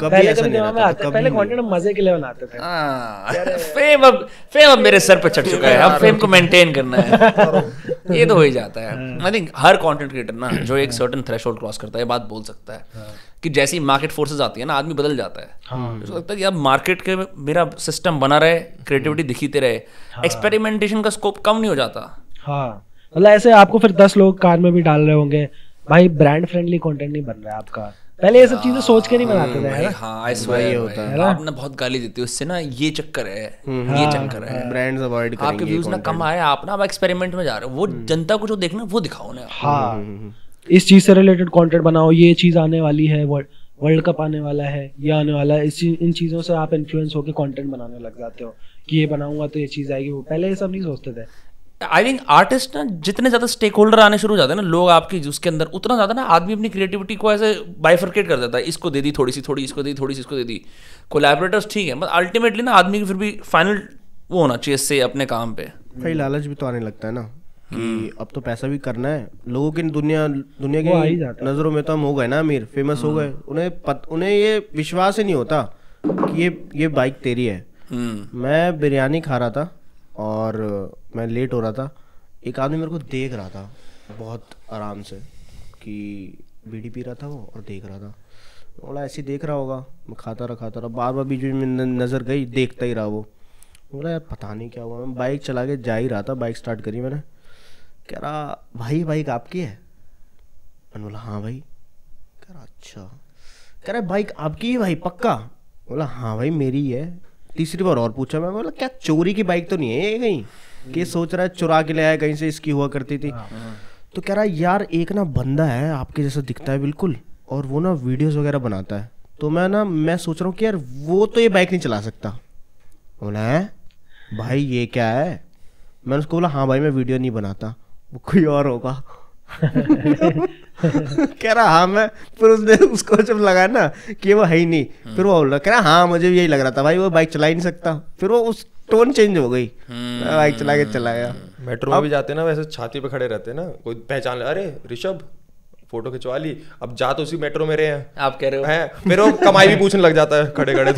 कभी ऐसा नहीं रहता। पहले कंटेंट हम मजे के लिए बनाते थे। फेम अब मेरे सर पे चढ़ चुका है, अब फेम को मेंटेन करना है। ये तो हो ही जाता है। I think her content creator ना जो एक सर्टेन थ्रेशोल्ड क्रॉस करता है, ये बात बोल सकता है कि जैसी मार्केट फोर्सेस आती है ना, आदमी बदल जाता है। मुझे लगता है यार मार्केट के मेरा सिस्टम बना रहे, क्रिएटिविटी दिखती रहे, एक्सपेरिमेंटेशन का स्कोप कम नहीं हो जाता। हाँ, मतलब ऐसे आपको फिर 10 लोग कार में भी डाल रहे होंगे, भाई ब्रांड फ्रेंडली कंटेंट नहीं बन रहा है आपका। पहले ये सब चीजें सोच के नहीं बनाते थे, है ना? हाँ आई स्वेयर भाई, आप ना बहुत गाली देते हो इससे ना, ये चक्कर है, ये चक्कर है, ब्रांड्स अवॉइड करेंगे, आपके व्यूज ना कम आए, आप ना अब एक्सपेरिमेंट में जा रहे हो, वो जनता को जो देखना वो दिखाओ ना। हाँ, इस चीज से रिलेटेड कंटेंट बनाओ, ये चीज आने वाली है, वर्ल्ड कप आने वाला है, ये आने वाला है, इन चीजों से आप इन्फ्लुएंस होकर कंटेंट बनाने लग जाते हो कि ये बनाऊंगा तो ये चीज आएगी। वो पहले ये सब नहीं सोचते थे। आई थिंक आर्टिस्ट ना जितने ज्यादा स्टेक होल्डर आने शुरू हो जाते हैं ना लोग आपकी उसके अंदर, उतना ज्यादा ना आदमी अपनी क्रिएटिविटी को ऐसे बाइफर्केट कर देता है, इसको दे दी थोड़ी सी, इसको दे दी थोड़ी सी, इसको दे दी। कोलैबोरेटर्स ठीक है, बट अल्टीमेटली ना आदमी की फिर भी फाइनल वो होना चाहिए से अपने काम पे। भाई लालच भी तो आने लगता है ना कि अब तो पैसा भी करना है लोगों की, दुनिया की नजरों में तो हम हो गए ना अमीर, फेमस हो गए, उन्हें ये विश्वास ही नहीं होता कि ये बाइक तेरी है। मैं बिरयानी खा रहा था और मैं लेट हो रहा था, एक आदमी मेरे को देख रहा था बहुत आराम से कि बीड़ी पी रहा था वो और देख रहा था, बोला ऐसे ही देख रहा होगा, मैं खाता रहा, बार बार बीच में नज़र गई, देखता ही रहा वो, बोला यार पता नहीं क्या हुआ। मैं बाइक चला के जा ही रहा था, बाइक स्टार्ट करी मैंने, कह रहा भाई बाइक आपकी है? मैंने बोला हाँ भाई। कह रहा अच्छा, कह रहा बाइक आपकी है भाई पक्का? बोला हाँ भाई मेरी है। तीसरी बार और पूछा, मैं बोला क्या चोरी की बाइक तो नहीं है ये कहीं कि सोच रहा है चुरा के ले आया कहीं से, इसकी हुआ करती थी। तो कह रहा यार एक ना बंदा है आपके जैसा दिखता है बिल्कुल, और वो ना वीडियोस वगैरह बनाता है, तो मैं सोच रहा हूँ कि यार वो तो ये बाइक नहीं चला सकता। बोला है भाई ये क्या है? मैंने उसको बोला हाँ भाई मैं वीडियो नहीं बनाता, वो कोई और होगा। कह रहा हाँ मैं, फिर उसने उसको जब लगा ना कि वो है ही नहीं, फिर वो बोल रहा, कह रहा हाँ मुझे भी यही लग रहा था भाई वो बाइक चला ही नहीं सकता। फिर वो उस टोन चेंज हो गई, बाइक चला के चला गया। मेट्रो में भी जाते हैं ना वैसे छाती पे खड़े रहते हैं ना, कोई पहचान ले, अरे ऋषभ फोटो खिंचवा ली, अब जा तो उसी मेट्रो में रहे हैं, आप कह रहे हो हैं, फिर वो कमाई भी पूछने लग जाता है, खड़े खड़े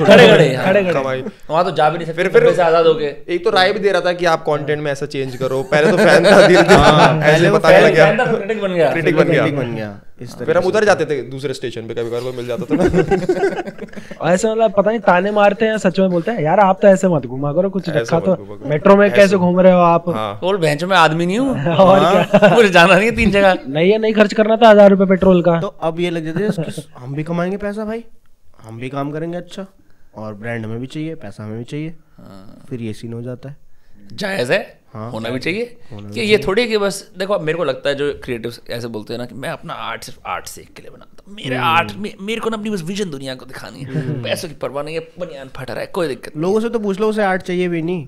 कमाई, वहाँ तो जा भी नहीं सकते, फिर से आजाद हो गए। एक तो राय भी दे रहा था कि आप कंटेंट में ऐसा चेंज करो, पहले तो फैन था, धीरे-धीरे ऐसे बताने लग गया, क्रिटिक बन गया। फिर हम उधर जाते थे दूसरे स्टेशन पे, कभी कभार मिल जाता था ना। ऐसे मतलब पता नहीं ताने मारते हैं, सच में बोलते हैं यार आप तो ऐसे मत घुमा करो, कुछ रखा तो मेट्रो में कैसे घूम रहे हो आप? बोल भैंचो मैं आदमी नहीं हूँ और क्या, मुझे जाना नहीं है 3 जगह, नहीं खर्च करना था 1000 रुपए पेट्रोल का। तो अब ये लग जाते हैं हम भी कमाएंगे पैसा भाई, हम भी काम करेंगे अच्छा, और ब्रांड हमें भी चाहिए, पैसा हमें भी चाहिए, फिर ये सीन हो जाता है। जायज़ है, होना भी चाहिए कि ये थोड़ी कि बस देखो, मेरे को लगता है जो क्रिएटिव्स ऐसे बोलते हैं ना कि मैं अपना आर्ट सिर्फ आर्ट सीख के लिए बनाता हूँ, मेरे आर्ट मेरे को ना अपनी बस विजन दुनिया को दिखानी है, पैसों की परवाह नहीं है, बनियान फटा रहा है कोई दिक्कत। लोगों से तो पूछ लो, उसे आर्ट चाहिए भी नहीं,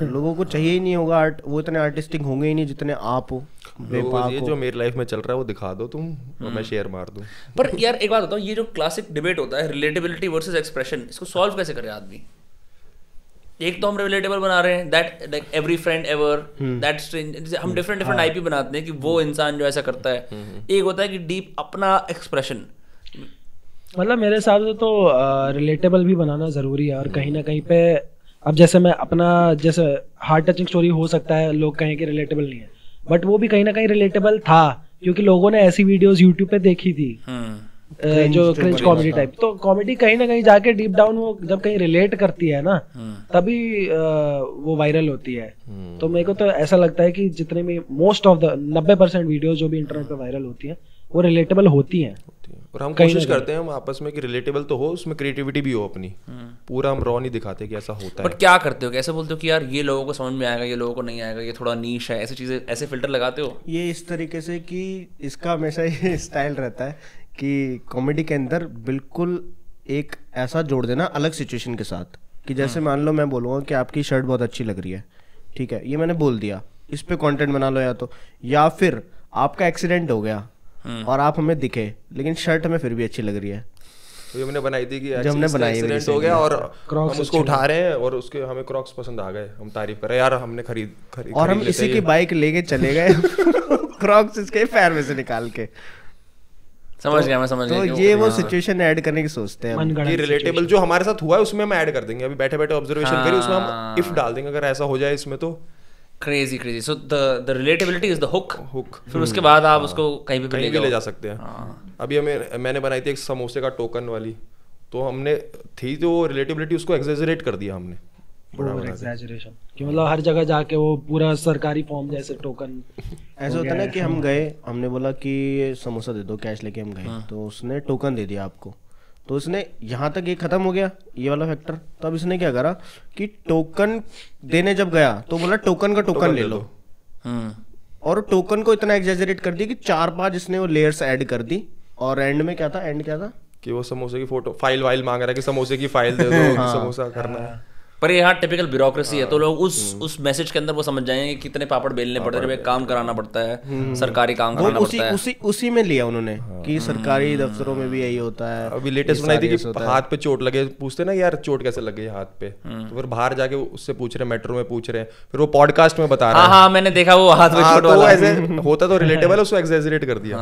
लोगों को चाहिए ही नहीं होगा आर्ट, वो इतने आर्टिस्टिक होंगे ही नहीं जितने आप हो। ये जो मेरी लाइफ में चल रहा है वो दिखा दो तुम और मैं शेयर मार दूं। पर यार एक बात बताओ, ये जो क्लासिक डिबेट होता है रिलेटेबिलिटी वर्सेस एक्सप्रेशन, इसको सॉल्व कैसे करे आदमी? एक तो हम रिलेटेबल बना रहे हैं, that like every friend ever, that strange, हम डिफरेंट आईपी बनाते हैं कि वो इंसान जो ऐसा करता है। एक होता है कि डीप अपना एक्सप्रेशन, मतलब मेरे हिसाब से तो रिलेटेबल भी बनाना जरूरी है, और कहीं ना कहीं पे अब जैसे मैं अपना जैसे हार्ट टचिंग स्टोरी हो सकता है लोग कहें कि रिलेटेबल नहीं है, बट वो भी कहीं ना कहीं रिलेटेबल था क्योंकि लोगों ने ऐसी वीडियोस यूट्यूब पे देखी थी जो क्रिंज कॉमेडी टाइप। तो कॉमेडी कहीं ना कहीं जाके डीप डाउन वो जब कहीं रिलेट करती है ना तभी वो वायरल होती है। तो मेरे को तो ऐसा लगता है कि जितने भी मोस्ट ऑफ द 90% वीडियो जो भी इंटरनेट पे वायरल होती है वो रिलेटेबल होती हैं, और हम कोशिश करते हैं हम आपस में कि रिलेटेबल तो हो, उसमें क्रिएटिविटी भी हो अपनी, पूरा हम रॉ नहीं दिखाते कि ऐसा होता है। बट क्या करते हो, कैसे बोलते हो कि यार ये लोगों को समझ में आएगा, ये लोगों को नहीं आएगा, ये थोड़ा नीश है, ऐसी चीजें, ऐसे फिल्टर लगाते हो? ये इस तरीके से कि इसका हमेशा ये स्टाइल रहता है कि कॉमेडी के अंदर बिल्कुल एक ऐसा जोड़ देना अलग सिचुएशन के साथ, कि जैसे मान लो मैं बोलूँगा कि आपकी शर्ट बहुत अच्छी लग रही है, ठीक है, ये मैंने बोल दिया, इस पे कंटेंट बना लो, या फिर आपका एक्सीडेंट हो गया और आप हमें दिखे लेकिन शर्ट हमें फिर भी अच्छी लग रही है। तो ये हमने बनाई थी कि जब हमने बनाई एक्सीडेंट हो गया और हम उसको उठा रहे हैं और उसके हमें क्रॉक्स पसंद आ गए, हम तारीफ कर रहे हैं यार हमने खरीद और हम इसी की बाइक लेके चले गए क्रॉक्स इसके पैर में से निकाल के। समझ गया, मैं समझ गया। तो ये वो सिचुएशन ऐड करने की सोचते हैं, ये रिलेटेबल जो हमारे साथ हुआ है उसमें हम ऐड कर देंगे, अभी बैठे बैठे ऑब्जर्वेशन करिए उसमें हम इफ डाल देंगे अगर ऐसा हो जाए इसमें तो। Crazy so the relatability is the hook, फिर उसके बाद आप उसको कहीं भी ले जा सकते हैं। अभी मैंने बनाई थी एक समोसे का टोकन वाली, तो हमने थी तो रिलेटेबिलिटी उसको एक्सेजरेट कर दिया हमने ओवर एग्जैजरेशन कि मतलब हर जगह जाके वो पूरा सरकारी फॉर्म जैसे टोकन ऐसा होता है ना कि हम गए, हमने बोला कि ये समोसा दे दो, कैश लेके हम गए, तो उसने टोकन दे दिया आपको, तो उसने यहाँ तक ये खत्म हो गया ये वाला फैक्टर। तो अब इसने क्या करा कि टोकन देने जब गया तो बोला टोकन का टोकन ले लो, और टोकन को इतना एग्जैजरेट कर दिया कि 4-5 इसने वो लेयर्स ऐड कर दी, और एंड में क्या था, एंड क्या था कि वो समोसे की फोटो फाइल वाइल मांग रहा है कि समोसे की फाइल दे दो, समोसा करना है। पर यहाँ टिपिकल ब्यूरोक्रेसी है, तो लोग उस मैसेज के अंदर वो समझ जाएंगे कि कितने पापड़ बेलने पड़ते हैं, काम कराना पड़ता है, सरकारी काम कराना पड़ता है। उसी में लिया उन्होंने कि सरकारी दफ्तरों में भी यही होता है। अभी लेटेस्ट बनाई थी कि हाथ पे चोट लगे, पूछते ना यार चोट कैसे लग गई हाथ पे, तो फिर बाहर जाके उससे पूछ रहे, मेट्रो में पूछ रहे, फिर वो पॉडकास्ट में बता रहा है। हाँ मैंने देखा वो हाथ में चोट वाला। ऐसे होता तो रिलेटेबल है, उसको एक्सैजरेट कर दिया।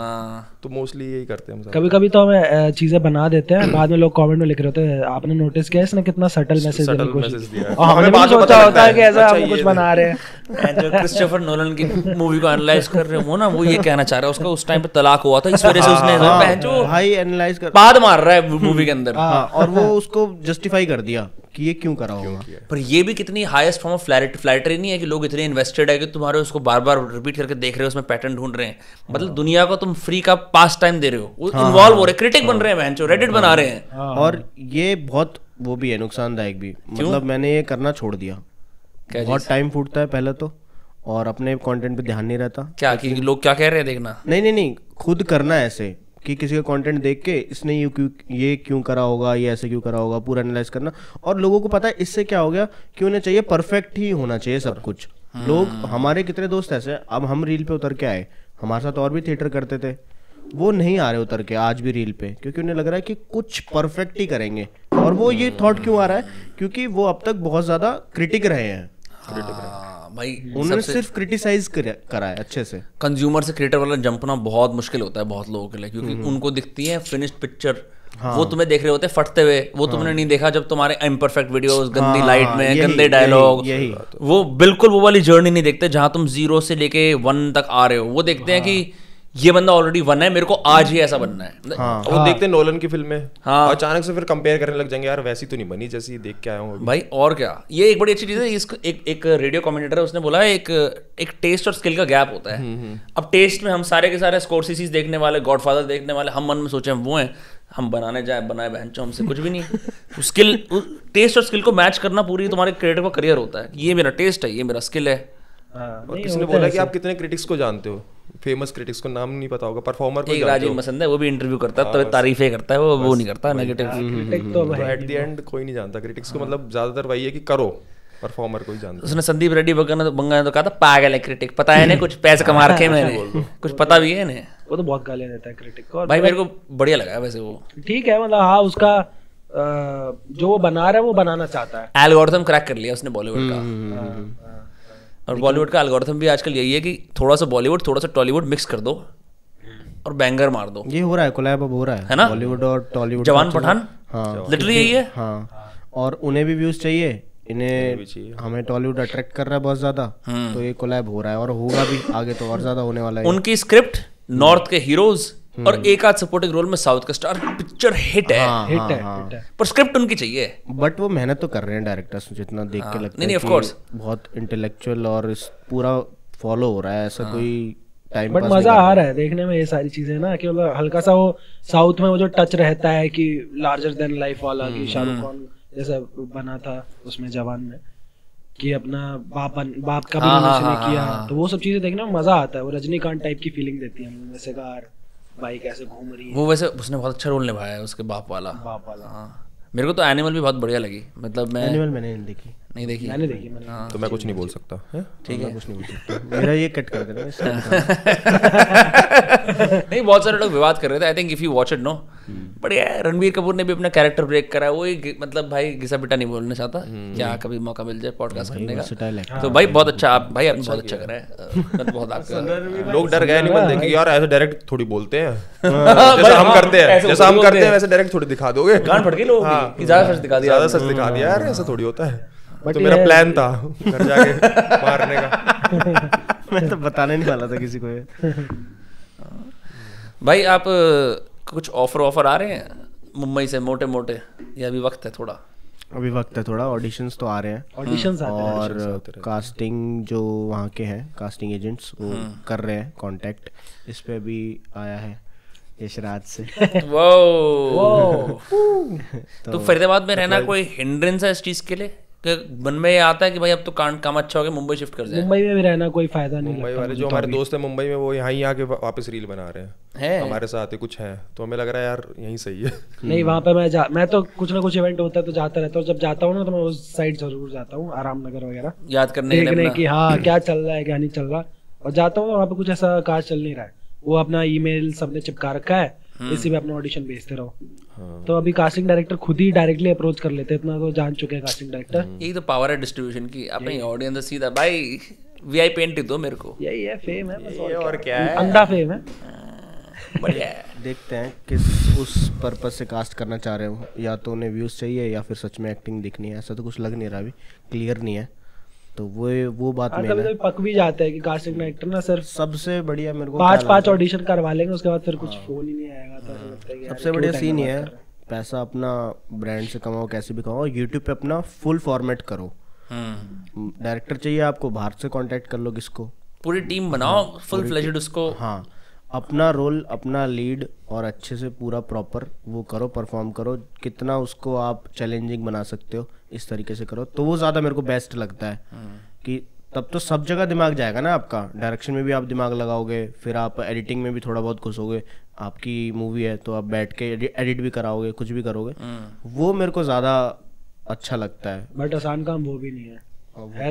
तो मोस्टली यही करते हैं हम। कभी कभी तो हमें चीजें बना देते हैं, बाद में लोग कमेंट में लिख रहे होते हैं आपने नोटिस किया इसने कितना सटल मैसेज देने की कोशिश दिया, और हमने भी सोचा होता है कि ऐसा हम कुछ बना रहे हैं। जो क्रिस्टोफर नोलन की मूवी को एनालाइज कर रहे हो ना, वो ये कहना चाह रहा है उसका उस टाइम पे तलाक हुआ था, इस वजह से उसने जो भाई एनालाइज कर बाद मार रहा है मूवी के अंदर। और वो उसको जस्टिफाई कर दिया कि ये क्यों करा होगा। पर ये भी कितनी हाईएस्ट फॉर्म ऑफ फ्लैटरी नहीं है कि लोग इतने इन्वेस्टेड है कि तुम्हारे उसको बार बार रिपीट करके देख रहे हो, उसमें पैटर्न ढूंढ रहे हैं। मतलब दुनिया को तुम फ्री का पास टाइम दे रहे हो, इन्वॉल्व हो रहे, क्रिटिक बन रहे हैं, रेडिट बना रहे हैं। और ये बहुत वो भी है नुकसानदायक भी, मतलब मैंने ये करना छोड़ दिया। बहुत टाइम फूटता है पहले तो, और अपने कंटेंट पे ध्यान नहीं रहता। क्या कि लोग क्या कह रहे हैं देखना। नहीं, खुद करना ऐसे कि किसी का कंटेंट देख के इसने ये क्यों करा होगा, ये ऐसे क्यों करा होगा, पूरा एनालाइज करना। और लोगों को पता है इससे क्या हो गया कि उन्हें चाहिए परफेक्ट ही होना चाहिए सब कुछ। लोग, हमारे कितने दोस्त ऐसे, अब हम रील पे उतर के आए, हमारे साथ और भी थिएटर करते थे, वो नहीं आ रहे उतर के आज भी रील पे, क्योंकि उन्हें लग रहा है कि कुछ परफेक्ट ही करेंगे। और वो ये थॉट क्यों आ रहा है, क्योंकि वो अब तक बहुत ज्यादा क्रिटिक रहे हैं। भाई उन्होंने सिर्फ क्रिटिसाइज करा है अच्छे से। कंज्यूमर से क्रिएटर वाला जंपना बहुत मुश्किल होता है बहुत लोगों के लिए, क्योंकि उनको दिखती है फिनिश्ड पिक्चर। वो तुम्हें देख रहे होते हैं फटते हुए, वो तुमने नहीं देखा जब तुम्हारे इम्परफेक्ट वीडियोस, गंदी लाइट में, गंदे डायलॉग, वो बिल्कुल वो वाली जर्नी नहीं देखते जहां तुम 0 से लेके 1 तक आ रहे हो। वो देखते हैं कि ये बंदा ऑलरेडी 1 है, मेरे को आज ही ऐसा बनना है। वो देखते हैं नोलन की फिल्में, और अचानक से फिर कंपेयर करने लग जाएंगे, यार वैसी तो नहीं बनी जैसी देख के आया हूँ भाई। और क्या, ये एक बड़ी अच्छी चीज़ है। इसको एक रेडियो कमेंटेटर है, उसने बोला है एक टेस्ट और स्किल का गैप होता है। अब टेस्ट में हम सारे के सारे स्कॉर्सेसीज़ देखने वाले, गॉडफादर देखने वाले, हम मन में सोचे हम वो हैं, हम बनाने जाए बनाए बहनचोद, हमसे कुछ भी नहीं। स्किल, टेस्ट और स्किल को मैच करना पूरी तुम्हारे क्रिएटर का करियर होता है। ये मेरा टेस्ट है, ये मेरा स्किल है। और किसने बोला कि आप कितने क्रिटिक्स को जानते हो? फेमस क्रिटिक्स को नाम नहीं पता होगा, परफॉर्मर को एक राजीव मसंद है, वो भी इंटरव्यू करता है, तो तारीफें करता है, वो नहीं करता नेगेटिव। तो एट द एंड कोई नहीं जानता क्रिटिक्स को, मतलब ज्यादातर वही है कि करो, परफॉर्मर को ही जानता। उसने संदीप रेड्डी बंगा ने तो कहा था पागल है क्रिटिक, पता है ना कुछ पैसे कमा रखे मैंने, कुछ पता भी है इन्हें। वो तो बहुत गालियां देता है क्रिटिक को। भाई मेरे को बढ़िया लगा है वैसे वो, ठीक है, मतलब हाँ उसका जो वो बना रहा है वो बनाना चाहता है। एल्गोरिथम क्रैक कर लिया उसने बॉलीवुड का। और बॉलीवुड का एल्गोरिथम भी आजकल यही है कि थोड़ा सा बॉलीवुड थोड़ा सा टॉलीवुड मिक्स कर दो और बैंगर मार दो। ये हो रहा है, कोलैब अब हो रहा है ना, बॉलीवुड और टॉलीवुड। जवान पठान, हाँ लिटरली यही है। हाँ, और उन्हें भी व्यूज चाहिए, इन्हें हमें टॉलीवुड अट्रैक्ट कर रहा है बहुत ज्यादा, तो ये कोलैब हो रहा है और होगा भी आगे, तो और ज्यादा होने वाला है। उनकी स्क्रिप्ट, नॉर्थ के हीरोज और एक आध सपोर्टिंग रोल में साउथ का स्टार, पिक्चर हिट है। हिट है। पर स्क्रिप्ट उनकी चाहिए। बट वो मेहनत तो कर रहे हैं डायरेक्टर्स, जितना देख के लगता है। नहीं, ऑफ कोर्स बहुत इंटेलेक्चुअल और इस पूरा फॉलो हो रहा है, ऐसा कोई टाइम बट मजा आ रहा है देखने में ये सारी चीजें ना, कि मतलब हल्का सा वो साउथ में वो जो टच रहता है कि लार्जर देन लाइफ वाला, कि शाहरुख खान जैसा बना था उसमें जवान में, कि अपना बाप का भी उसने किया, तो वो सब चीजें देखने में मजा आता है। वो रजनीकांत टाइप की फीलिंग देती है, जैसे कार बाई कैसे घूम रही है। वो वैसे उसने बहुत अच्छा रोल निभाया है उसके बाप वाला। हाँ, मेरे को तो एनिमल भी बहुत बढ़िया लगी। मतलब मैं एनिमल मैंने नहीं देखी। मैंने देखी। तो मैं कुछ नहीं बोल सकता, ठीक है, कुछ नहीं बोल सकता। मेरा ये कट कर देना। नहीं, बहुत सारे लोग विवाद कर रहे थे। I think if you watch it no, but यार रणवीर कपूर ने भी अपना कैरेक्टर ब्रेक करा। वो मतलब भाई घिसा पिटा नहीं बोलना चाहता, क्या कभी मौका मिल जाए पॉडकास्ट करने का, तो भाई बहुत अच्छा, आप भाई आपने बहुत अच्छा करा है। बहुत आपका लोग डर गए नहीं बंदे कि यार ऐसे डायरेक्ट थोड़ी बोलते हैं, जैसा हम करते हैं, जैसा हम करते हैं वैसे डायरेक्ट थोड़ी दिखा दोगे। गांड फट गई लोगों की, ज्यादा सच दिखा दिया, ज्यादा सच दिखा दिया यार, ऐसा थोड़ी होता है। तो मेरा प्लान था घर जाके मारने का। मैं तो बताने नहीं वाला था किसी को ये। भाई आप कुछ ऑफर आ रहे हैं मुंबई से मोटे मोटे, या अभी वक्त है थोड़ा? अभी वक्त है थोड़ा, ऑडिशंस तो आ रहे हैं ऑडिशंस आते हैं। और कास्टिंग जो वहाँ के हैं कास्टिंग एजेंट्स वो कर रहे हैं कांटेक्ट। इस पे भी आया है यशराज से। वो तो फरीदाबाद में रहना कोई हिंड्रेंस है इस चीज के लिए कि मन में ये आता है कि भाई अब तो काम अच्छा हो गया, मुंबई शिफ्ट कर जाए? मुंबई में भी रहना कोई फायदा नहीं मुंबई लगता वाले मुझे जो तो हमारे अभी। दोस्त हैं मुंबई में वो यहाँ ही आके वापस रील बना रहे है? हैं हमारे साथ ही कुछ है, तो हमें लग रहा है यार यहीं सही है। नहीं वहाँ पे मैं तो कुछ ना कुछ इवेंट होता है तो जाता रहता हूँ। जब जाता हूँ ना तो मैं उस साइड जरूर जाता हूँ, आराम नगर वगैरह याद करने के लिए देखने अपना? की हाँ क्या चल रहा है क्या नहीं चल रहा। और जाता हूँ वहाँ पे कुछ ऐसा काज चल नहीं रहा है, वो अपना ईमेल सबने चिपका रखा है, इसी में अपना ऑडिशन भेजते रहो। तो अभी कास्टिंग डायरेक्टर खुद ही डायरेक्टली अप्रोच कर लेते हैं, इतना तो जान चुके हैं कास्टिंग डायरेक्टर। यही तो पावर है डिस्ट्रीब्यूशन की, अपने ऑडियंस सीधा भाई वीआईपी एंट्री दो मेरे को। यही है फेम है बस, और क्या है, अंधा फेम है। बढ़िया है। देखते हैं किस उस पर्पस से कास्ट करना चाह रहे हो, या तो उन्हें व्यूज चाहिए या फिर सच में एक्टिंग दिखनी है। ऐसा तो कुछ लग नहीं रहा, अभी क्लियर नहीं है, तो वो बात में कभी कभी पक भी जाता है कि कास्टिंग डायरेक्टर ना सिर्फ सबसे बढ़िया मेरे को 5 ऑडिशन करवा लेंगे, उसके बाद फिर कुछ फोन ही नहीं आएगा। तो ऐसा लगता है कि यार सबसे बढ़िया सीन ये है, पैसा अपना ब्रांड से कमाओ, कैसे भी कमाओ, यूट्यूब पे अपना फुल फॉर्मेट करो। डायरेक्टर चाहिए आपको, बाहर से कांटेक्ट कर लो किसको, पूरी टीम बनाओ फुल फ्लेजेड उसको। हाँ अपना रोल अपना लीड और अच्छे से पूरा प्रॉपर वो करो, परफॉर्म करो, कितना उसको आप चैलेंजिंग बना सकते हो इस तरीके से करो, तो वो ज़्यादा मेरे को बेस्ट लगता है। कि तब तो सब जगह दिमाग जाएगा ना आपका, डायरेक्शन में भी आप दिमाग लगाओगे, फिर आप एडिटिंग में भी थोड़ा बहुत घुसोगे, आपकी मूवी है तो आप बैठ के एडिट भी कराओगे, कुछ भी करोगे, वो मेरे को ज़्यादा अच्छा लगता है। बट आसान काम वो भी नहीं है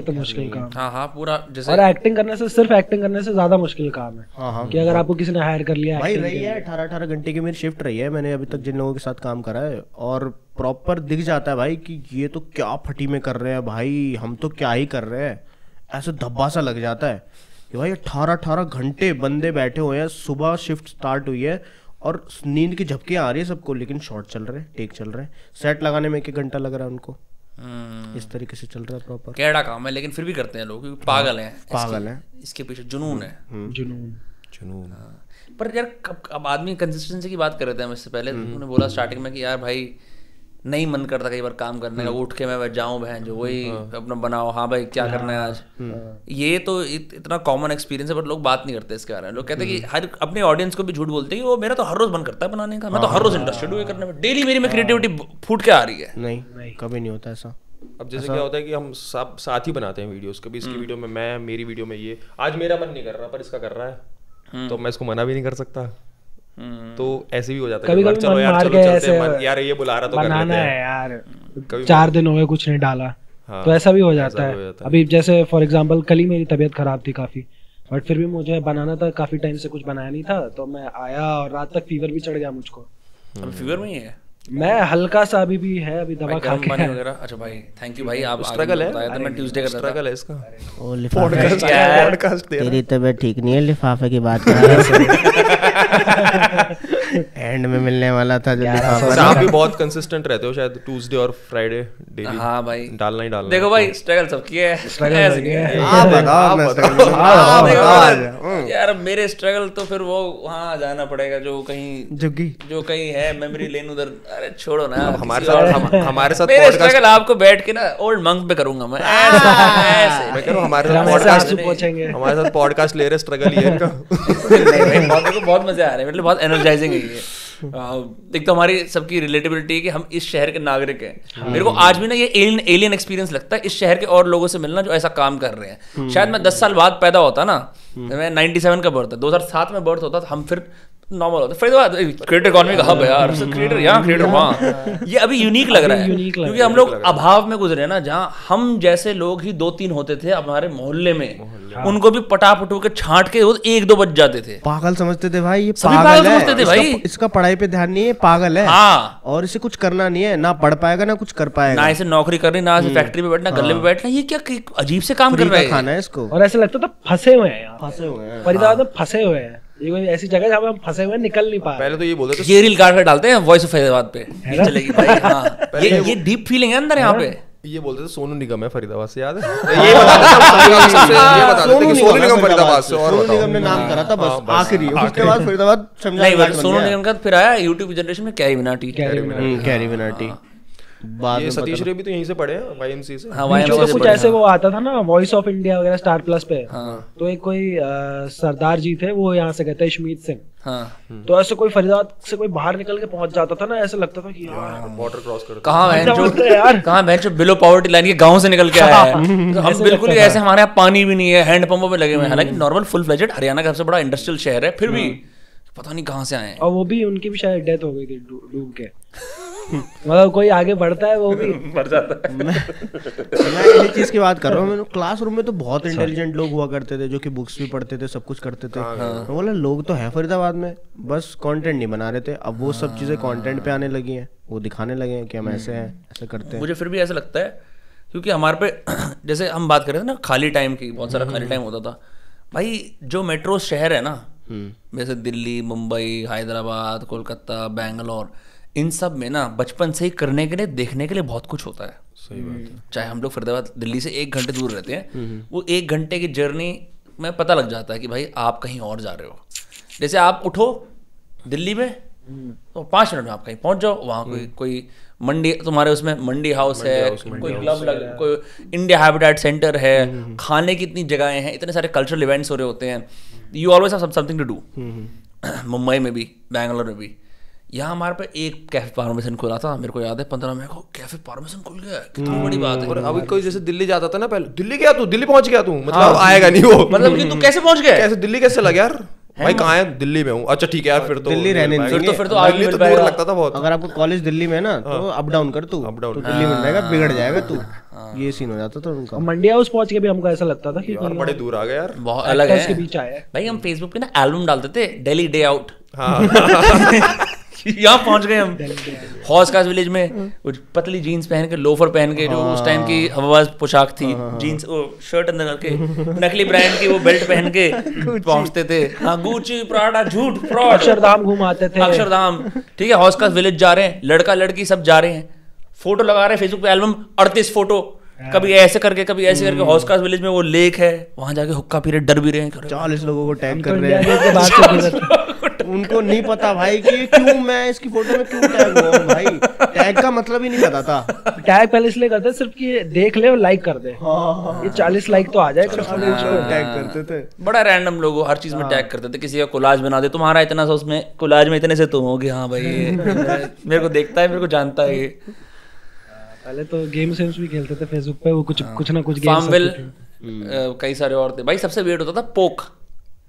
तो मुश्किल काम। हाँ पूरा जैसे, और एक्टिंग करने से सिर्फ एक्टिंग करने से ज्यादा मुश्किल काम है। हाँ कि अगर आपको किसी ने हायर कर लिया भाई रही है 18 घंटे की मेरी शिफ्ट रही है, मैंने अभी तक जिन लोगों के साथ काम करा है, और प्रॉपर दिख जाता है भाई कि ये तो क्या फटी में कर रहे हैं भाई, हम तो क्या ही कर रहे हैं, ऐसे धब्बा सा लग जाता है कि भाई 18 घंटे बंदे बैठे हुए हैं, सुबह शिफ्ट स्टार्ट हुई है और नींद की झपकियां आ रही है सबको, लेकिन शॉट चल रहे हैं, टेक चल रहे हैं, सेट लगाने में 1 घंटा लग रहा है उनको, इस तरीके से चल रहा है प्रॉपर। कैड़ा काम है लेकिन फिर भी करते हैं लोग, क्योंकि पागल हैं, पागल है, इसके पीछे जुनून है। जुनून। पर यार अब आदमी कंसिस्टेंसी की बात कर रहे थे हम इससे पहले, तुमने बोला स्टार्टिंग में कि यार भाई नहीं मन करता कई बार काम करने का, उठ के मैं जाऊं बहन जो वही अपना बनाओ, हाँ भाई क्या करना है आज। ये तो इतना कॉमन एक्सपीरियंस है, पर लोग बात नहीं करते इसके बारे में। लोग कहते हैं कि हर अपने ऑडियंस को भी झूठ बोलते हैं कि वो मेरा तो हर रोज मन करता है बनाने का, मैं तो हर रोज इंटरेस्टेड हूँ करने में, डेली मेरी में क्रिएटिविटी फूट के आ रही है। नहीं कभी नहीं होता ऐसा। अब जैसे क्या होता है कि हम सब साथ ही बनाते हैं वीडियोस, कभी इसकी वीडियो में मैं, मेरी वीडियो में ये, आज मेरा मन नहीं कर रहा पर इसका कर रहा है, तो मैं इसको मना भी नहीं कर सकता। तो ऐसे भी हो जाता है कभी कभी चलो यार, चलो चलते हैं, यार ये बुला रहा तो कर बनाना लेते है हैं यार, 4 दिन हो गए कुछ नहीं डाला, तो ऐसा भी हो जाता है। अभी जैसे फॉर एग्जांपल कल ही मेरी तबीयत खराब थी काफी, बट फिर भी मुझे बनाना था, काफी टाइम से कुछ बनाया नहीं था, तो मैं आया और रात तक फीवर भी चढ़ गया मुझको। अभी फीवर में ही है मैं हल्का सा अभी भी है, अभी दवा खा के वगैरह। अच्छा भाई थैंक यू भाई, आप स्ट्रगल है, बताया था, मैं ट्यूसडे का स्ट्रगल है इसका। ओ लिफाफे, पॉडकास्ट तेरी तबीयत ठीक नहीं है, लिफाफे की बात कर रहा है एंड में मिलने वाला था जो लिफाफा। आप भी बहुत कंसिस्टेंट रहते हो शायद, ट्यूसडे और फ्राइडे डेली। हाँ भाई डालना ही डालना। देखो भाई स्ट्रगल सबकी है, स्ट्रगल यार मेरे स्ट्रगल तो फिर वो वहाँ जाना पड़ेगा जो कहीं है मेमोरी लेन उधर। अरे छोड़ो ना, हमारे साथ मेरे स्ट्रगल आपको बैठ के ना ओल्ड मंक पे करूंगा मैं ऐसे। मैं कह रहा हूँ हमारे साथ पॉडकास्ट ले रहे, स्ट्रगल ही है इनका। बहुत मजे आ रहे हैं, मतलब बहुत एनर्जाइजिंग है ये। एक तो हमारी सबकी रिलेटेबिलिटी है कि हम इस शहर के नागरिक हैं। मेरे को आज भी ना ये एलियन एक्सपीरियंस लगता है इस शहर के और लोगों से मिलना जो ऐसा काम कर रहे हैं। शायद मैं 10 साल बाद पैदा होता ना, मैं 97 का बर्थ है, 2007 में बर्थ होता, हम फिर नॉर्मल होता। फरीदाबाद क्रिएटर इकोनॉमी का हब है यार, क्रिएटर यहाँ क्रिएटर वहाँ, ये अभी यूनिक लग रहा है क्योंकि हम लोग अभाव में गुजरे ना, जहाँ हम जैसे लोग ही 2-3 होते थे हमारे मोहल्ले में, उनको भी पटापटू के छांट के 1-2 बज जाते थे। पागल समझते थे भाई, ये पागल समझते थे भाई, इसका पढ़ाई पे ध्यान नहीं है, पागल है। हाँ, और इसे कुछ करना नहीं है, ना पढ़ पाएगा ना कुछ कर पाएगा, ना इसे नौकरी करनी, ना इसे फैक्ट्री में बैठना, गले में बैठना, ये क्या अजीब से काम कर रहा है, खाना है इसको। और ऐसा लगता था फंसे हुए हैं, फंसे हुए हैं फरीदाबाद में, फंसे हुए हैं। ये कोई ऐसी जगह जहाँ पे हम फंसे हुए हैं, निकल नहीं पा रहे। पहले तो ये बोलते थे, ये रील काट कर डालते हैं वॉइस ऑफ फरीदाबाद पे, ये चलेगी भाई। हाँ, ये डीप फीलिंग है अंदर यहाँ पे। ये बोलते थे सोनू निगम है फरीदाबाद से, याद है? ये बता देते कि सोनू निगम फरीदाबाद से, और सोनू निगम ने नाम करा था बस आखिरी, उसके बाद फरीदाबाद नहीं, सोनू निगम का फिर आया यूट्यूब जनरेशन में कैरी मिनाटी। कैरी मिनाटी। बाद ये में सतीश रे भी तो यहीं से पढ़े हैं YMCA से। हाँ बीच में YMCA तो से कुछ पढ़े, ऐसे वो आता था ना वॉइस ऑफ इंडिया वगैरह स्टार प्लस पे, हाँ तो एक कोई सरदार जी थे, वो यहाँ से कहते हैं शमीत सिंह, हाँ। तो ऐसे कोई फरीदाबाद से कोई बाहर निकल के पहुंच जाता था ना, ऐसे लगता था कि यार बॉर्डर क्रॉस कर कहाँ फरीदाबाद से यार कहाँ बहन बिलो पॉवर्टी लाइन के गांव से निकल के आया है। तो हम बिल्कुल ही ऐसे, हमारे यहाँ पानी भी नहीं है, हैंडपंपों पे लगे हुए हैं, हालांकि नॉर्मल फुल फ्लेजेड हरियाणा का सबसे बड़ा इंडस्ट्रियल शहर है, फिर भी पता नहीं कहाँ से आए हैं। और वो भी उनकी भी शायद डेथ हो गई थी डूब के। मतलब कोई आगे बढ़ता है वो भी मर जाता है। मैं इसी चीज की बात कर रहा हूँ। मैं क्लासरूम में तो बहुत इंटेलिजेंट लोग हुआ करते थे जो कि बुक्स भी पढ़ते थे, सब कुछ करते थे। मैं बोला लोग तो हैं फरीदाबाद में, बस कंटेंट नहीं बना रहे थे। अब वो सब चीजें कंटेंट पे आने लगी हैं, वो दिखाने लगे हैं कि हम ऐसे हैं, ऐसे करते हैं। मुझे फिर भी ऐसा लगता है क्योंकि हमारे पे जैसे हम बात कर रहे थे ना खाली टाइम की, बहुत सारा खाली टाइम होता था भाई। जो मेट्रो शहर है ना, जैसे दिल्ली, मुंबई, हैदराबाद, कोलकाता, बैंगलोर, इन सब में ना बचपन से ही करने के लिए, देखने के लिए बहुत कुछ होता है। सही बात है। चाहे हम लोग फरीदाबाद दिल्ली से 1 घंटे दूर रहते हैं, वो 1 घंटे की जर्नी में पता लग जाता है कि भाई आप कहीं और जा रहे हो। जैसे आप उठो दिल्ली में तो 5 मिनट में आप कहीं पहुंच जाओ, वहाँ कोई मंडी, तुम्हारे उसमें मंडी हाउस है, कोई क्लब लग, कोई इंडिया हैबिटेट सेंटर है, खाने की इतनी जगहें हैं, इतने सारे कल्चरल इवेंट्स हो रहे होते हैं। You always have something to do. Mumbai में भी, बैंगलोर में भी। यहाँ हमारे पे एक कैफे पार्मेसन खुला था, मेरे को याद है 15 मई को कैफे पार्मेसन खुल गया, कितनी बड़ी बात है। और अभी कोई जैसे दिल्ली जाता था ना, पहले दिल्ली गया तू, दिल्ली पहुंच गया तू, मतलब आएगा नहीं वो, मतलब कि तू कैसे पहुंच गया? कैसे दिल्ली कैसे लगा यार भाई, कहाँ है? दिल्ली में हूँ। अच्छा ठीक है यार, फिर तो दिल्ली रहने नहीं देंगे। फिर तो आगे दिल्ली मिल तो पाएगा। दूर लगता था बहुत। अगर आपको कॉलेज दिल्ली में है ना तो अप डाउन कर तू, Up down। तो दिल्ली मिल जाएगा, बिगड़ जाएगा तू। ये सीन हो जाता था उनका। और मंडी हाउस पहुंच के भी हमको ऐसा लगता था कि यार बड़े दूर आ गए यार। बहुत अलग एक्टर्स के है बीच आया। भाई। हम फेसबुक पे ना एल्बम डालते थे, डेली डे आउट। हाँ यहाँ पहुंच गए हम हौस खास विलेज में, कुछ पतली जीन्स पहन के, लोफर पहन के, जो उस टाइम की हवाबाज पोशाक थी, जीन्स वो शर्ट अंदर करके, नकली ब्रांड की वो बेल्ट पहन के पहुंचते थे। हाँ, गुची, प्राडा, झूठ, फ्रॉड। अक्षरधाम घुमाते थे। अक्षरधाम, ठीक है। हौस खास विलेज जा रहे हैं, लड़का लड़की सब जा रहे हैं, फोटो लगा रहे हैं फेसबुक पे, एल्बम 38 फोटो, कभी ऐसे करके कभी ऐसे करके। हौस खास विलेज में वो लेक है, वहां जाके हुक्का पी रहे, डर भी रहे हैं। 40 लोगों को टैग कर तो रहे इंडिया हैं। गेट के बाद से गुजरते- उनको नहीं पता भाई कि क्यों मैं इसकी फोटो में क्यों टैग हुआ हूं भाई। टैग का मतलब ही नहीं पता था। टैग पहले इसलिए करते सिर्फ कि देख ले और लाइक कर दे, ये 40 लाइक तो आ जाए। टैग करते थे। बड़ा रैंडम लोग हर चीज में टैग करते थे। किसी का कोलाज बना दे, तुम्हारा इतना सा उसमें कोलाज में इतने से तुम हो कि हाँ भाई मेरे को देखता है, मेरे को जानता है ये। पहले तो गेम्स भी खेलते थे फेसबुक पे, वो कुछ ना कुछ फार्मविल, कई सारे और थे भाई। सबसे वेट होता था पोक।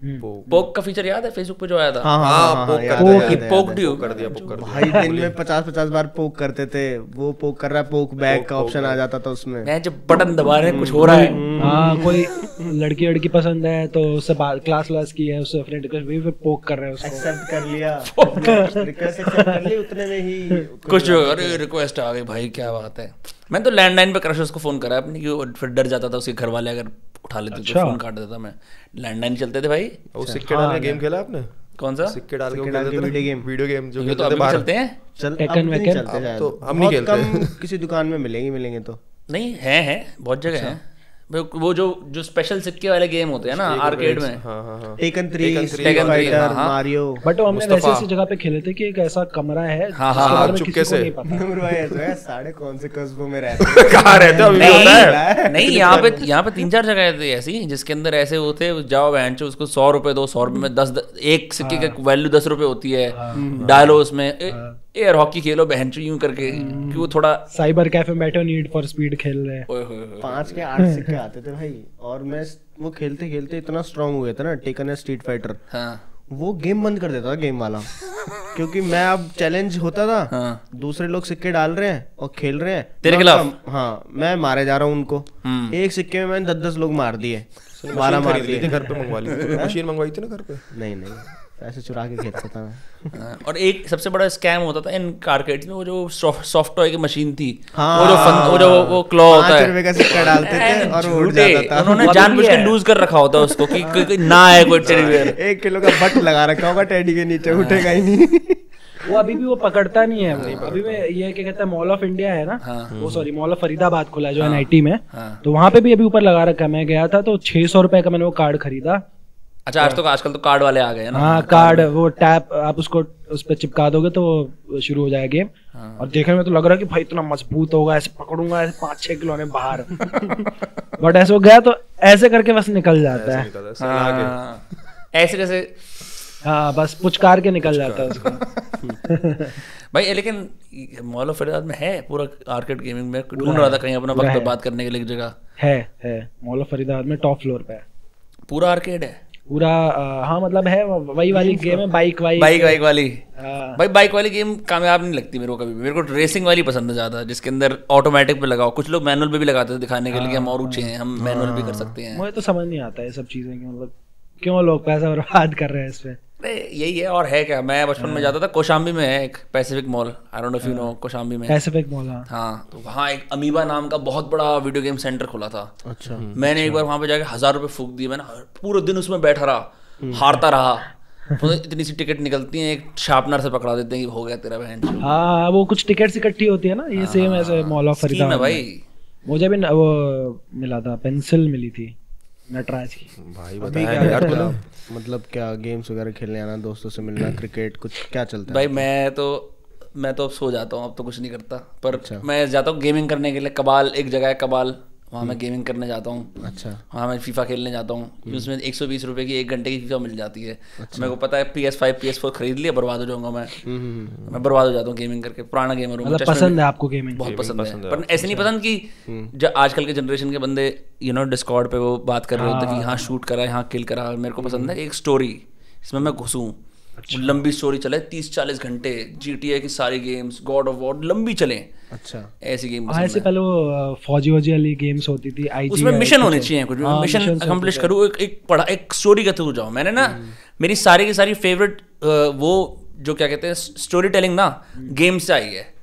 पोक का फीचर याद है फेसबुक पे जो आया था? हाँ, पोक याद कर है, दिया, याद है, पोक याद है। ड्यू कर दिया, पोक कर दिया। भाई दिन में 50-50 बार पोक करते थे। वो पोक कर रहा है, पोक बैक का ऑप्शन आ जाता था उसमें। मैं जब बटन दबा रहे हैं कुछ हो रहा है। हाँ, कोई लड़की पसंद है तो उससे क्लास की है, उससे फ्रेंड रिक्वेस्ट भी, फिर पोक कर रहे हैं उसको। एक्सेप्ट कर लिया, रिक्वेस्ट एक्सेप्ट कर ली, उतने में ही कुछ अरे रिक्वेस्ट आ गई भाई, क्या बात है। मैं तो लैंडलाइन पे क्रशर्स को फोन करा अपने, कि फिर डर जाता था उसके घर वाले अगर उठा लेते तो फोन काट देता मैं। लैंडलाइन चलते थे भाई। वो सिक्के डाल के गेम खेला आपने? कौन सा? सिक्के डाल के वीडियो गेम जो ये तो खेलते थे अभी भी बाहर। चलते हैं। Taken woken? चलते हैं तो हम नहीं खेलते। कम किसी दुकान में मिलेंगे तो। नहीं है बहुत जगह है। वो जो स्पेशल सिक्के वाले गेम होते हैं ना आर्केड में। हाँ हाँ हाँ। टेकन 3, Tekken स्ट्रीट 3, फाइटर, हाँ। मारियो। बट हमने मुस्तफा। वैसे ऐसी जगह पे खेले थे कि एक ऐसा कमरा है हाँ, जिसके बारे में चुपके किसी को से। नहीं पता। नूर भाई ऐसा है, साढ़े कौन से कस्बों में रहते हैं। कहाँ रहते हो? अभी भी होता है। नहीं, यहाँ पे 3-4 जगह थी ऐसी जिसके अंदर ऐसे होते, जाओ बहनचो उसको 100 रुपए दो, 100 रुपए में 10 एक सिक्के का वैल्यू 10 रुपए होती है, डालो उसमें एयर हॉकी खेलो बहनचो यूं करके, कि वो थोड़ा साइबर कैफे में बैठे नीड फॉर स्पीड खेल रहे हैं। 5 के 8 सिक्के आते थे भाई। और मैं वो खेलते खेलते इतना स्ट्रांग हो गया था ना, टेकन है स्ट्रीट फाइटर, हाँ वो गेम बंद कर देता था गेम वाला। क्योंकि मैं अब चैलेंज होता था, हाँ। दूसरे लोग सिक्के डाल रहे हैं और खेल रहे हैं तेरे मैं खिलाफ? हाँ, मैं मारे जा रहा हूँ उनको। एक सिक्के में मैंने 10-10 लोग मार दिए, 12 मार दिए। घर पे मंगवा ली थी, मशीन मंगवाई थी ना घर पे। नहीं ऐसे चुरा के खेलता था मैं। हाँ, और एक सबसे बड़ा स्कैम होता था इन आर्केड्स में, वो जो सॉफ्ट टॉय की मशीन थी, हाँ, वो जो वो क्लॉ होता 5 है, रुपए का सिक्का डालते थे और वो उड़ झूठे, जाता था। उन्होंने जानबूझ के लूज कर रखा होता है उसको कि ना है कोई टेडी बियर। 1 किलो का बट लगा रखा होगा टेडी के नीचे, उठेगा ही नहीं। वो अभी भी वो पकड़ता नहीं है। वो अभी में ये क्या कहता है, मॉल ऑफ इंडिया है ना, वो सॉरी मॉल ऑफ फरीदाबाद खुला है जो NIT में, तो वहां पे भी अभी ऊपर लगा रखा है। मैं गया था तो 600 रुपए का मैंने वो कार्ड खरीदा। अच्छा, आजकल तो कार्ड वाले आ गए हैं ना। हाँ, कार्ड वो टैप, आप उसको उस पर चिपका दोगे तो शुरू हो जाएगा गेम। और देखने में तो लग रहा है कि भाई इतना मजबूत होगा, ऐसे पकड़ूंगा ऐसे 5-6 किलो ने बाहर बट ऐसे हो गया तो ऐसे करके बस निकल जाता है। ऐसे जैसे हाँ बस पुचकार के निकल जाता है उसको भाई। लेकिन मॉल ऑफ फरीदाबाद में है पूरा आर्केड गेमिंग में, ढूंढ रहा था कहीं अपना वक्त बर्बाद करने के लिए एक जगह है मॉल ऑफ फरीदाबाद में टॉप फ्लोर पे है पूरा आर्केड है पूरा। हाँ मतलब है वही वाली गेम है, बाइक वाली भाई। बाइक वाली गेम कामयाब नहीं लगती मेरे को कभी भी। मेरे को रेसिंग वाली पसंद है ज्यादा, जिसके अंदर ऑटोमेटिक पे लगाओ। कुछ लोग मैनुअल पे भी लगाते थे दिखाने के लिए हम और ऊंचे हैं, हम मैनुअल भी कर सकते हैं। मुझे तो समझ नहीं आता है सब चीजें कि मतलब क्यों लोग पैसा बर्बाद कर रहे हैं इस पे। यही है और है क्या। मैं बचपन में जाता था, कौशाम्बी में है एक Pacific mall, I don't know if you know Kaushambi में पैसिफिक मॉल। हाँ तो वहाँ एक अमीबा नाम का बहुत बड़ा वीडियो गेम सेंटर खुला था। अच्छा। मैंने एक बार वहाँ पे जाके 1000 रुपये फूक दिए। मैंने पूरे दिन उसमें बैठा रहा, हारता रहा। तो इतनी सी टिकट निकलती है, एक शार्पनर से पकड़ा देते हैं कि हो गया तेरा बहन। हाँ वो कुछ टिकट्स इकट्ठी होती है ना, ये सेम ऐसे मॉल ऑफ फरीदाबाद में भाई। मुझे भी वो मिला था, पेंसिल मिली थी नटराज की। भाई बताया यार तूने, मतलब क्या गेम्स वगैरह खेलने आना, दोस्तों से मिलना, क्रिकेट कुछ क्या चलता है? भाई मैं तो अब सो जाता हूँ, अब तो कुछ नहीं करता। पर मैं जाता हूँ गेमिंग करने के लिए। कबाल एक जगह है कबाल, वहाँ मैं गेमिंग करने जाता हूँ। अच्छा। वहाँ मैं फीफा खेलने जाता हूँ। उसमें 120 रुपये की 1 घंटे की फीफा मिल जाती है। मेरे को पता है PS5 PS4 खरीद लिया, बर्बाद हो जाऊंगा मैं बर्बाद हो जाता हूँ गेमिंग करके। पुराना गेमर हूँ। मतलब पसंद है आपको गेमिंग? बहुत पसंद है, पर ऐसे नहीं पसंद कि जो आजकल के जनरेशन के बंदे डिस्कॉर्ड पे वो बात कर रहे होते हैं कि यहाँ शूट करा, यहाँ किल करा। मेरे को पसंद है एक स्टोरी, इसमें मैं घुसूँ। लंबी स्टोरी चले 30-40 घंटे। GTA की सारी गेम्स, गॉड ऑफ वॉर लंबी चले। अच्छा ऐसी गेम ऐसे पहले वो फौजी वाली गेम्स होती थी, उसमें मिशन होने चाहिए कुछ। मिशन अकम्प्लिश करूँ, एक स्टोरी के थ्रू जाऊँ। मैंने ना मेरी सारी की सारी फेवरेट वो जो क्या कहते हैं स्टोरी टेलिंग ना गेम से आई है।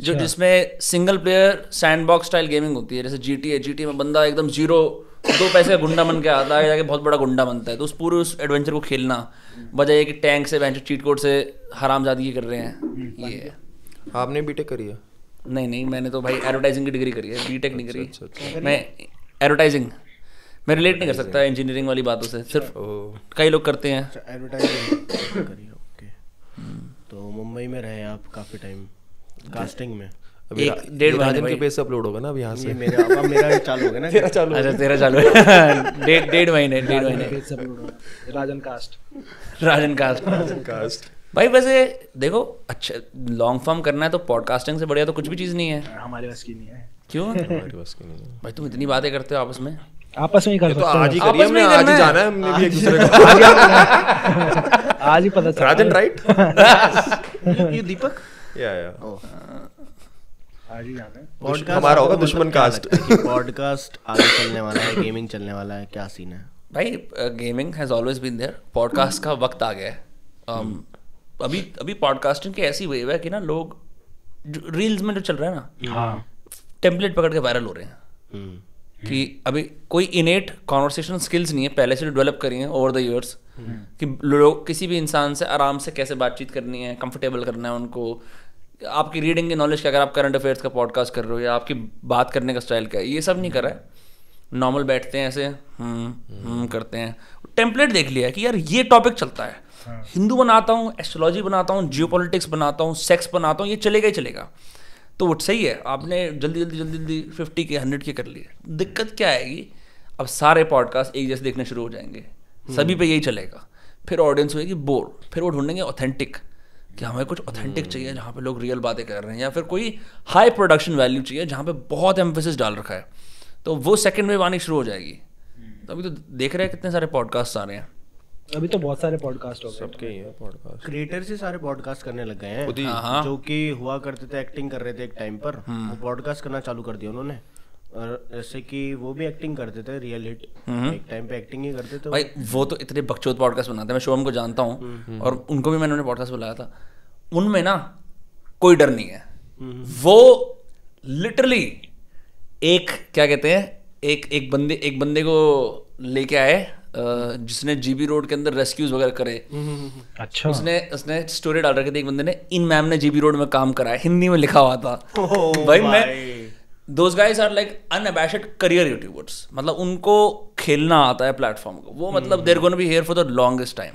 जो जिसमें single player sandbox style gaming होती है। जैसे GTA में बंदा एकदम 2 पैसे का गुंडा बन के आता है, जाके बहुत बड़ा गुंडा बनता है। तो उस पूरे उस एडवेंचर को खेलना, बजाय कि टैंक से बेंच चीट कोड से हरामजादगी कर रहे हैं। ये है। आपने बीटेक करी है? नहीं मैंने तो भाई एडवर्टाइजिंग की डिग्री करी है, बीटेक नहीं करी। मैं एडवर्टाइजिंग मैं रिलेट नहीं कर सकता इंजीनियरिंग वाली बातों से, सिर्फ कई लोग करते हैं। एडवर्टाइजिंग करी, ओके। तो मुंबई में रहे आप काफी टाइम कास्टिंग में? 1-1.5 राजन के पेज से अपलोड होगा ना अब यहाँ से। मेरा चालू हो गया ना। तेरा चालू है 1.5 महीने राजन कास्ट भाई। वैसे देखो अच्छा लॉन्ग फॉर्म करना है तो पॉडकास्टिंग से बढ़िया तो कुछ भी चीज़ नहीं है। हमारे बस की नहीं है। क्यों? हमारे बस की नहीं है भाई। तुम इतनी बातें करते हो आपस में ही कर सकते हैं। आज ही करिए, हमने आज ही जाना है, हमने भी एक दूसरे को आज ही पता चला। राजन राइट? ये दीपक या आज ही जाना है। पॉडकास्ट हमारा होगा दुश्मन कास्ट। पॉडकास्ट आगे चलने वाला है, गेमिंग चलने वाला है, क्या सीन है भाई? Gaming has always been there, podcast का वक्त आ गया है। अभी पॉडकास्टिंग की ऐसी वेव है कि ना लोग रील्स में जो चल रहा है ना, टेम्पलेट पकड़ के वायरल हो रहे हैं। कि अभी कोई इनेट कॉन्वर्सेशन स्किल्स नहीं है, पहले से डेवलप करी हैं ओवर द ईयर्स, कि लोग किसी भी इंसान से आराम से कैसे बातचीत करनी है, कंफर्टेबल करना है उनको। आपकी रीडिंग की नॉलेज क्या, अगर आप करंट अफेयर्स का पॉडकास्ट कर रहे हो, या आपकी बात करने का स्टाइल क्या है, ये सब नहीं कर रहा है। नॉर्मल बैठते हैं ऐसे करते हैं, टेम्पलेट देख लिया है कि यार ये टॉपिक चलता है। हिंदू बनाता हूँ, एस्ट्रोलॉजी बनाता हूँ, जियोपॉलिटिक्स बनाता हूँ, सेक्स बनाता हूँ, ये चलेगा ही चलेगा। तो वो सही है, आपने जल्दी 50 के 100 के कर लिए। दिक्कत क्या आएगी, अब सारे पॉडकास्ट एक जैसे देखने शुरू हो जाएंगे, सभी पे यही चलेगा। फिर ऑडियंस होगी बोर, फिर वो ढूंढेंगे ऑथेंटिक, कि हमें कुछ ऑथेंटिक चाहिए जहाँ पे लोग रियल बातें कर रहे हैं, या फिर कोई हाई प्रोडक्शन वैल्यू चाहिए जहाँ पे बहुत एम्फेसिस डाल रखा है। तो वो सेकंड वेव आनी शुरू हो जाएगी। तो अभी तो देख रहे हैं कितने सारे पॉडकास्ट आ रहे हैं। अभी तो बहुत सारे पॉडकास्ट हो गए, सबके ही है पॉडकास्ट। क्रिएटर से सारे पॉडकास्ट करने लग गए हैं, जो कि हुआ करते थे एक्टिंग कर रहे थे एक टाइम पर, वो पॉडकास्ट करना चालू कर दिया उन्होंने। और जैसे कि वो भी एक्टिंग करते थे, रियल हिट एक टाइम पे एक्टिंग ही करते थे भाई। वो तो इतने बकचोद पॉडकास्ट बनाते हैं, मैं शोम को जानता हूँ और उनको भी मैंने पॉडकास्ट बुलाया था। उनमें ना कोई डर नहीं है। वो लिटरली एक क्या कहते हैं, एक बंदे को लेके आए जिसने जीबी रोड के अंदर रेस्क्यूज वगैरह करे। अच्छा। उसने स्टोरी डाल रखी थी, एक बंदे ने, इन मैम ने जीबी रोड में काम करा है, हिंदी में लिखा हुआ था। भाई मैं those guys are like unabashed career YouTubers, मतलब उनको खेलना आता है प्लेटफॉर्म को। वो मतलब they're gonna be here for the longest time.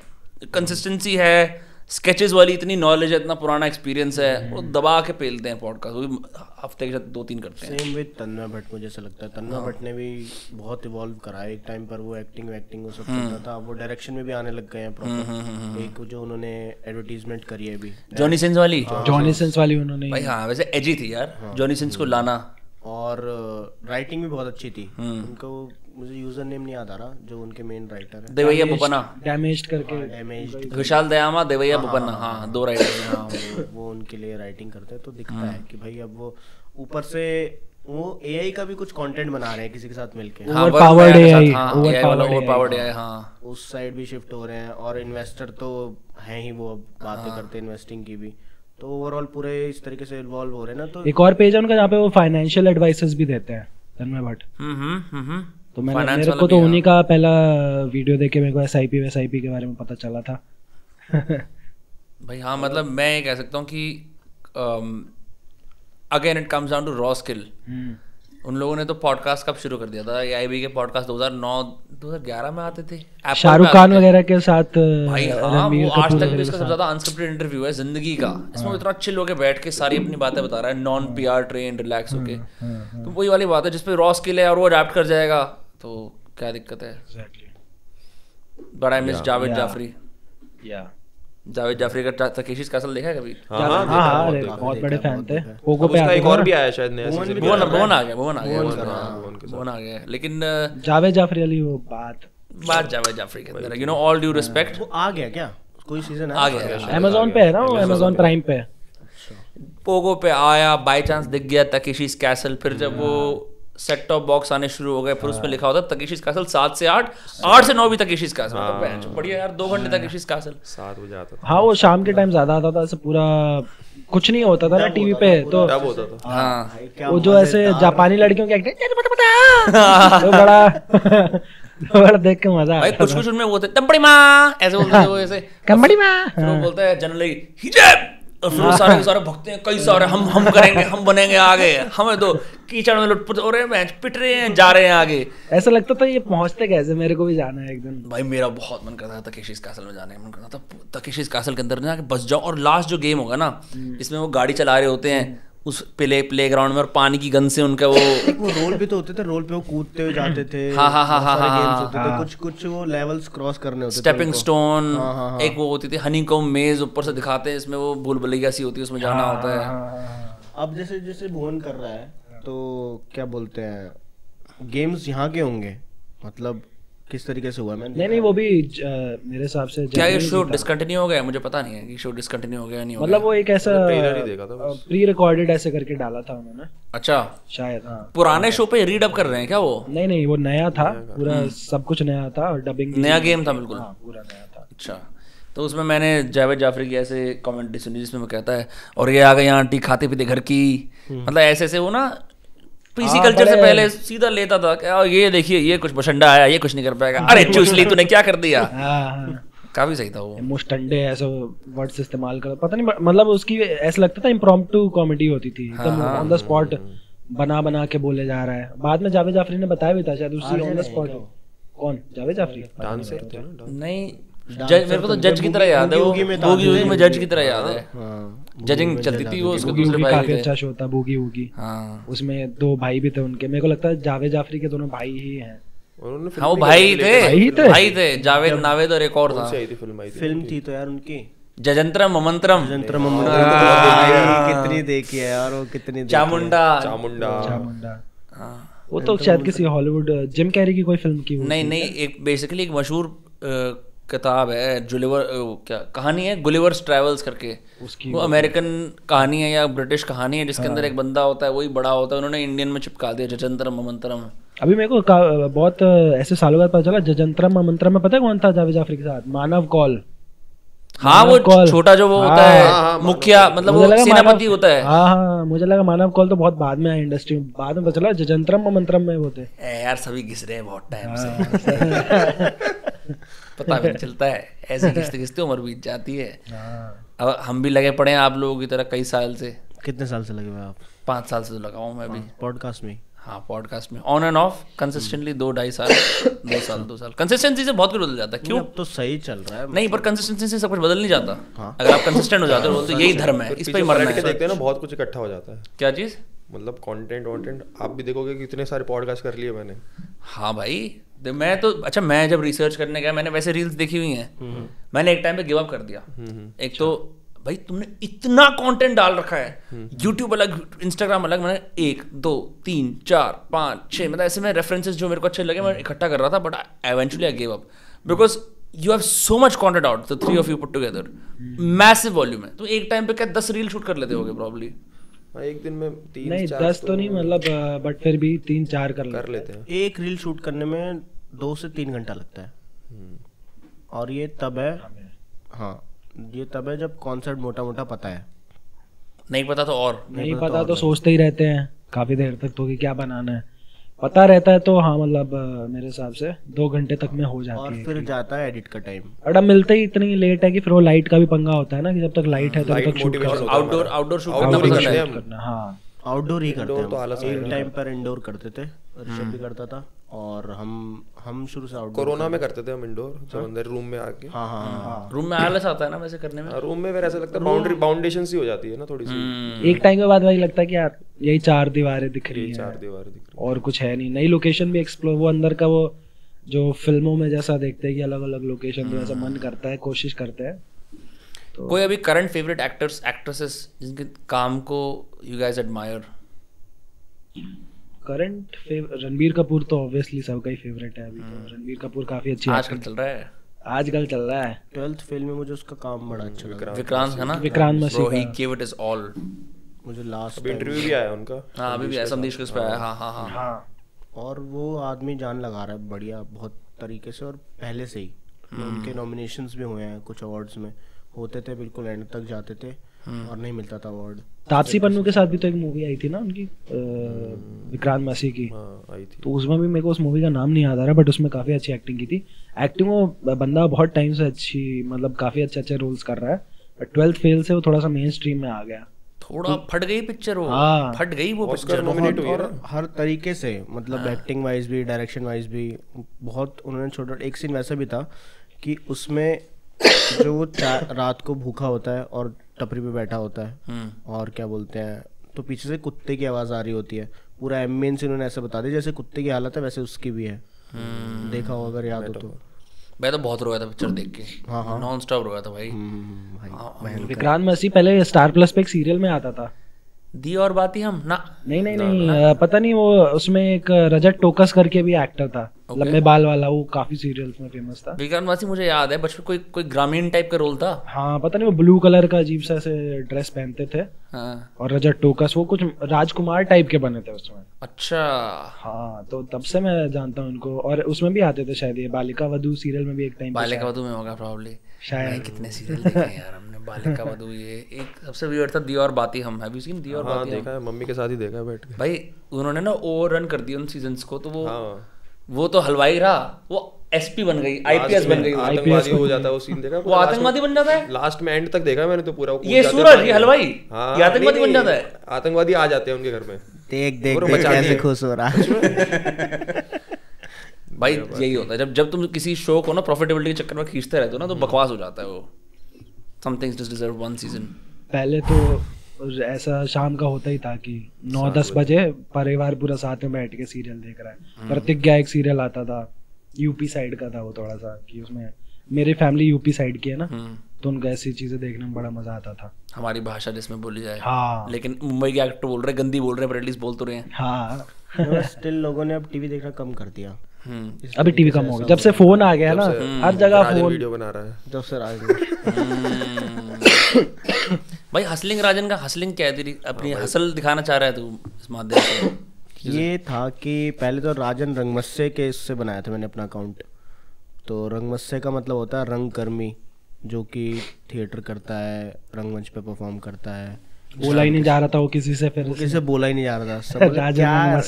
Consistency है, स्केचेस वाली इतनी नॉलेज है, इतना पुराना एक्सपीरियंस है, वो दबा के पेलते हैं पॉडकास्ट, वो भी हफ्ते के साथ 2-3 करते हैं। सेम विद तन्मय भट्ट, मुझे ऐसा लगता है तन्मय भट्ट ने भी बहुत इवॉल्व करा है। एक टाइम पर वो एक्टिंग वो सब करता था, वो डायरेक्शन में भी आने लग गए हैं प्रॉपर। एक जो उन्होंने एडवर्टीजमेंट करी है अभी जॉनी सिंस वाली, जॉनी सिंस वाली उन्होंने भाई हाँ वैसे एजी थी यार जॉनी सिंस को लाना। और राइटिंग भी बहुत अच्छी थी उनको, मुझे यूजर नेम नहीं याद आ रहा जो उनके मेन राइटर है। देवैया बोपन्ना, डैमेज्ड करके, डैमेज्ड विशाल दयामा, देवैया बोपन्ना, हाँ 2 राइटर हैं। हाँ वो उनके लिए राइटिंग करते हैं, तो दिखता है कि भाई अब वो ऊपर से वो एआई का भी कुछ कंटेंट बना रहे हैं किसी के साथ मिलके। हाँ ओवरपावर्ड एआई, ओवरपावर्ड एआई, हाँ उस साइड भी शिफ्ट हो रहे हैं। और इन्वेस्टर तो हैं ही, वो अब बातें करते हैं इन्वेस्टिंग की भी, तो ओवरऑल पूरे इस तरीके से इन्वॉल्व हो रहे हैं ना। तो एक और पेज है उनका जहाँ पे वो फाइनेंशियल एडवाइसेस भी देते हैं, तन्मय भट्ट। तो मेरे को तो उन्हीं का पहला वीडियो देख के मेरे को एसआईपी के बारे में पता चला था। भाई हाँ, मतलब मैं ये कह सकता हूँ कि again it comes down to raw skill. उन लोगों ने तो पॉडकास्ट कब शुरू कर दिया था, AIB के पॉडकास्ट 2009-2011 में आते थे, शाहरुख खान वगैरह के साथ। भाई हाँ, वो आज तक भी इसका सबसे ज्यादा अनस्क्रिप्टेड इंटरव्यू है जिंदगी का। इसमें इतना चिल होके बैठ के सारी अपनी बातें बता रहा है, नॉन PR ट्रेन, रिलैक्स होके। तो वही वाली बात है जिसपे रॉ स्किल है और वो अडैप्ट कर जाएगा, तो क्या दिक्कत है। But I miss Javed Jafri. Javed Jafri का तकेशीस कैसल देखा है कभी? हाँ, बहुत बड़े फैन थे। पोगो पे एक और भी आया शायद नया सीजन, भुवन आ गया। लेकिन जावेद जाफरी वाली वो बात जावेद जाफरी के अंदर, you know, all due respect, वो आ गया क्या? कोई सीजन आ गया Amazon पे है ना, वो Amazon प्राइम पे। पोगो पे आया, बाय चांस दिख गया तकेशीस कैसल। फिर जब वो सेट टॉप बॉक्स आने शुरू हो गए, फिर उसमें लिखा होता तकेशीस कैसल 7 से 8, 8 से 9 भी तकेशीस कैसल। तो बढ़िया यार, 2 घंटे तकेशीस कैसल 7 बजे आता था। हाँ, वो शाम के टाइम ज्यादा आता था, ऐसे पूरा कुछ नहीं होता था ना टीवी पे, तो तब होता था। हाँ वो जो ऐसे जापानी लड़कियों के एक्टिंग तो बड़ा देख के मजा भाई, कुछ उनमें वो थे टम्पड़ी माँ ऐसे बोलते थे, वो ऐसे कंबड़ी माँ, फिर वो बोलता है जनरली हिजाब, और फिर वो सारे के सारे भगते हैं, कई सारे हम करेंगे, हम बनेंगे आगे, हमें तो कीचड़ में लुटपुट हो रहे हैं, मैच पिट रहे हैं, जा रहे हैं आगे। ऐसा लगता था ये पहुंचते कैसे, मेरे को भी जाना है एक दिन। भाई मेरा बहुत मन करता था तकेशीस कैसल में जाने का, मन करता था तकेशीस कैसल के अंदर जाके बस जाओ। और लास्ट जो गेम होगा ना, इसमें वो गाड़ी चला रहे होते हैं उस प्ले ग्राउंड में, और पानी की गन से उनका वो रोल भी तो होते थे, रोल पे वो कूदते हुए जाते थे। हाँ, कुछ वो लेवल्स क्रॉस करने होते थे, स्टेपिंग स्टोन। एक वो होती थी हनीकॉम्ब मेज, ऊपर से दिखाते हैं, इसमें वो भूल भुलैया सी होती है, उसमें जाना होता है। अब जैसे जैसे भुवन कर रहा है, तो क्या बोलते हैं, गेम्स यहाँ के होंगे, मतलब किस तरीके से हुआ? मैंने नहीं वो भी मेरे हिसाब से क्या ये शो डिसकंटिन्यू हो गया, मुझे पता नहीं है कि शो डिसकंटिन्यू हो गया नहीं हो मतलब वो एक ऐसा ट्रेलर ही देखा था बस, प्री रिकॉर्डेड ऐसे करके डाला था उन्होंने। अच्छा, शायद हाँ। पुराने शो पे रीड अप कर रहे हैं क्या वो? नहीं वो नया था पूरा, सब कुछ नया था, और डबिंग नया गेम था बिल्कुल, पूरा नया था। अच्छा, तो उसमें मैंने जावेद जाफरी की ऐसे कमेंट्री सुनी जिसमें वो कहता है, और ये आ गए यहाँ टी खाते पीते घर की, मतलब ऐसे ऐसे वो ना पीसी कल्चर से पहले सीधा लेता था कि ये देखिए ये कुछ बशंडा आया, ये कुछ नहीं कर पाएगा, अरे चूसली तूने क्या कर दिया। काफी सही था वो, मुस्टंडे ऐसे वर्ड्स इस्तेमाल कर, पता नहीं, मतलब उसकी ऐसा लगता था इम्प्रॉम्प्टू कॉमेडी होती थी, एकदम ऑन द स्पॉट बना के बोले जा रहा है। बाद में जावेद जाफरी ने बताया भी था शायद उसी ऑन द स्पॉट। कौन? जावेद जाफरी डांसर थे ना? नहीं, मेरे को तो जज की तरह याद है, वो बूगी में जज की तरह याद है, जजिंग चलती थी वो, उसके दूसरे भाई काफी अच्छा शो था बूगी वूगी। हाँ, उसमें 2 भाई भी थे उनके, मेरे को लगता है जावेद जाफरी के दोनों भाई ही हैं। हाँ वो भाई थे जावेद नावेद, और एक और था, फिल्म थी तो यार उनकी जजंत्रम ममंत्रम, कितनी देखी है यार वो, कितनी चामुंडा। वो तो शायद किसी हॉलीवुड जिम कैरी की कोई फिल्म की। नहीं, एक बेसिकली एक मशहूर किताब है, क्या कहानी है, गुलिवर्स ट्रैवल्स करके, वो अमेरिकन कहानी है या ब्रिटिश कहानी है, जिसके अंदर एक बंदा होता है, वही बड़ा होता है, उन्होंने इंडियन में चिपका दिया जजंत्रम ममंत्रम। अभी मेरे को बहुत ऐसे सालों बाद पता चला जजंत्रम ममंत्रम में पता है कौन था जावेद जाफरी के साथ? मानव कौल। हाँ, वो छोटा जो वो होता है मुखिया, मतलब वो सेनापति होता है। हाँ, मुझे लगा मानव कौल तो बहुत बाद में आया इंडस्ट्री में, बाद में पता चला जजंत्रम ममंत्रम में वो थे। यार सभी घिस रहे हैं बहुत टाइम से, पता भी नहीं चलता है, ऐसे घिसते घिसते उम्र बीत जाती है। अब हम भी लगे पड़े हैं आप लोगों की तरह कई साल से। कितने साल से लगे हुए आप? 5 साल से तो लगा हूँ मैं भी पॉडकास्ट में। हाँ पॉडकास्ट में ऑन एंड ऑफ कंसिस्टेंटली 2-2.5 साल 2 साल कंसिस्टेंसी से बहुत कुछ बदल जाता है। क्यों? अब तो सही चल रहा है। नहीं, पर कंसिस्टेंसी से सब कुछ बदल नहीं जाता। अगर आप कंसिस्टेंट हो जाते हो तो यही धर्म है, इस पे ही मरना है। देखते हैं ना, बहुत कुछ इकट्ठा हो जाता है। क्या चीज? मतलब कंटेंट आप भी देखोगे कि इतने सारे पॉडकास्ट कर लिए मैंने। हाँ भाई, मैं तो अच्छा, मैं जब रिसर्च करने गया मैंने वैसे रील्स देखी हुई हैं। मैंने एक टाइम पे गिव अप कर दिया। एक तो भाई तुमने इतना कंटेंट डाल रखा है, यूट्यूब अलग, इंस्टाग्राम अलग, मैंने 1 2 3 4 5 6 मतलब ऐसे में रेफरेंसेस जो मेरे को अच्छे लगे मैं इकट्ठा कर रहा था, but eventually I give up because you have so much content out, the 3 of you put together, massive volume है। तो एक टाइम पे क्या 10 रील शूट कर लेते होगे प्रॉब्ली? एक दिन में 3 नहीं 10 तो नहीं, मतलब बट फिर भी 3-4 कर लेते हैं। एक रील शूट करने में 2 से 3 घंटा लगता है। और ये तब है, हाँ ये तब है जब कॉन्सेप्ट मोटा मोटा पता है। नहीं पता तो और नहीं पता तो सोचते ही रहते हैं काफी देर तक तो कि क्या बनाना है। पता रहता है तो हाँ, मतलब मेरे हिसाब से 2 घंटे तक में हो जाती है। और फिर जाता है एडिट का टाइम। और अब मिलते ही इतनी लेट है कि फिर वो लाइट का भी पंगा होता है ना, कि जब तक लाइट है तब तक शूट आउटडोर शूट करना। हाँ आउटडोर ही करते हैं तो आलस एक टाइम पर इंडोर करते थे, ऋषभ भी करता था, और हम शुरू से आउटडोर। कोरोना में करते थे हम इंडोर, जब अंदर रूम में आके। हाँ रूम में आलस आता है ना वैसे करने में। रूम में फिर ऐसा लगता है बाउंडेशन सी हो जाती है ना थोड़ी सी। एक टाइम के बाद वही लगता है कि यार यही 4 दीवारें दिख रही हैं, 4 दीवारें दिख रही और कुछ है नहीं। नई लोकेशन भी एक्सप्लोर, वो अंदर का वो जो फिल्मों में जैसा देखते हैं कि अलग अलग लोकेशन, तो ऐसा मन करता है, कोशिश करते हैं। कोई अभी करंट फेवरेट एक्टर्स एक्ट्रेसेस जिनके काम को you guys admire? Current Ranbir Kapoor तो ऑब्वियसली सबका ही फेवरेट है अभी। तो रणबीर कपूर काफी अच्छी आजकल चल रहा है, आजकल चल रहा है। 12th फेल में मुझे उसका काम बड़ा अच्छा लगा। विक्रांत है ना, विक्रांत मसीह Bro, he gave it his all। मुझे लास्ट अभी इंटरव्यू भी आया उनका। हाँ अभी भी संदेश किस पे आया। हाँ हाँ हाँ हाँ और वो आदमी जान लगा रहा है बढ़िया बहुत तरीके से, और पहले से ही उनके नॉमिनेशंस भी हुए हैं कुछ अवार्ड्स में, होते थे बिल्कुल एंड तक जाते थे और नहीं मिलता था अवार्ड। तापसी पन्नू के साथ भी तो एक मूवी आई थी ना उनकी, विक्रांत मसीह की। आई थी। तो उसमें भी मेरे को उस मूवी का नाम नहीं याद आ रहा, बट उसमें काफी अच्छी एक्टिंग की थी। एक्टिंग वो बंदा बहुत टाइम से अच्छी, मतलब काफी अच्छे अच्छे रोल्स कर रहा है, बट 12th फेल से वो थोड़ा सा मेन स्ट्रीम में आ गया। थोड़ा फट गई पिक्चर वो। हाँ। फट गई वो पिक्चर। नॉमिनेट हुई है और ना। हर तरीके से, मतलब एक्टिंग वाइज भी, डायरेक्शन वाइज भी बहुत उन्होंने छोटा। एक सीन वैसा भी था कि उसमें जो वो रात को भूखा होता है और टपरी पे बैठा होता है, और क्या बोलते हैं, तो पीछे से कुत्ते की आवाज आ रही होती है। पूरा एम्बियंस इन्होंने ऐसे बता दिया जैसे कुत्ते की हालत है वैसे उसकी भी है। देखा हो अगर याद हो तो। मैं तो बहुत रोया था पिक्चर देख के। हाँ। नॉन स्टॉप रोया था भाई। विक्रांत मसीह पहले स्टार प्लस पे एक सीरियल में आता था, दी और बाती हम ना। नहीं पता नहीं, वो उसमें एक रजत टोकस करके भी एक्टर था, लंबे बाल वाला, वो काफी सीरियल्स में फेमस था। विक्रांत वासी मुझे याद है बचपन कोई ग्रामीण टाइप का रोल था। हाँ पता नहीं, वो ब्लू कलर का अजीब सा ऐसे ड्रेस पहनते थे। हाँ। और रजत टोकस वो कुछ राजकुमार टाइप के बने थे उसमें। अच्छा हाँ तो तब से मैं जानता हूँ उनको। और उसमें भी आते थे शायद, ये बालिका वधू सीरियल में भी एक टाइम। बालिका वधू में होगा प्रॉब्ली शायद। कितने सीरियल देखे हैं यार हमने। बालिका वधू, ये एक सबसे वियर्ड था दी और बाती हम। हैव यू सीन दी और बाती हम? देखा है, मम्मी के साथ ही देखा है बैठ के। भाई उन्होंने ना ओवर रन कर दिया उन सीजन्स को, तो वो तो हलवाई रहा, वो एसपी बन गई, आईपीएस बन गई, आतंकवादी हो जाता है वो सीन। देखा वो आतंकवादी बन जाता है लास्ट में, एंड तक देखा मैंने तो पूरा। ये सूरज, ये हलवाई, ये आतंकवादी बन जाता है। आतंकवादी आ जाते हैं उनके घर में। देख कैसे खुश हो रहा है। भाई यही होता है जब तुम किसी शो को ना प्रॉफिटेबिलिटी के चक्कर में खींचते रहते हो ना, तो बकवास हो जाता है वो। Some things just deserve one season. पहले तो ऐसा शाम का होता ही था कि 9-10 बजे परिवार पूरा साथ में बैठ के सीरियल देख रहा है। प्रतिज्ञा एक सीरियल आता था, यूपी साइड का था वो, थोड़ा सा कि उसमें मेरी फैमिली यूपी साइड की है ना, तो उनको ऐसी चीजें देखने में बड़ा मजा आता था। हमारी भाषा जिसमें बोली जाए। हाँ। लेकिन मुंबई के एक्टर बोल रहे गंदी बोल रहे हैं, पर एटलीस्ट बोल तो रहे हैं। हाँ। स्टिल लोगों ने अब टीवी देखना कम कर दिया। अभी टीवी कम हो गया जब से फोन आ गया ना, हर जगह फोन। वीडियो बना रहा है जब से राजन। भाई हसलिंग राजन का हसलिंग क्या है, तेरी अपनी हसल दिखाना चाह रहा है तू इस माध्यम से? ये था कि पहले तो राजन रंगमस्से के इससे बनाया था मैंने अपना अकाउंट। तो रंगमस्से का मतलब होता है रंगकर्मी, जो कि थिएटर करता है, रंगमंच पे परफॉर्म करता है। बोला ही नहीं जा रहा था वो किसी से, फिर किसी से बोला ही नहीं जा रहा था। सब बोले, क्या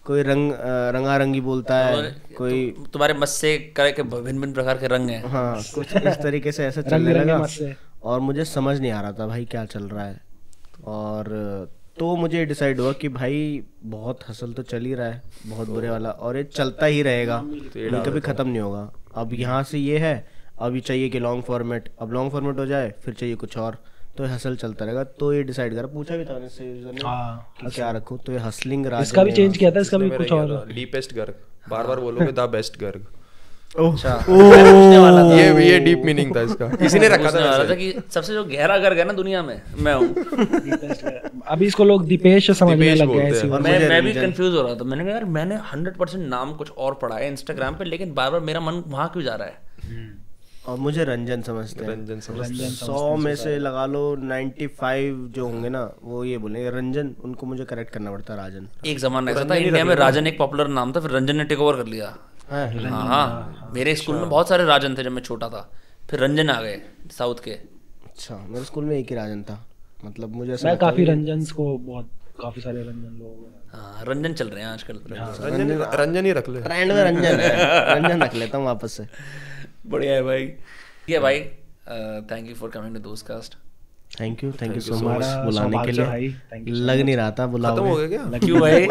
कोई रंगारंगी बोलता है, कोई तुम्हारे मस्से के भिन्न भिन्न प्रकार के रंग हैं। हाँ कुछ इस तरीके से ऐसा चलने लगा, और मुझे समझ नहीं आ रहा था भाई क्या चल रहा है। और तो मुझे डिसाइड हुआ कि भाई बहुत हसल तो चल ही रहा है बहुत बुरे वाला, और ये चलता ही रहेगा, ये कभी ख़त्म नहीं होगा। अब यहाँ से ये है, अभी चाहिए कि लॉन्ग फॉर्मेट, अब लॉन्ग फॉर्मेट हो जाए फिर चाहिए कुछ और, तो ये हसल चलता रहेगा। तो ये डिसाइड करा, पूछा भी था मैंने से यूजर ने कि क्या रखूँ, तो ये हसलिंग राज। इसका भी चेंज किया था, इसका भी कुछ और। डीपेस्ट गर्ग, बार-बार बोलोगे द बेस्ट गर्ग। अच्छा ये डीप मीनिंग था इसका, किसी ने रखा था कि सबसे जो गहरा गर्ग है ना दुनिया में मैं हूँ। अभी इसको लोग दीपेश समझने लग गए हैं। मैं भी कंफ्यूज हो रहा था, मैंने कहा यार मैंने 100% नाम कुछ और पढ़ा है इंस्टाग्राम पे, लेकिन बार बार मेरा मन वहाँ क्यों जा रहा है। और मुझे रंजन समझते हैं, 100 में से लगा लो 95 जो होंगे ना वो ये बोलेंगे रंजन, उनको मुझे करेक्ट करना पड़ता है राजन। एक जमाना ऐसा था इंडिया में राजन एक पॉपुलर नाम था, फिर रंजन ने टेक ओवर कर लिया। हाँ, मेरे स्कूल में बहुत सारे राजन थे जब मैं छोटा था, फिर रंजन आ गए साउथ के। अच्छा, मेरे स्कूल में एक ही राजन था, मतलब मुझे मैं काफी रंजन को बहुत काफी सारे रंजन लोग। हाँ, रंजन चल रहे हैं आजकल। रंजन ही रख ले, ट्रेंड में रंजन है, रंजन रख लेता हूँ वापस से। बढ़िया है भाई। ठीक है भाई, thank you for coming to Dostcast. Thank you so much बुलाने के लिए। लग नहीं रहा था बुलाओगे। खत्म हो गया क्या? क्यों भाई?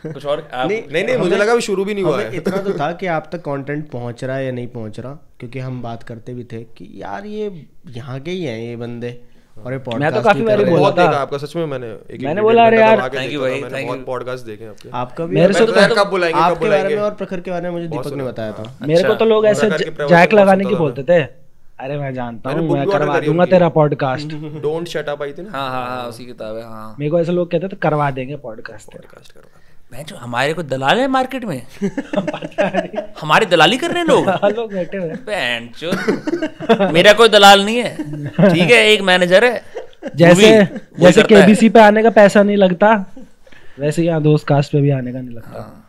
कुछ और नहीं मुझे लगा अभी शुरू भी नहीं हुआ है। इतना तो था कि आप तक कंटेंट पहुंच रहा है या नहीं पहुंच रहा, क्योंकि हम बात करते भी थे कि यार ये यहाँ के ही हैं ये बंदे, और ये पॉडकास्ट मैं तो काफी बार बोला था आपका, सच में मैंने बोला अरे यार थैंक यू भाई, मैंने बहुत पॉडकास्ट देखे आपके। आपका भी मेरे से तो कब बुलाएंगे, आपके बारे में और प्रखर के बारे में मुझे दीपक ने बताया था। मेरे को तो लोग ऐसे जैक लगाने की बोलते थे, अरे मैं जानता हूँ मैं करवा दूंगा तेरा podcast. Don't shut up I थी ना। हाँ उसी किताब है। हाँ, मेरे को ऐसे लोग कहते थे करवा देंगे पॉडकास्ट करवा। मैं जो हमारे को दलाल है मार्केट में हमारी दलाली कर रहे हैं लोग। लोग बैठे हुए। मेरा कोई दलाल नहीं है, ठीक है, एक मैनेजर है। जैसे केबीसी पे आने का पैसा नहीं लगता, वैसे यहाँ दोस्त कास्ट पे भी आने का नहीं लगता।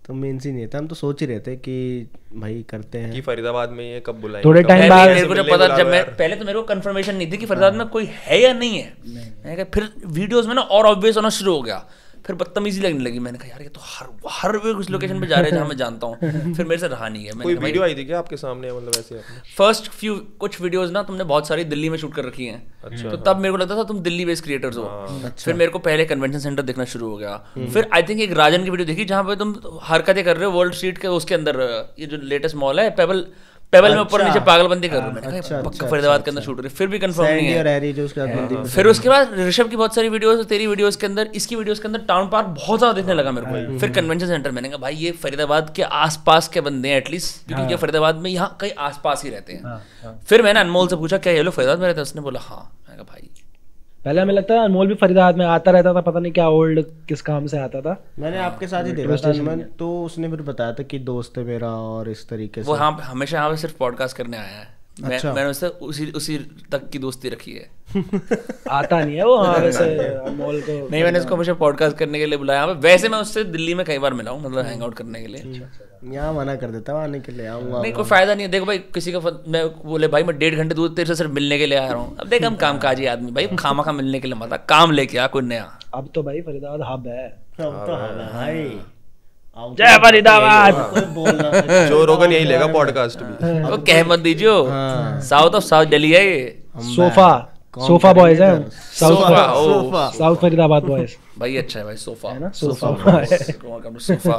तो मेन सी नहीं था, हम तो सोच ही रहे थे कि भाई करते हैं कि फरीदाबाद में ये कब बुलाएंगे। थोड़े टाइम बाद मेरे को जब पता, जब मैं पहले तो मेरे को कंफर्मेशन नहीं थी कि फरीदाबाद में कोई है या नहीं है। मैंने कहा फिर वीडियोस में ना और ऑब्वियस होना शुरू हो गया, फिर बदतमीजी लगने लगी। मैंने कहा यार ये तो हर वे कुछ लोकेशन पे जा रहे हैं जहाँ मैं जानता हूँ। फिर मेरे से रहा नहीं है। कोई वीडियो आई थी क्या आपके सामने, मतलब ऐसे? फर्स्ट फ्यू कुछ वीडियोस ना तुमने बहुत सारी दिल्ली में शूट कर रखी हैं। अच्छा, तो तब मेरे को लगता था तुम दिल्ली बेस्ड क्रिएटर्स हो। फिर मेरे को पहले कन्वेंशन सेंटर देखना शुरू हो गया। फिर आई थिंक एक राजन की वीडियो देखी जहाँ पे तुम हरकतें कर रहे हो वर्ल्ड स्ट्रीट के उसके अंदर, ये जो लेटेस्ट मॉल है पेबल में ऊपर नीचे पागलबंदी कर रहे हो। मैंने कहा पक्का फरीदाबाद के अंदर शूट रही, फिर भी कंफर्म नहीं है। फिर उसके बाद ऋषभ की बहुत सारी वीडियोस, तेरी वीडियोस के अंदर, इसकी वीडियोस के अंदर टाउन पार्क बहुत ज्यादा देखने लगा मेरे को। फिर कन्वेंशन सेंटर, मैंने कहा भाई ये फरीदाबाद के आसपास के बंदे हैं एटलीस्ट, क्योंकि फरीदाबाद में यहाँ कहीं आसपास ही रहते हैं। फिर मैंने अनमोल से पूछा क्या ये लोग फरीदाबाद में रहते हैं? उसने बोला हाँ। मैंने कहा भाई पहले हमें लगता था अनमोल भी फरीदाबाद में आता रहता था, पता नहीं क्या ओल्ड किस काम से आता था। मैंने आपके साथ ही देखा था अनमोल, तो उसने फिर बताया था कि दोस्त है मेरा और इस तरीके से। वो हाँ हमेशा यहाँ पे सिर्फ पॉडकास्ट करने आया है। मैंने उससे उसी तक की दोस्ती रखी है। आता नहीं है वो हाँ वैसे अनमोल को। नहीं, मैंने उसको हमेशा पॉडकास्ट करने के लिए बुलाया। वैसे मैं उससे दिल्ली में कई बार मिला हूँ, मतलब हैंग आउट करने के लिए। यहाँ मना कर देता हूँ आने के लिए, आऊँगा नहीं कोई फायदा नहीं है। देखो भाई किसी का मैं बोले भाई मैं 1.5 घंटे दूर तेरे से सिर्फ मिलने के लिए आ रहा हूँ। अब देख हम कामकाजी आदमी भाई, खामा खा मिलने के लिए मत आ, काम लेके आ कोई नया। अब तो भाई फरीदाबाद हब है। भाई जय फरीदाबाद। जो रोगन यही लेगा पॉडकास्ट भी। वो कह मत दीजिए, साउथ ऑफ साउथ दिल्ली है ये। सोफा बॉयज है, साउथ फरीदाबाद बॉयज। भाई अच्छा है भाई, सोफा है ना, सोफा सोफा।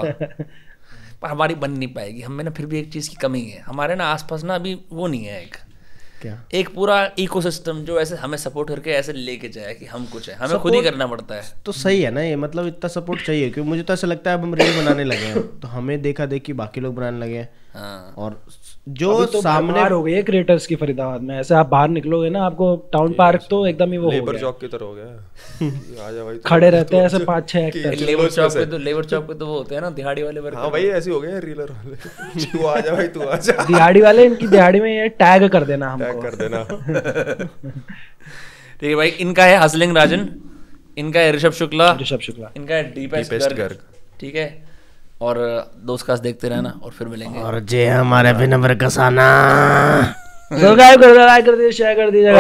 पर हमारी बन नहीं पाएगी, हमें ना फिर भी एक चीज की कमी है हमारे ना आसपास ना, अभी वो नहीं है एक पूरा इकोसिस्टम जो ऐसे हमें सपोर्ट करके ऐसे लेके जाए कि हम कुछ है, हमें खुद ही करना पड़ता है। तो सही है ना ये, मतलब इतना सपोर्ट चाहिए, क्योंकि मुझे तो ऐसा लगता है अब हम रील बनाने लगे हैं तो हमें देखा देखी बाकी लोग बनाने लगे हैं। हाँ। और जो तो सामने हो गए क्रिएटर्स की फरीदाबाद में, ऐसे आप बाहर निकलोगे ना आपको टाउन पार्क तो एकदम ही वो लेबर चौक की तरह हो गया। आजा भाई, खड़े रहते हैं ऐसे 5-6 एक्टर। लेबर चौक पे तो वो होते हैं ना दिहाड़ी वाले वर्कर। हाँ भाई ऐसे हो गए रीलर वाले। तू आजा भाई, तू आजा। दिहाड़ी वाले, इनकी दिहाड़ी में ये टैग कर देना हमको, टैग कर देना। ठीक है भाई, इनका है हसलिंग राजन, इनका है ऋषभ शुक्ला, इनका है डीपेस्ट गर्ग। ठीक है, और दोस्त कास्ट देखते रहना और फिर मिलेंगे। और जे हमारे भी नंबर कसाना, सब्सक्राइब कर दो, लाइक कर दीजिए, शेयर कर दीजिए,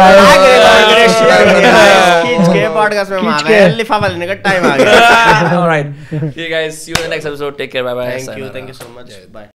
खींच के पॉडकास्ट में आ गए, लिफाफा लेने का टाइम आ गया। ऑलराइट, ठीक है guys, see you in the next episode, take care, bye bye, thank you so much, bye.